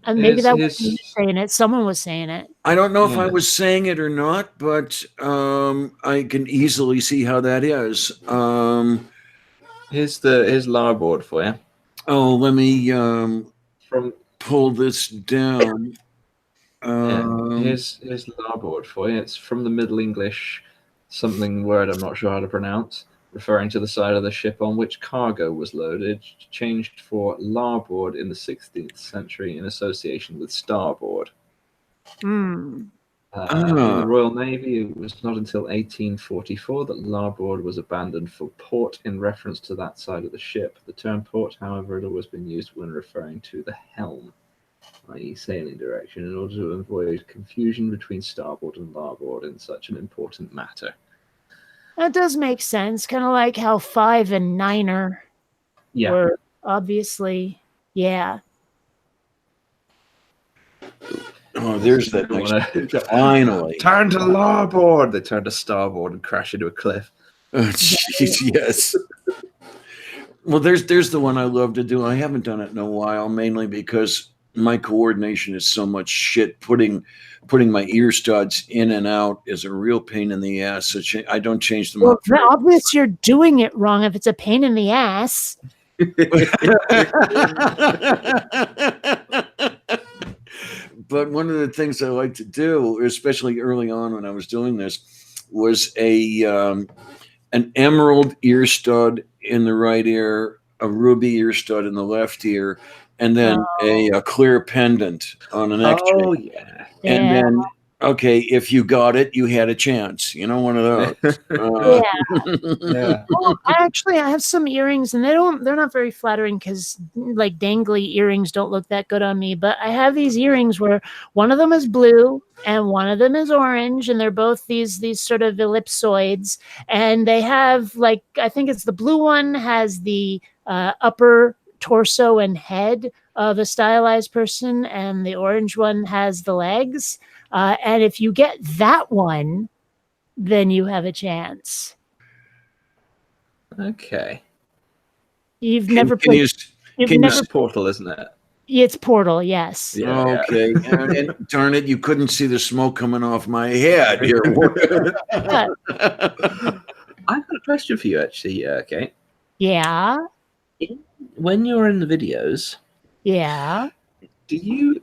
And maybe that wasn't you saying it. Someone was saying it. I don't know if I was saying it or not, but I can easily see how that is. Here's larboard for you. Oh, let me pull this down. Here's larboard for you. It's from the Middle English something word I'm not sure how to pronounce, referring to the side of the ship on which cargo was loaded, changed for larboard in the 16th century in association with starboard. In the Royal Navy, it was not until 1844 that larboard was abandoned for port in reference to that side of the ship. The term port, however, had always been used when referring to the helm, i.e. sailing direction, in order to avoid confusion between starboard and larboard in such an important matter. That does make sense, kind of like how 5 and 9er were obviously, Oh, there's that nice. Finally. Turn to larboard. They turn to starboard and crash into a cliff. Oh, geez, yes. Well, there's the one I love to do. I haven't done it in a while, mainly because my coordination is so much shit. Putting my ear studs in and out is a real pain in the ass. So I don't change them up. Well, obviously you're doing it wrong if it's a pain in the ass. But one of the things I like to do, especially early on when I was doing this, was an emerald ear stud in the right ear, a ruby ear stud in the left ear, and then a clear pendant on an X-ray. Oh, yeah. And then, okay, if you got it, you had a chance. You know, one of those. Yeah. Well, I have some earrings, and they're not very flattering because like dangly earrings don't look that good on me. But I have these earrings where one of them is blue and one of them is orange, and they're both these sort of ellipsoids, and they have like, I think it's the blue one has the upper torso and head of a stylized person, and the orange one has the legs. And if you get that one, then you have a chance. Okay. You've never played. It's Portal, isn't it? It's Portal, yes. Yeah, okay. And darn it, you couldn't see the smoke coming off my head here. I've got a question for you, actually, Kate. Yeah. When you're in the videos, do you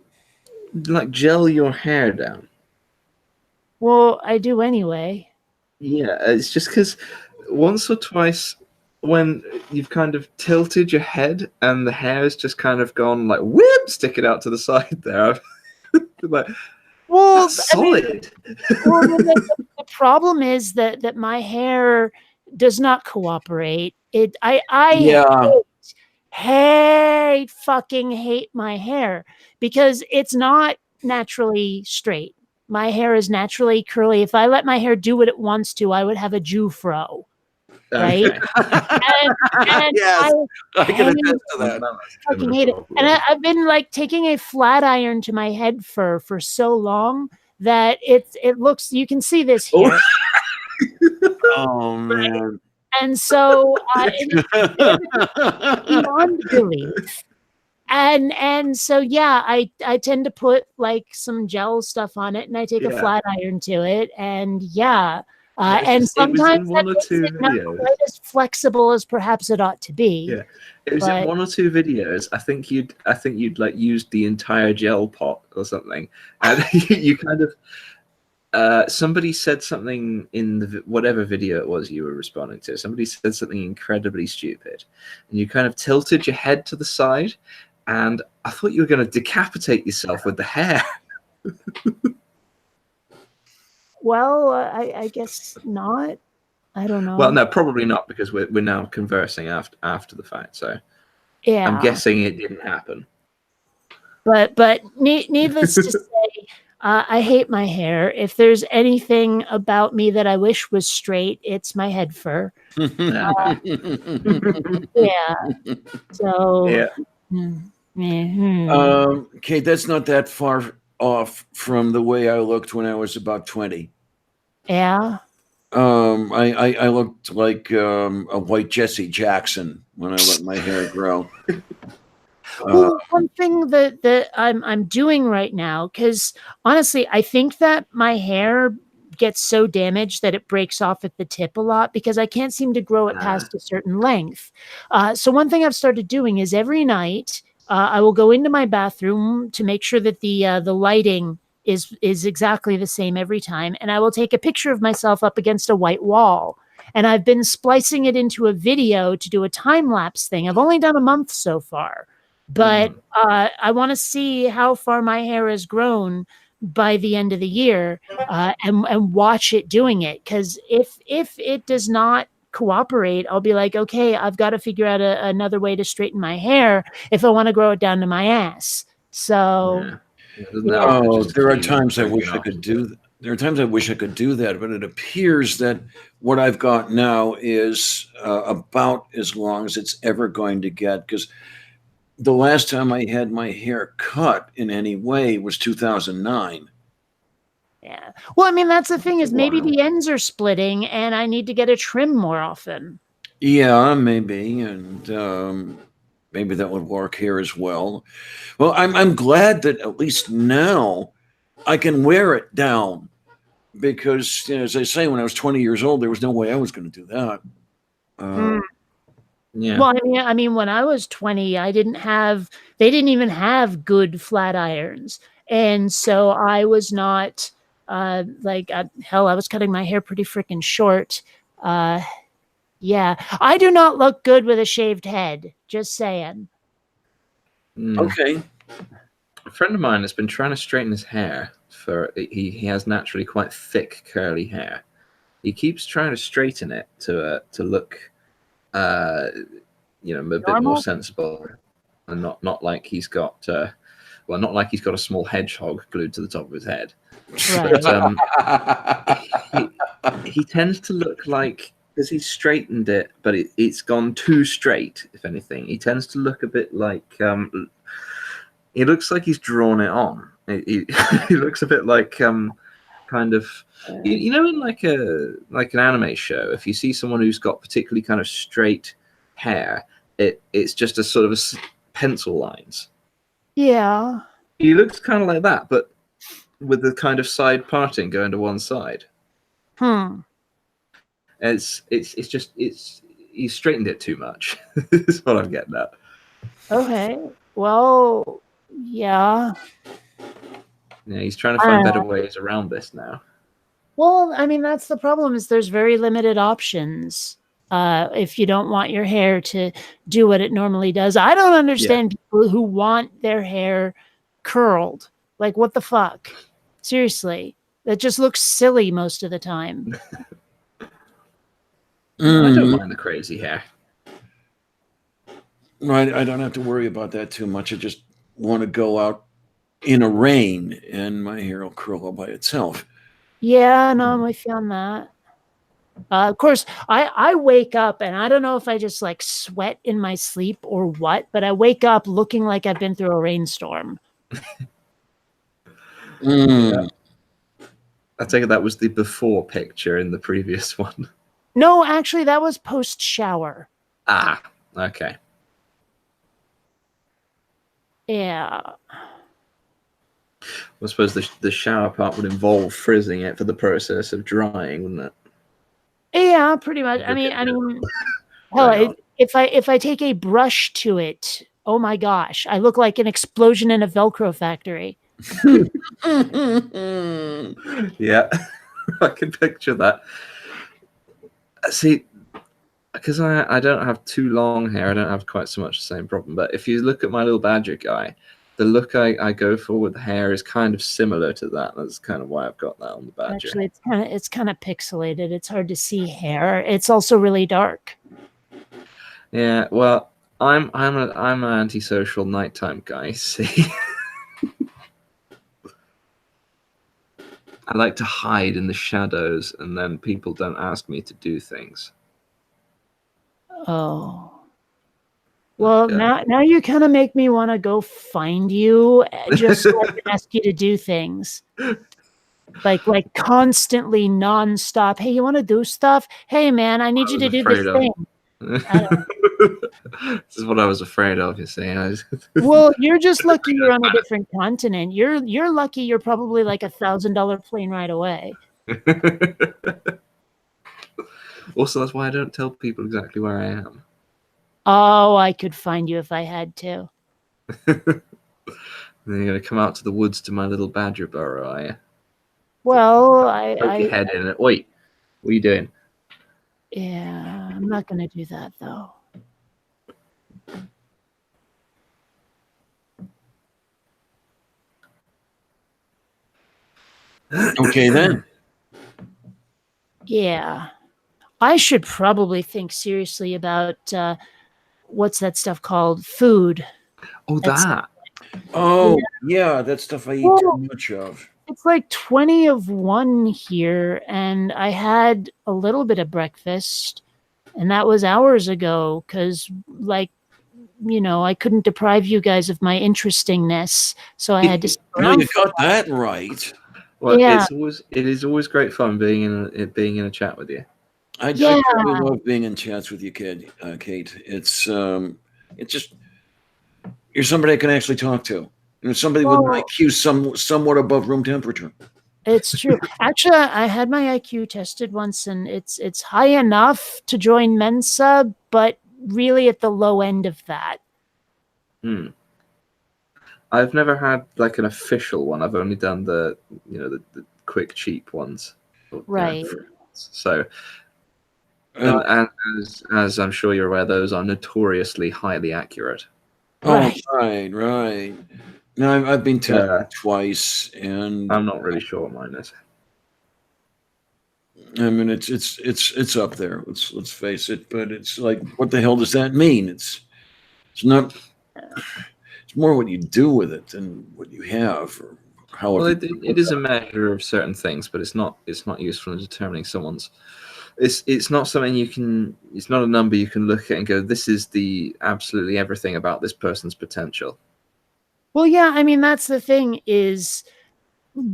like gel your hair down? Well, I do anyway. Yeah, it's just because once or twice when you've kind of tilted your head and the hair has just kind of gone like whip, sticking out to the side there. Like, well, solid. The problem is that my hair does not cooperate. I hate my hair because it's not naturally straight. My hair is naturally curly. If I let my hair do what it wants to, I would have a Jew fro. Right? and yes, I can attest to that. I fucking hate it. And I've been like taking a flat iron to my head for so long that it looks, you can see this here. Oh man. And so beyond belief. And so I tend to put like some gel stuff on it, and I take a flat iron to it, and and sometimes that makes it not quite as flexible as perhaps it ought to be. Yeah, it was in 1 or 2 videos. I think you'd like used the entire gel pot or something, and you kind of somebody said something in the whatever video it was you were responding to. Somebody said something incredibly stupid, and you kind of tilted your head to the side, and I thought you were going to decapitate yourself with the hair. Well, I guess not. I don't know. Well, no, probably not, because we're now conversing after the fact. So Yeah. I'm guessing it didn't happen. But needless to say, I hate my hair. If there's anything about me that I wish was straight, it's my head fur. Yeah. So. Yeah. Kate, that's not that far off from the way I looked when I was about 20. Yeah. I looked like a white Jesse Jackson when I let my hair grow. Well, one thing that I'm doing right now, because honestly, I think that my hair gets so damaged that it breaks off at the tip a lot because I can't seem to grow it past a certain length. So one thing I've started doing is every night I will go into my bathroom to make sure that the lighting is exactly the same every time, and I will take a picture of myself up against a white wall. And I've been splicing it into a video to do a time lapse thing. I've only done a month so far, but I want to see how far my hair has grown by the end of the year, and watch it doing it. Because if it does not cooperate, I'll be like, okay, I've got to figure out another way to straighten my hair if I want to grow it down to my ass. So, there are times I wish I could do. There are times I wish I could do that, but it appears that what I've got now is about as long as it's ever going to get. Because the last time I had my hair cut in any way was 2009. Yeah. Well, I mean, that's the thing, is maybe the ends are splitting and I need to get a trim more often. Yeah, maybe. And maybe that would work here as well. Well, I'm glad that at least now I can wear it down, because, as I say, when I was 20 years old, there was no way I was going to do that. Yeah. Well, I mean, when I was 20, they didn't even have good flat irons. And so I was not, hell, I was cutting my hair pretty freaking short. Yeah, I do not look good with a shaved head. Just saying. Okay. A friend of mine has been trying to straighten his hair. He has naturally quite thick curly hair. He keeps trying to straighten it to look, a bit more sensible, and not like he's got not like he's got a small hedgehog glued to the top of his head. Right. But he tends to look like, because he's straightened it, but it's gone too straight. If anything, he tends to look a bit like he looks like he's drawn it on. He looks a bit like kind of, in like an anime show, if you see someone who's got particularly kind of straight hair, it's just a sort of pencil lines. Yeah. He looks kind of like that, but with the kind of side parting going to one side. It's just he's straightened it too much. Is what I'm getting at. Okay. Well, yeah. Yeah, he's trying to find better ways around this now. Well, I mean, that's the problem, is there's very limited options. If you don't want your hair to do what it normally does. I don't understand people who want their hair curled. Like, what the fuck? Seriously. That just looks silly most of the time. I don't mind the crazy hair. Right, I don't have to worry about that too much. I just want to go out in a rain and my hair will curl all by itself. Yeah, no, I'm with you on that. Of course, I wake up and I don't know if I just like sweat in my sleep or what, but I wake up looking like I've been through a rainstorm. Yeah. I take it that was the before picture in the previous one. No, actually, that was post shower. Ah, okay. Yeah. I suppose the shower part would involve frizzing it for the process of drying, wouldn't it? Yeah, pretty much. I mean, hell, if I take a brush to it, oh my gosh, I look like an explosion in a Velcro factory. Yeah, I can picture that. See, because I don't have too long hair, I don't have quite so much the same problem. But if you look at my little badger guy, the look I go for with the hair is kind of similar to that. That's kind of why I've got that on the badger. Actually, it's kind of pixelated. It's hard to see hair. It's also really dark. Yeah, well, I'm an antisocial nighttime guy. See, I like to hide in the shadows, and then people don't ask me to do things. Oh. Well, Yeah. now you kind of make me want to go find you just so I can ask you to do things. Like constantly nonstop. Hey, you want to do stuff? Hey, man, I need you to do this thing. This is what I was afraid of. You see, Well, you're just lucky you're on a different continent. You're lucky you're probably like $1,000 plane ride away. Also, that's why I don't tell people exactly where I am. Oh, I could find you if I had to. Then you're gonna come out to the woods to my little badger burrow, are you? Well, Poke your head in it. Wait, what are you doing? Yeah, I'm not gonna do that though. Okay, then. Yeah. I should probably think seriously about what's that stuff called? Food. Oh, that. Oh, yeah, that stuff I eat too much of. It's like 20 of one here, and I had a little bit of breakfast, and that was hours ago because, like, I couldn't deprive you guys of my interestingness, so I had to stick No, around you for got that right. Well, Yeah. it is always great fun being in a chat with you. I Yeah. truly love being in chats with you, Kate. It's just you're somebody I can actually talk to. Somebody with an IQ somewhat above room temperature. It's true. Actually, I had my IQ tested once, and it's high enough to join Mensa, but really at the low end of that. I've never had like an official one. I've only done the quick cheap ones. Right. So, and as I'm sure you're aware, those are notoriously highly accurate. Oh, right. No, I've been tested twice, and I'm not really sure what mine is. I mean, it's up there. Let's face it. But it's like, what the hell does that mean? It's not. It's more what you do with it than what you have, or how. Well, it is a measure of certain things, but it's not useful in determining someone's. It's not something you can. It's not a number you can look at and go, this is the absolutely everything about this person's potential. Well, yeah, I mean, that's the thing is,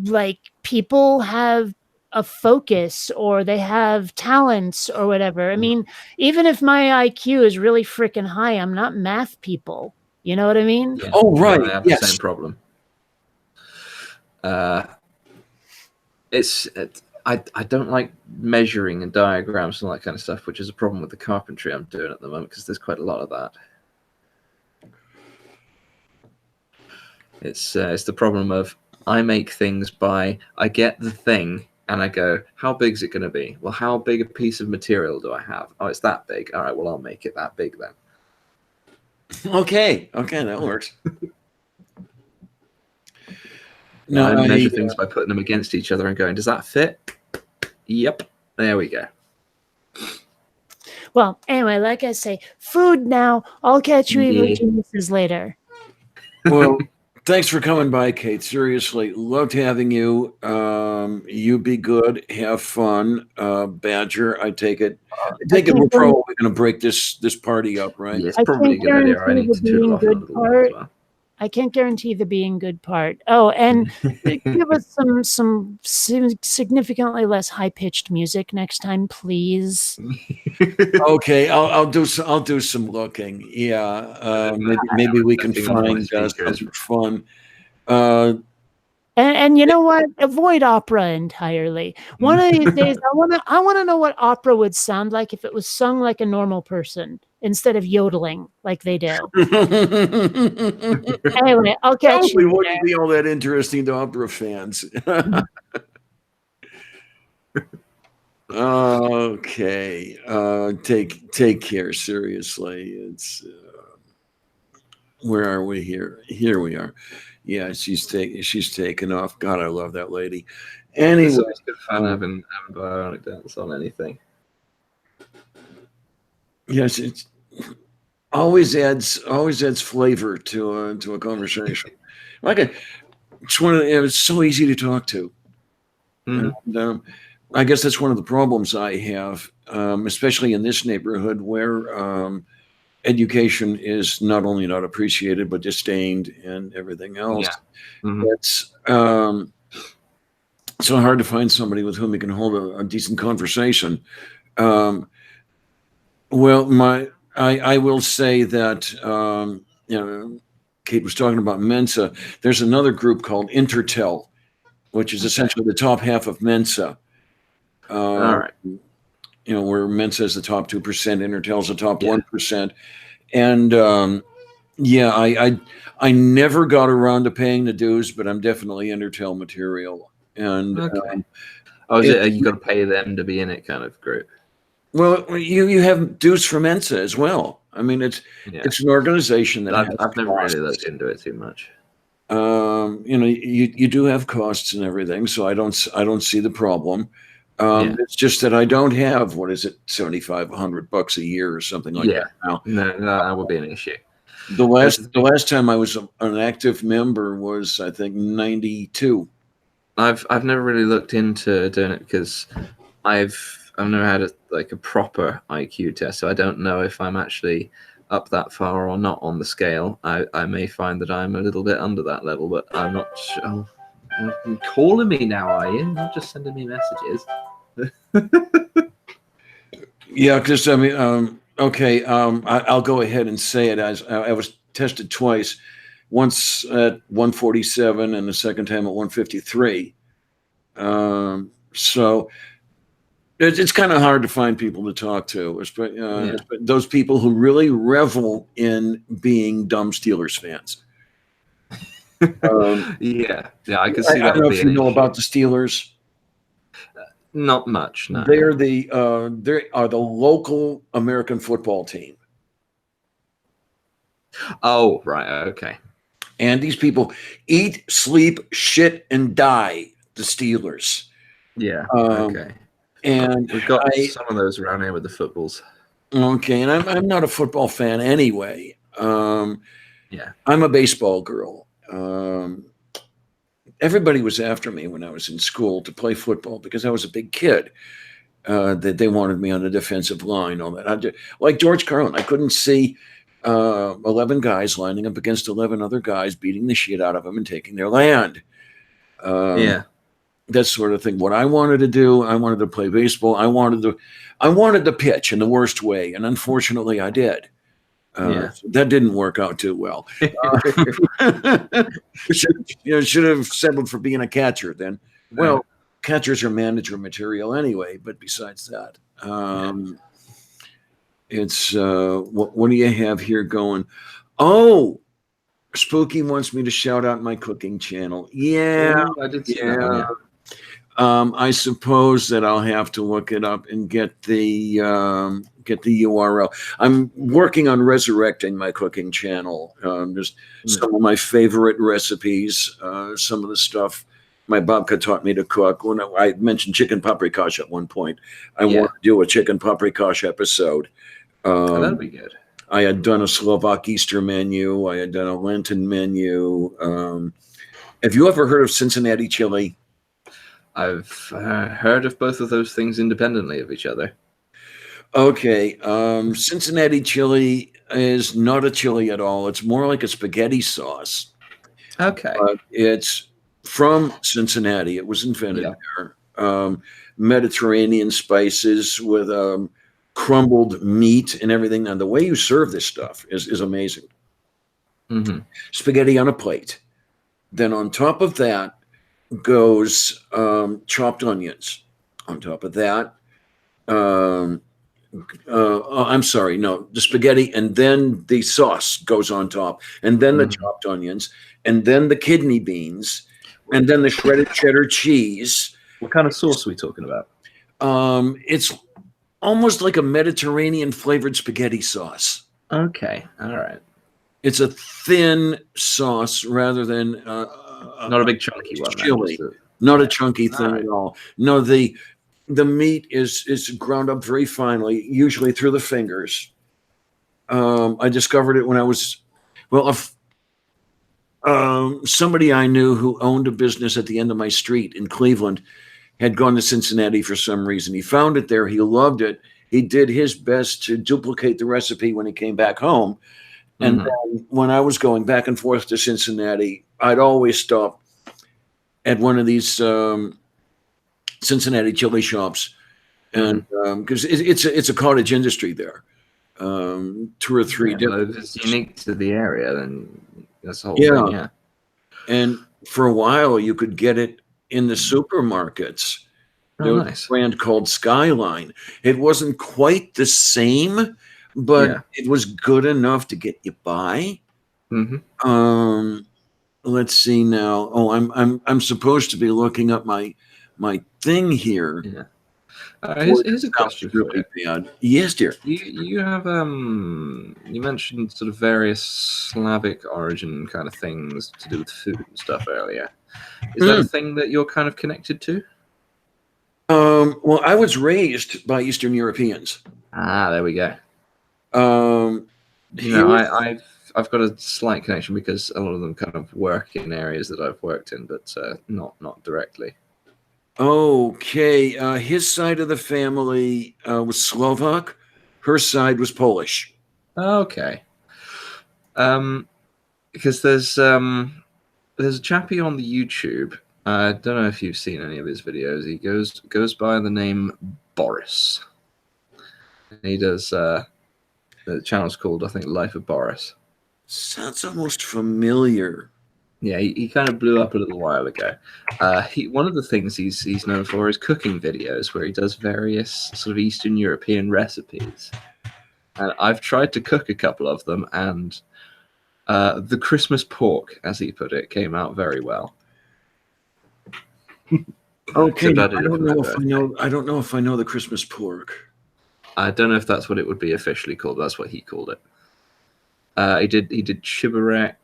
like, people have a focus or they have talents or whatever. I mean, even if my IQ is really freaking high, I'm not math people. You know what I mean? Yeah. Oh, right. I have the same problem. I don't like measuring and diagrams and all that kind of stuff, which is a problem with the carpentry I'm doing at the moment because there's quite a lot of that. It's the problem of I make things by I get the thing and I go, how big is it going to be? Well, how big a piece of material do I have? Oh, it's that big. All right, well, I'll make it that big then. Okay, that works. No, I measure things by putting them against each other and going, does that fit? Yep, there we go. Well, anyway, like I say, food now. I'll catch you evil geniuses later. Well, thanks for coming by, Kate. Seriously, loved having you. You be good, have fun. Badger, I take it. We're probably going to break this party up, right? Yeah, it's probably a good idea. I need to toodle off a little bit as well. I can't guarantee the being good part. Oh, and give us some significantly less high pitched music next time, please. Okay, I'll do some looking. Yeah, maybe we can find something fun. And you know what? Avoid opera entirely. One of these days, I want to know what opera would sound like if it was sung like a normal person instead of yodeling like they do. Anyway, I'll catch you. Wouldn't be all that interesting to opera fans. Okay, take care. Seriously, it's. Where are we here? Here we are. Yeah, she's taken off. God, I love that lady. It's Anyway, always good fun having bionic dance on anything. yes, it's always adds flavor to a conversation. It's so easy to talk to. Mhm. And, I guess that's one of the problems I have, especially in this neighborhood where education is not only not appreciated but disdained and everything else. Yeah. Mhm. It's so hard to find somebody with whom you can hold a decent conversation. Um, well, I will say that Kate was talking about Mensa. There's another group called Intertel, which is essentially the top half of Mensa. All right. Where Mensa is the top 2%, Intertel's the top Yeah. 1%, and yeah, I never got around to paying the dues, but I'm definitely Intertel material. And Okay. Oh, is it? You got to pay them to be in it, kind of group. well, you have dues for Mensa as well. I mean, it's an organization that I've never really costs. looked into it too much. You do have costs and everything, so I don't see the problem. It's just that I don't have, what is it, $7,500 a year or something like that now. No, that would be an issue. The last time I was an active member was, I think, 92. I've never really looked into doing it because I've never had a proper IQ test, so I don't know if I'm actually up that far or not on the scale. I may find that I'm a little bit under that level, but I'm not sure. You're calling me now, are you? Not just sending me messages. Yeah, because I mean, okay, I'll go ahead and say it. As I was tested twice, once at 147 and the second time at 153. So it's kind of hard to find people to talk to, those people who really revel in being dumb Steelers fans. Yeah, I can see I that. don't know if you know about the Steelers. Not much. No. They are the local American football team. Oh, right. Okay. And these people eat, sleep, shit, and die. The Steelers. Yeah. Okay. And we've got some of those around here with the footballs. Okay, and I'm not a football fan anyway. Yeah. I'm a baseball girl. Everybody was after me when I was in school to play football because I was a big kid. That they wanted me on the defensive line. All that. Like George Carlin, I couldn't see 11 guys lining up against 11 other guys, beating the shit out of them and taking their land. That sort of thing. What I wanted to do, I wanted to play baseball. I wanted to pitch in the worst way, and unfortunately, I did. So that didn't work out too well. Should have settled for being a catcher then. Well, catchers are manager material anyway. But besides that, it's what do you have here going? Oh, Spooky wants me to shout out my cooking channel. Yeah, I did see that one, yeah. I suppose that I'll have to look it up and get the URL. I'm working on resurrecting my cooking channel. Just some of my favorite recipes, some of the stuff my babka taught me to cook. When I mentioned chicken paprikash at one point, I want to do a chicken paprikash episode. That'd be good. I had done a Slovak Easter menu. I had done a Lenten menu. Have you ever heard of Cincinnati chili? I've heard of both of those things independently of each other. Okay. Cincinnati chili is not a chili at all. It's more like a spaghetti sauce. Okay. It's from Cincinnati. It was invented there. Mediterranean spices with crumbled meat and everything. Now, the way you serve this stuff is amazing. Mm-hmm. Spaghetti on a plate. Then on top of that goes chopped onions. On top of that, I'm sorry, no, the spaghetti, and then the sauce goes on top, and then the chopped onions, and then the kidney beans, and then the shredded cheddar cheese. What kind of sauce are we talking about? It's almost like a Mediterranean flavored spaghetti sauce. Okay, all right. It's a thin sauce rather than Not a big chunky one. chili. Then, Not a chunky thing Right. at all. No, the meat is ground up very finely, usually through the fingers. I discovered it when I was, well, somebody I knew who owned a business at the end of my street in Cleveland had gone to Cincinnati for some reason. He found it there. He loved it. He did his best to duplicate the recipe when he came back home. And then when I was going back and forth to Cincinnati, I'd always stop at one of these Cincinnati chili shops, and because it's a cottage industry there, 2 or 3 different. If it's unique to the area, then that's the whole Yeah. thing. Yeah. And for a while, you could get it in the supermarkets. There was Nice. a brand called Skyline. It wasn't quite the same, but it was good enough to get you by. Let's see now. Oh, I'm supposed to be looking up my thing here. Yeah. Here's a question for you. Bad. Yes, dear. You have you mentioned sort of various Slavic origin kind of things to do with food and stuff earlier. Is that a thing that you're kind of connected to? Well, I was raised by Eastern Europeans. There we go. I've got a slight connection because a lot of them kind of work in areas that I've worked in, but not directly. Okay, his side of the family was Slovak. Her side was Polish. Okay. Because there's a chappie on the YouTube. I don't know if you've seen any of his videos. He goes by the name Boris. He does the channel's called, I think, Life of Boris. Sounds almost familiar. Yeah, he kind of blew up a little while ago. One of the things he's known for is cooking videos where he does various sort of Eastern European recipes. And I've tried to cook a couple of them, and the Christmas pork, as he put it, came out very well. Okay, I don't know if I know the Christmas pork. I don't know if that's what it would be officially called. That's what he called it. He did chibarek.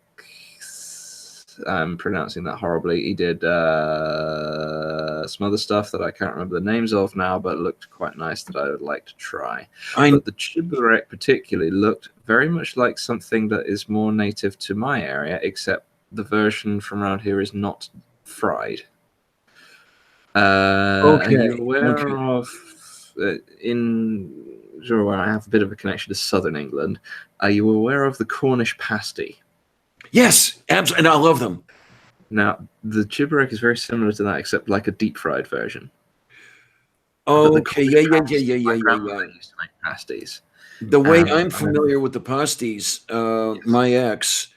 I'm pronouncing that horribly. He did some other stuff that I can't remember the names of now, but looked quite nice that I would like to try. But the chibarek particularly looked very much like something that is more native to my area, except the version from around here is not fried. Are you aware of where I have a bit of a connection to southern England? Are you aware of the Cornish pasty? Yes, absolutely, and I love them. Now, the chibarek is very similar to that, except like a deep fried version. Okay, yeah. My grandmother used to make pasties. The way I'm familiar with the pasties, my ex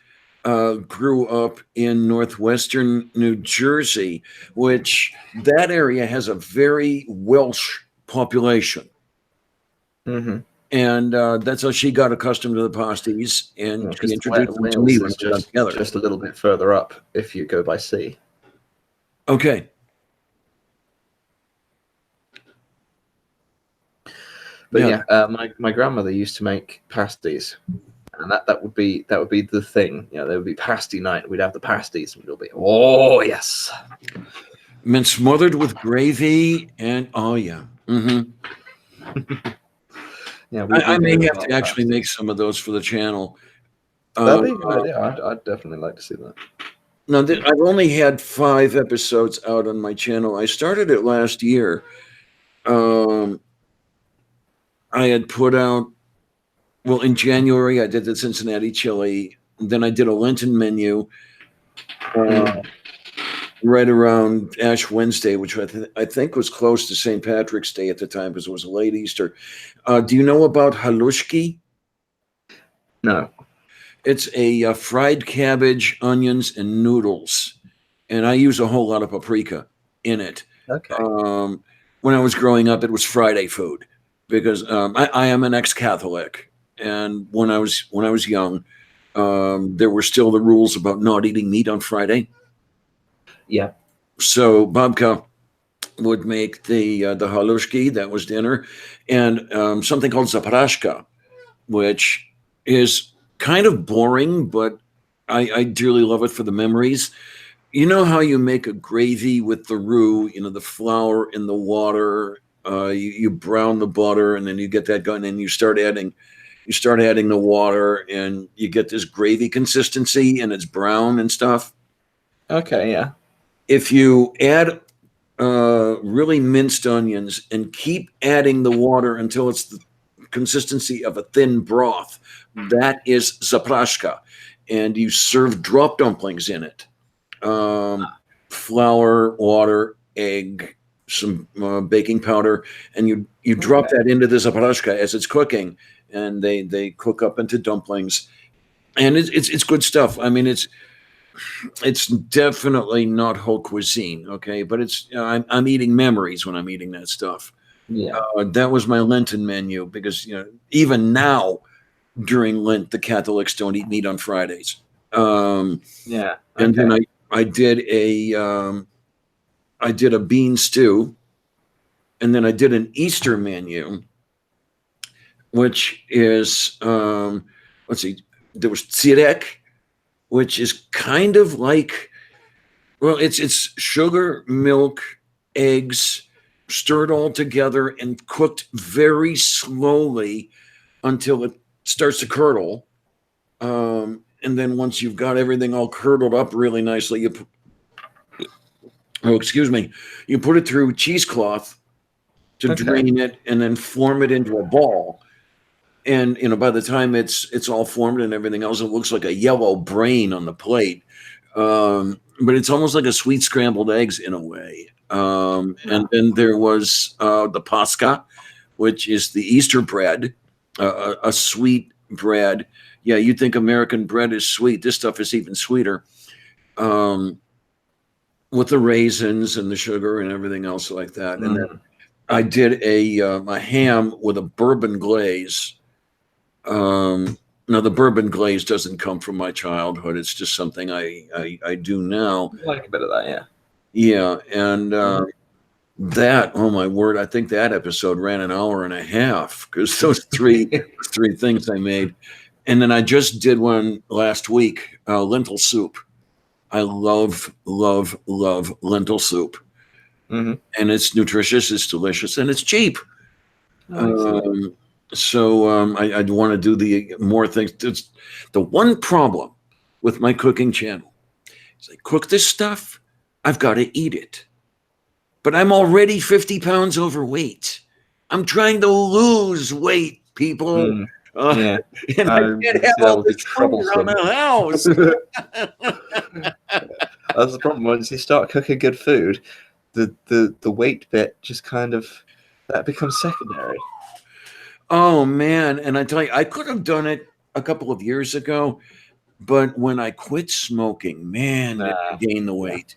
grew up in northwestern New Jersey, which that area has a very Welsh population. And that's how she got accustomed to the pasties, and she introduced them to me when we got together. Just a little bit further up if you go by sea. Okay. But my grandmother used to make pasties, and that would be the thing. You know, there would be pasty night. We'd have the pasties, and it'll be yes. Meant smothered with gravy, and Yeah, I may have to actually make some of those for the channel. That'd be a good idea. I'd definitely like to see that. Now, I've only had 5 episodes out on my channel. I started it last year. I had put out, well, in January, I did the Cincinnati chili. Then I did a Lenten menu right around Ash Wednesday, which I think was close to St. Patrick's Day at the time because it was a late Easter. Do you know about halushki? No. It's a fried cabbage, onions, and noodles. And I use a whole lot of paprika in it. Okay. When I was growing up, it was Friday food because I am an ex-Catholic. And when I was young, there were still the rules about not eating meat on Friday. Yeah. So Babka would make the halushki, that was dinner, and something called zaparashka, which is kind of boring, but I dearly love it for the memories. You know how you make a gravy with the roux, the flour in the water, you brown the butter, and then you get that going, and you start adding the water, and you get this gravy consistency, and it's brown and stuff. Okay, yeah. If you add really minced onions and keep adding the water until it's the consistency of a thin broth, that is zapraszka, and you serve drop dumplings in it. Flour, water, egg, some baking powder, and you drop that into the zapraszka as it's cooking, and they cook up into dumplings, and it's good stuff. I mean, it's definitely not whole cuisine, okay, but I'm eating memories when I'm eating that stuff. Yeah. That was my Lenten menu because even now during Lent the Catholics don't eat meat on Fridays. Yeah. And then Okay. I did a bean stew, and then I did an Easter menu, which is let's see, there was tzirek, which is kind of like, well, it's sugar, milk, eggs, stirred all together and cooked very slowly until it starts to curdle. And then once you've got everything all curdled up really nicely, you put it through cheesecloth to drain it, and then form it into a ball. And by the time it's all formed and everything else, it looks like a yellow brain on the plate. But it's almost like a sweet scrambled eggs in a way. And then there was the Pascha, which is the Easter bread, a sweet bread. Yeah, you'd think American bread is sweet. This stuff is even sweeter, with the raisins and the sugar and everything else like that. And then I did a ham with a bourbon glaze. Now the bourbon glaze doesn't come from my childhood. It's just something I do now. I like a bit of that, yeah. Yeah, and that, oh my word, I think that episode ran an hour and a half because those three things I made. And then I just did one last week, lentil soup. I love, love, love lentil soup. And it's nutritious, it's delicious, and it's cheap. So I want to do the more things. It's the one problem with my cooking channel is I cook this stuff, I've got to eat it. But I'm already 50 pounds overweight. I'm trying to lose weight, people. Yeah. And I can't have all this trouble around the house. That's the problem. Once you start cooking good food, the weight bit just kind of, that becomes secondary. Oh man, and I tell you, I could have done it a couple of years ago, but when I quit smoking, man, did I gain the weight.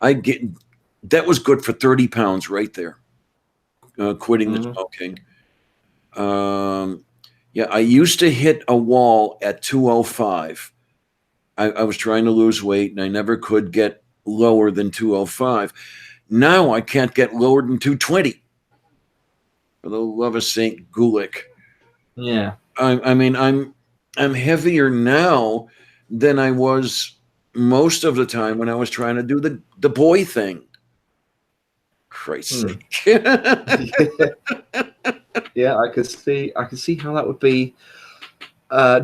That was good for 30 pounds right there. Quitting the smoking. Yeah, I used to hit a wall at 205. I was trying to lose weight, and I never could get lower than 205. Now I can't get lower than 220. For the love of Saint Gulick. Yeah. I mean, I'm heavier now than I was most of the time when I was trying to do the boy thing. Christ's sake. Yeah, I could see how that would be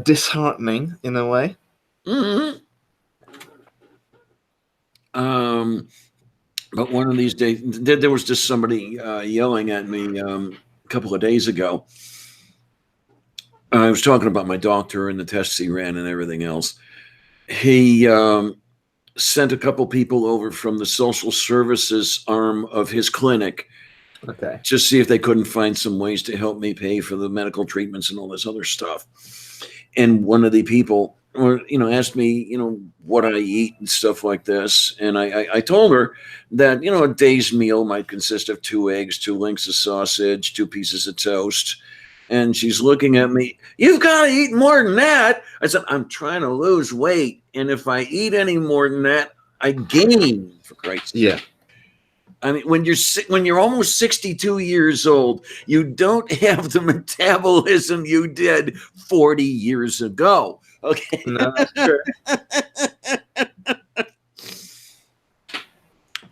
disheartening in a way. But one of these days, there was just somebody yelling at me a couple of days ago. I was talking about my doctor and the tests he ran and everything else. He sent a couple people over from the social services arm of his clinic to see if they couldn't find some ways to help me pay for the medical treatments and all this other stuff. And one of the people, asked me, what I eat and stuff like this. And I told her that, a day's meal might consist of 2 eggs, 2 links of sausage, 2 pieces of toast. And she's looking at me, you've got to eat more than that. I said, I'm trying to lose weight. And if I eat any more than that, I gain, for Christ's sake. Yeah. I mean, when you're almost 62 years old, you don't have the metabolism you did 40 years ago. Okay. No, that's true.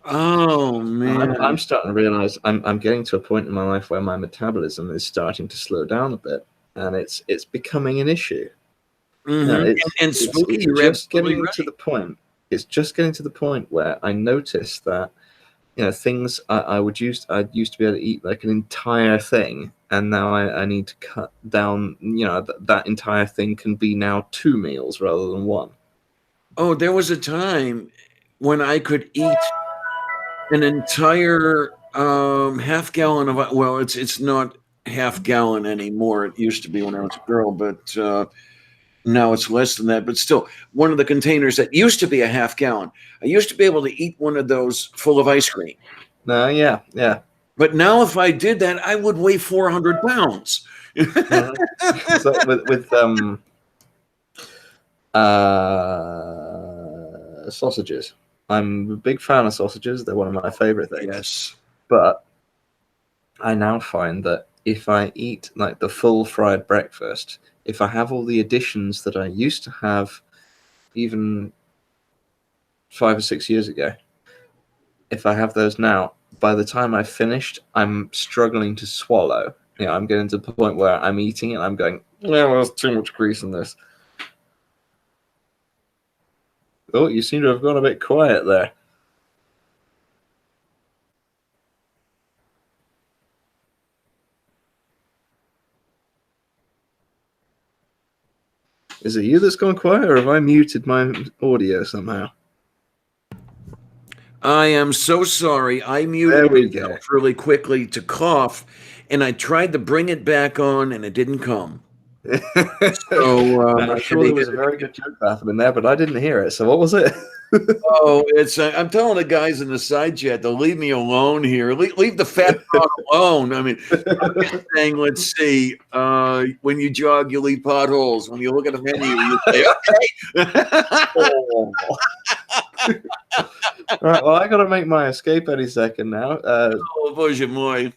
Oh man. I'm starting to realize I'm getting to a point in my life where my metabolism is starting to slow down a bit, and it's becoming an issue. Mhm. And Spooky, It's you're just absolutely getting right. to the point. It's just getting to the point where I notice that things I used to be able to eat like an entire thing, and now I need to cut down. That entire thing can be now 2 meals rather than 1. Oh, there was a time when I could eat an entire half gallon of, well, it's not half gallon anymore. It used to be when I was a girl, but now it's less than that. But still, one of the containers that used to be a half gallon, I used to be able to eat one of those full of ice cream. No, yeah. But now, if I did that, I would weigh 400 pounds. So with sausages, I'm a big fan of sausages. They're one of my favorite things. Yes. But I now find that if I eat like the full fried breakfast, if I have all the additions that I used to have even 5 or 6 years ago, if I have those now, by the time I've finished, I'm struggling to swallow. I'm getting to the point where I'm eating it and I'm going, well, there's too much grease in this. Oh, you seem to have gone a bit quiet there. Is it you that's gone quiet, or have I muted my audio somehow? I am so sorry. I muted myself really quickly to cough, and I tried to bring it back on, and it didn't come. So I'm sure there was a very good joke bathroom in there, but I didn't hear it. So what was it? Oh, it's I'm telling the guys in the side chat to leave me alone here. Leave the fat dog alone. I mean, I'm just saying, let's see. When you jog, you leave potholes. When you look at the menu, you say, okay. Right, well, I got to make my escape any second now. Oh, bože můj.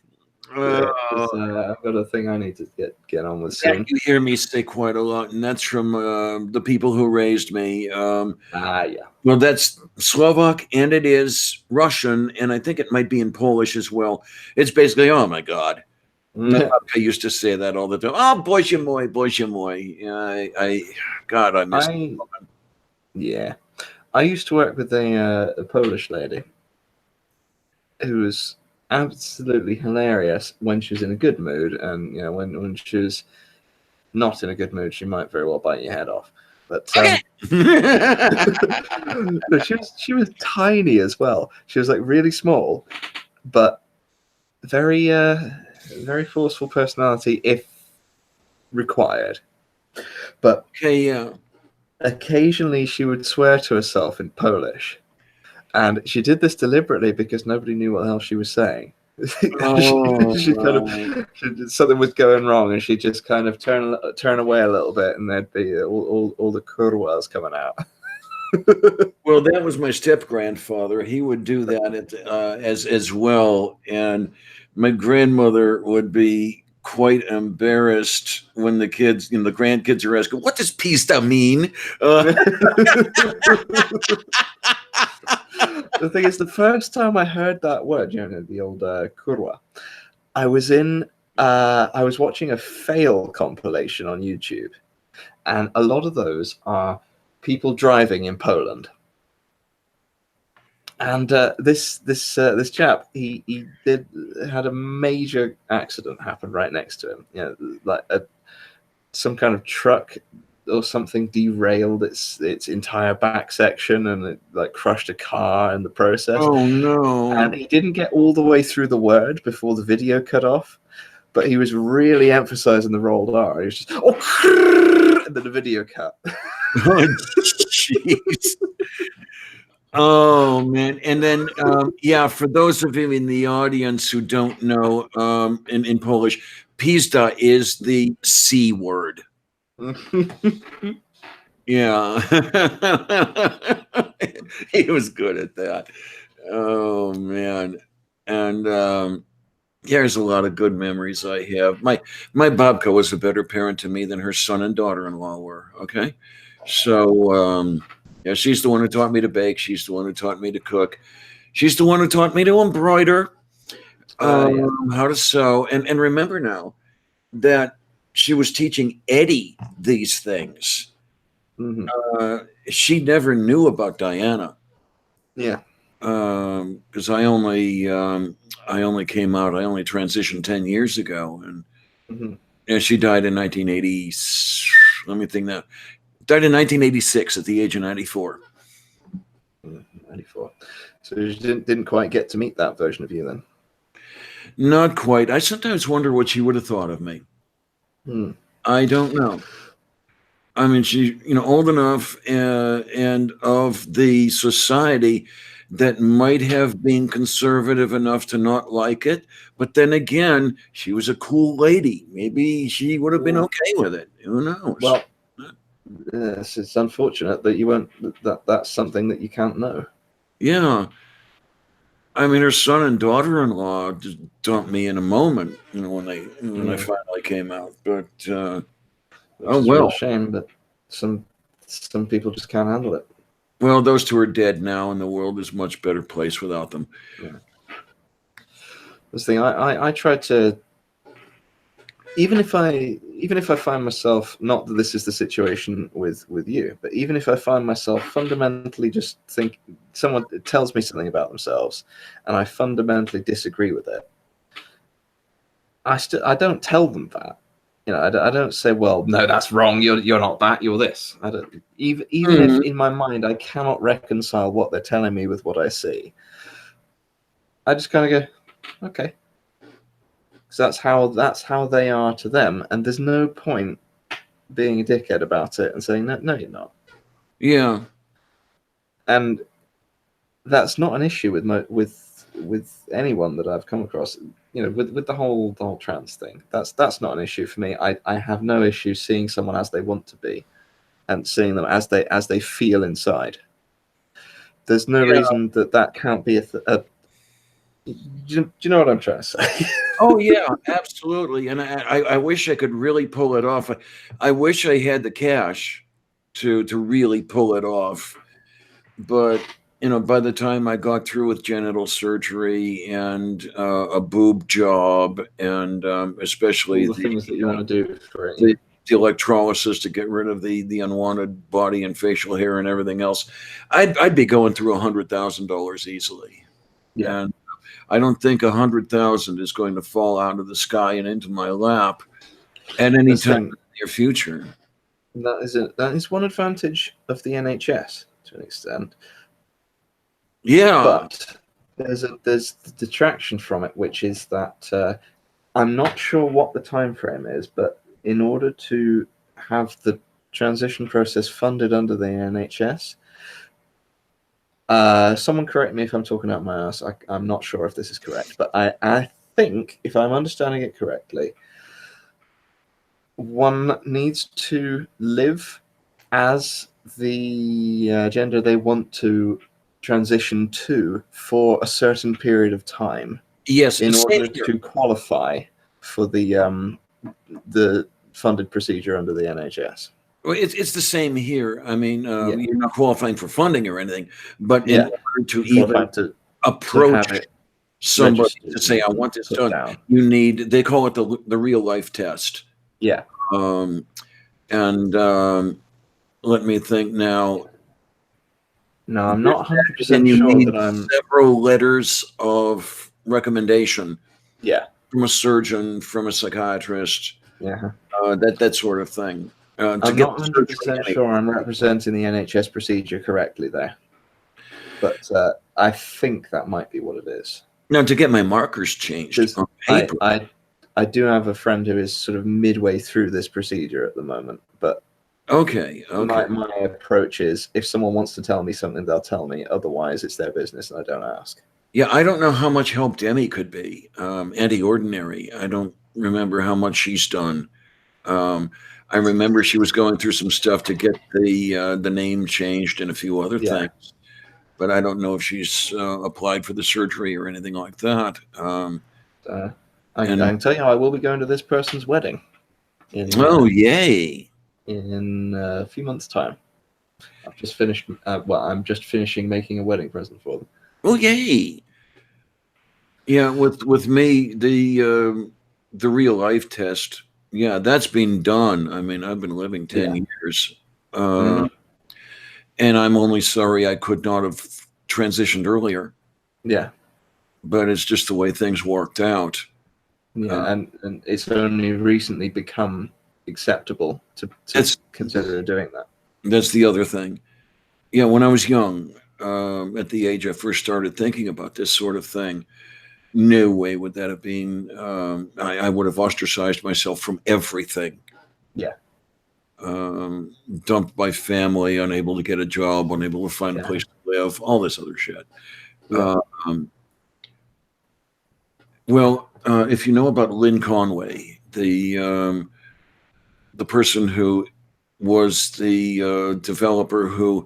I've got a thing I need to get on with soon. You hear me say quite a lot, and that's from the people who raised me. Yeah. Well, that's Slovak, and it is Russian, and I think it might be in Polish as well. It's basically, oh my God. I used to say that all the time. Oh, bože můj, bože můj. God, I miss it. Yeah. I used to work with a Polish lady who was absolutely hilarious when she was in a good mood, and when she was not in a good mood, she might very well bite your head off. But no, she was tiny as well. She was like really small, but very very forceful personality if required. But okay, yeah. Occasionally she would swear to herself in Polish. And she did this deliberately because nobody knew what the hell she was saying. Something was going wrong, and she'd just kind of turn away a little bit, and there'd be all the kurwas coming out. Well, that was my step grandfather. He would do that as well, and my grandmother would be quite embarrassed when the kids, the grandkids are asking, "What does pista mean?" The thing is, the first time I heard that word, the old kurwa, I was watching a fail compilation on YouTube, and a lot of those are people driving in Poland. And this chap, he had a major accident happen right next to him. Like some kind of truck or something derailed its entire back section, and it like crushed a car in the process. Oh no! And he didn't get all the way through the word before the video cut off, but he was really emphasizing the rolled R. He was just and then the video cut. Oh jeez. Oh man! And then for those of you in the audience who don't know, in Polish, pizda is the C word. Yeah, he was good at that. Oh man! And there's a lot of good memories I have. My babka was a better parent to me than her son and daughter-in-law were. Okay. So yeah, she's the one who taught me to bake. She's the one who taught me to cook. She's the one who taught me to embroider, Yeah. how to sew. And remember now that she was teaching Eddie these things. Hmm. She never knew about Diana. Yeah. Because I only came out. I only transitioned 10 years ago, and Hmm. yeah, she died in 1980. Let me think now. Died in 1986 at the age of 94. 94. So you didn't quite get to meet that version of you then. Not quite. I sometimes wonder what she would have thought of me. Hmm. I don't know. I mean, she, old enough and of the society that might have been conservative enough to not like it. But then again, she was a cool lady. Maybe she would have been okay with it. Who knows? Well, yes, it's unfortunate that you won't. That's something that you can't know. Yeah. I mean, her son and daughter-in-law just dumped me in a moment, when I finally came out. But oh Which is a real well. shame, but some people just can't handle it. Well, those two are dead now, and the world is a much better place without them. Yeah. This thing, I try to, even if I find myself, not that this is the situation with you, but even if I find myself fundamentally just think someone tells me something about themselves, and I fundamentally disagree with it, I don't tell them that. I don't say, well, no, that's wrong. You're not that. You're this. I don't. Even if in my mind I cannot reconcile what they're telling me with what I see, I just kind of go, okay, because that's how they are to them, and there's no point being a dickhead about it and saying no, you're not. Yeah. And that's not an issue with anyone that I've come across. With the whole trans thing, that's not an issue for me. I have no issue seeing someone as they want to be, and seeing them as they feel inside. There's no reason that can't be do you know what I'm trying to say? Oh yeah, absolutely. And I wish I could really pull it off. I wish I had the cash to really pull it off. But by the time I got through with genital surgery and a boob job, and especially All the things that you want to do for it. the electrolysis to get rid of the unwanted body and facial hair and everything else, I'd be going through $100,000 easily. Yeah. And I don't think 100,000 is going to fall out of the sky and into my lap at any time in the near future. That is one advantage of the NHS to an extent. Yeah, but there's the detraction from it, which is that I'm not sure what the time frame is, but in order to have the transition process funded under the NHS, someone correct me if I'm talking out my ass. I'm not sure if this is correct, but I think, if I'm understanding it correctly, one needs to live as the gender they want to transition to for a certain period of time. Yes, in order to qualify for the funded procedure under the NHS. Well, it's the same here. I mean, you're not qualifying for funding or anything, but in order to even approach somebody to say, I want this done, you need, they call it the real life test. Yeah. Let me think now. No, I'm not 100% sure that I'm... several letters of recommendation. Yeah. From a surgeon, from a psychiatrist. Yeah. That sort of thing. I'm not 100% sure I'm representing the NHS procedure correctly there. But I think that might be what it is. Now, to get my markers changed on paper. I do have a friend who is sort of midway through this procedure at the moment, but okay. My approach is, if someone wants to tell me something, they'll tell me. Otherwise, it's their business, and I don't ask. Yeah, I don't know how much help Demi could be. Andy Ordinary, I don't remember how much she's done. I remember she was going through some stuff to get the name changed and a few other things, but I don't know if she's applied for the surgery or anything like that. I can tell you, I will be going to this person's wedding. Yay! In a few months' time. I've just finished. I'm just finishing making a wedding present for them. Oh, yay! Yeah, with me, the real life test. Yeah, that's been done. I mean, I've been living 10 years, and I'm only sorry I could not have transitioned earlier. Yeah, but it's just the way things worked out. Yeah, and it's only recently become acceptable to consider doing that. That's the other thing. Yeah, when I was young, at the age I first started thinking about this sort of thing, no way would that have been. I would have ostracized myself from everything. Yeah. Dumped by family, unable to get a job, unable to find a place to live, all this other shit. Yeah. Well, if you know about Lynn Conway, the person who was the developer who,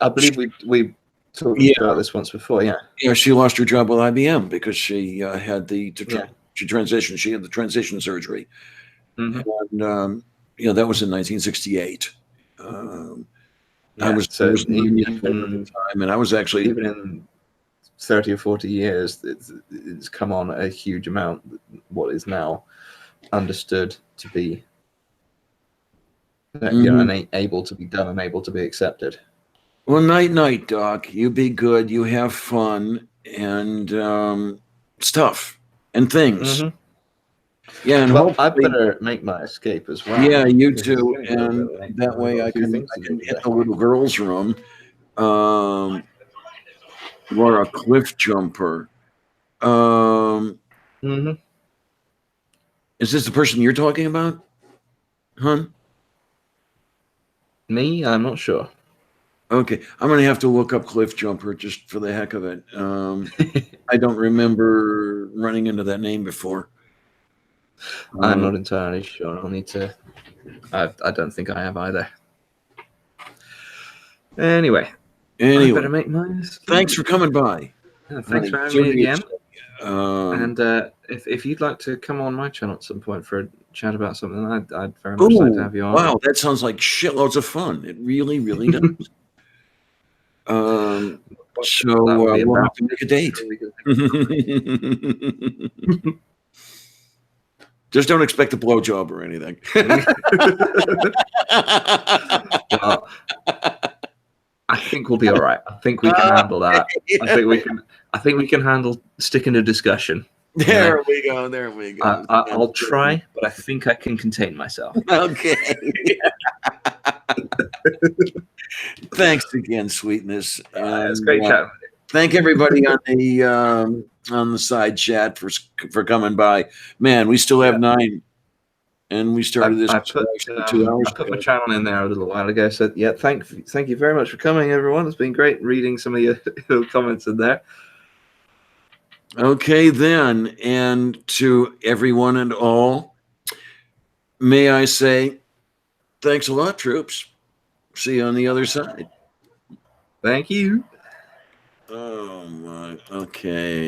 I believe we talked about this once before. Yeah, she lost her job with IBM because she had she transitioned. She had the transition surgery, and that was in 1968. I was even at the time, and I was actually even in 30 or 40 years, it's come on a huge amount. What is now understood to be able to be done and able to be accepted. Well, night, Doc. You be good. You have fun and stuff and things. Yeah, and well, I better make my escape as well. Yeah, you too, and that way I can hit the little girl's room. Or a cliff jumper. Is this the person you're talking about, hon? Me? I'm not sure. Okay, I'm gonna have to look up cliff jumper just for the heck of it. I don't remember running into that name before. I'm not entirely sure. I'll need to. I don't think I have either. Anyway, I better make mine. Thanks for coming by. Thanks for having me again. And if you'd like to come on my channel at some point for a chat about something, I'd very much like to have you on. Wow, that sounds like shitloads of fun. It really, really does. So we'll have to make a date. Just don't expect a blowjob or anything. Well, I think we'll be all right. I think we can handle that. I think we can handle sticking to discussion. There we go. There we go. I'll try, but I think I can contain myself. Okay. Thanks again, sweetness. It's great chatting. Thank everybody on the side chat for coming by. Man, we still have 9, and we started this. I put 2 hours. I put my channel in there a little while ago. So yeah, thank you very much for coming, everyone. It's been great reading some of your comments in there. Okay, then, and to everyone and all, may I say, thanks a lot, troops. See you on the other side. Thank you. Oh my. Okay.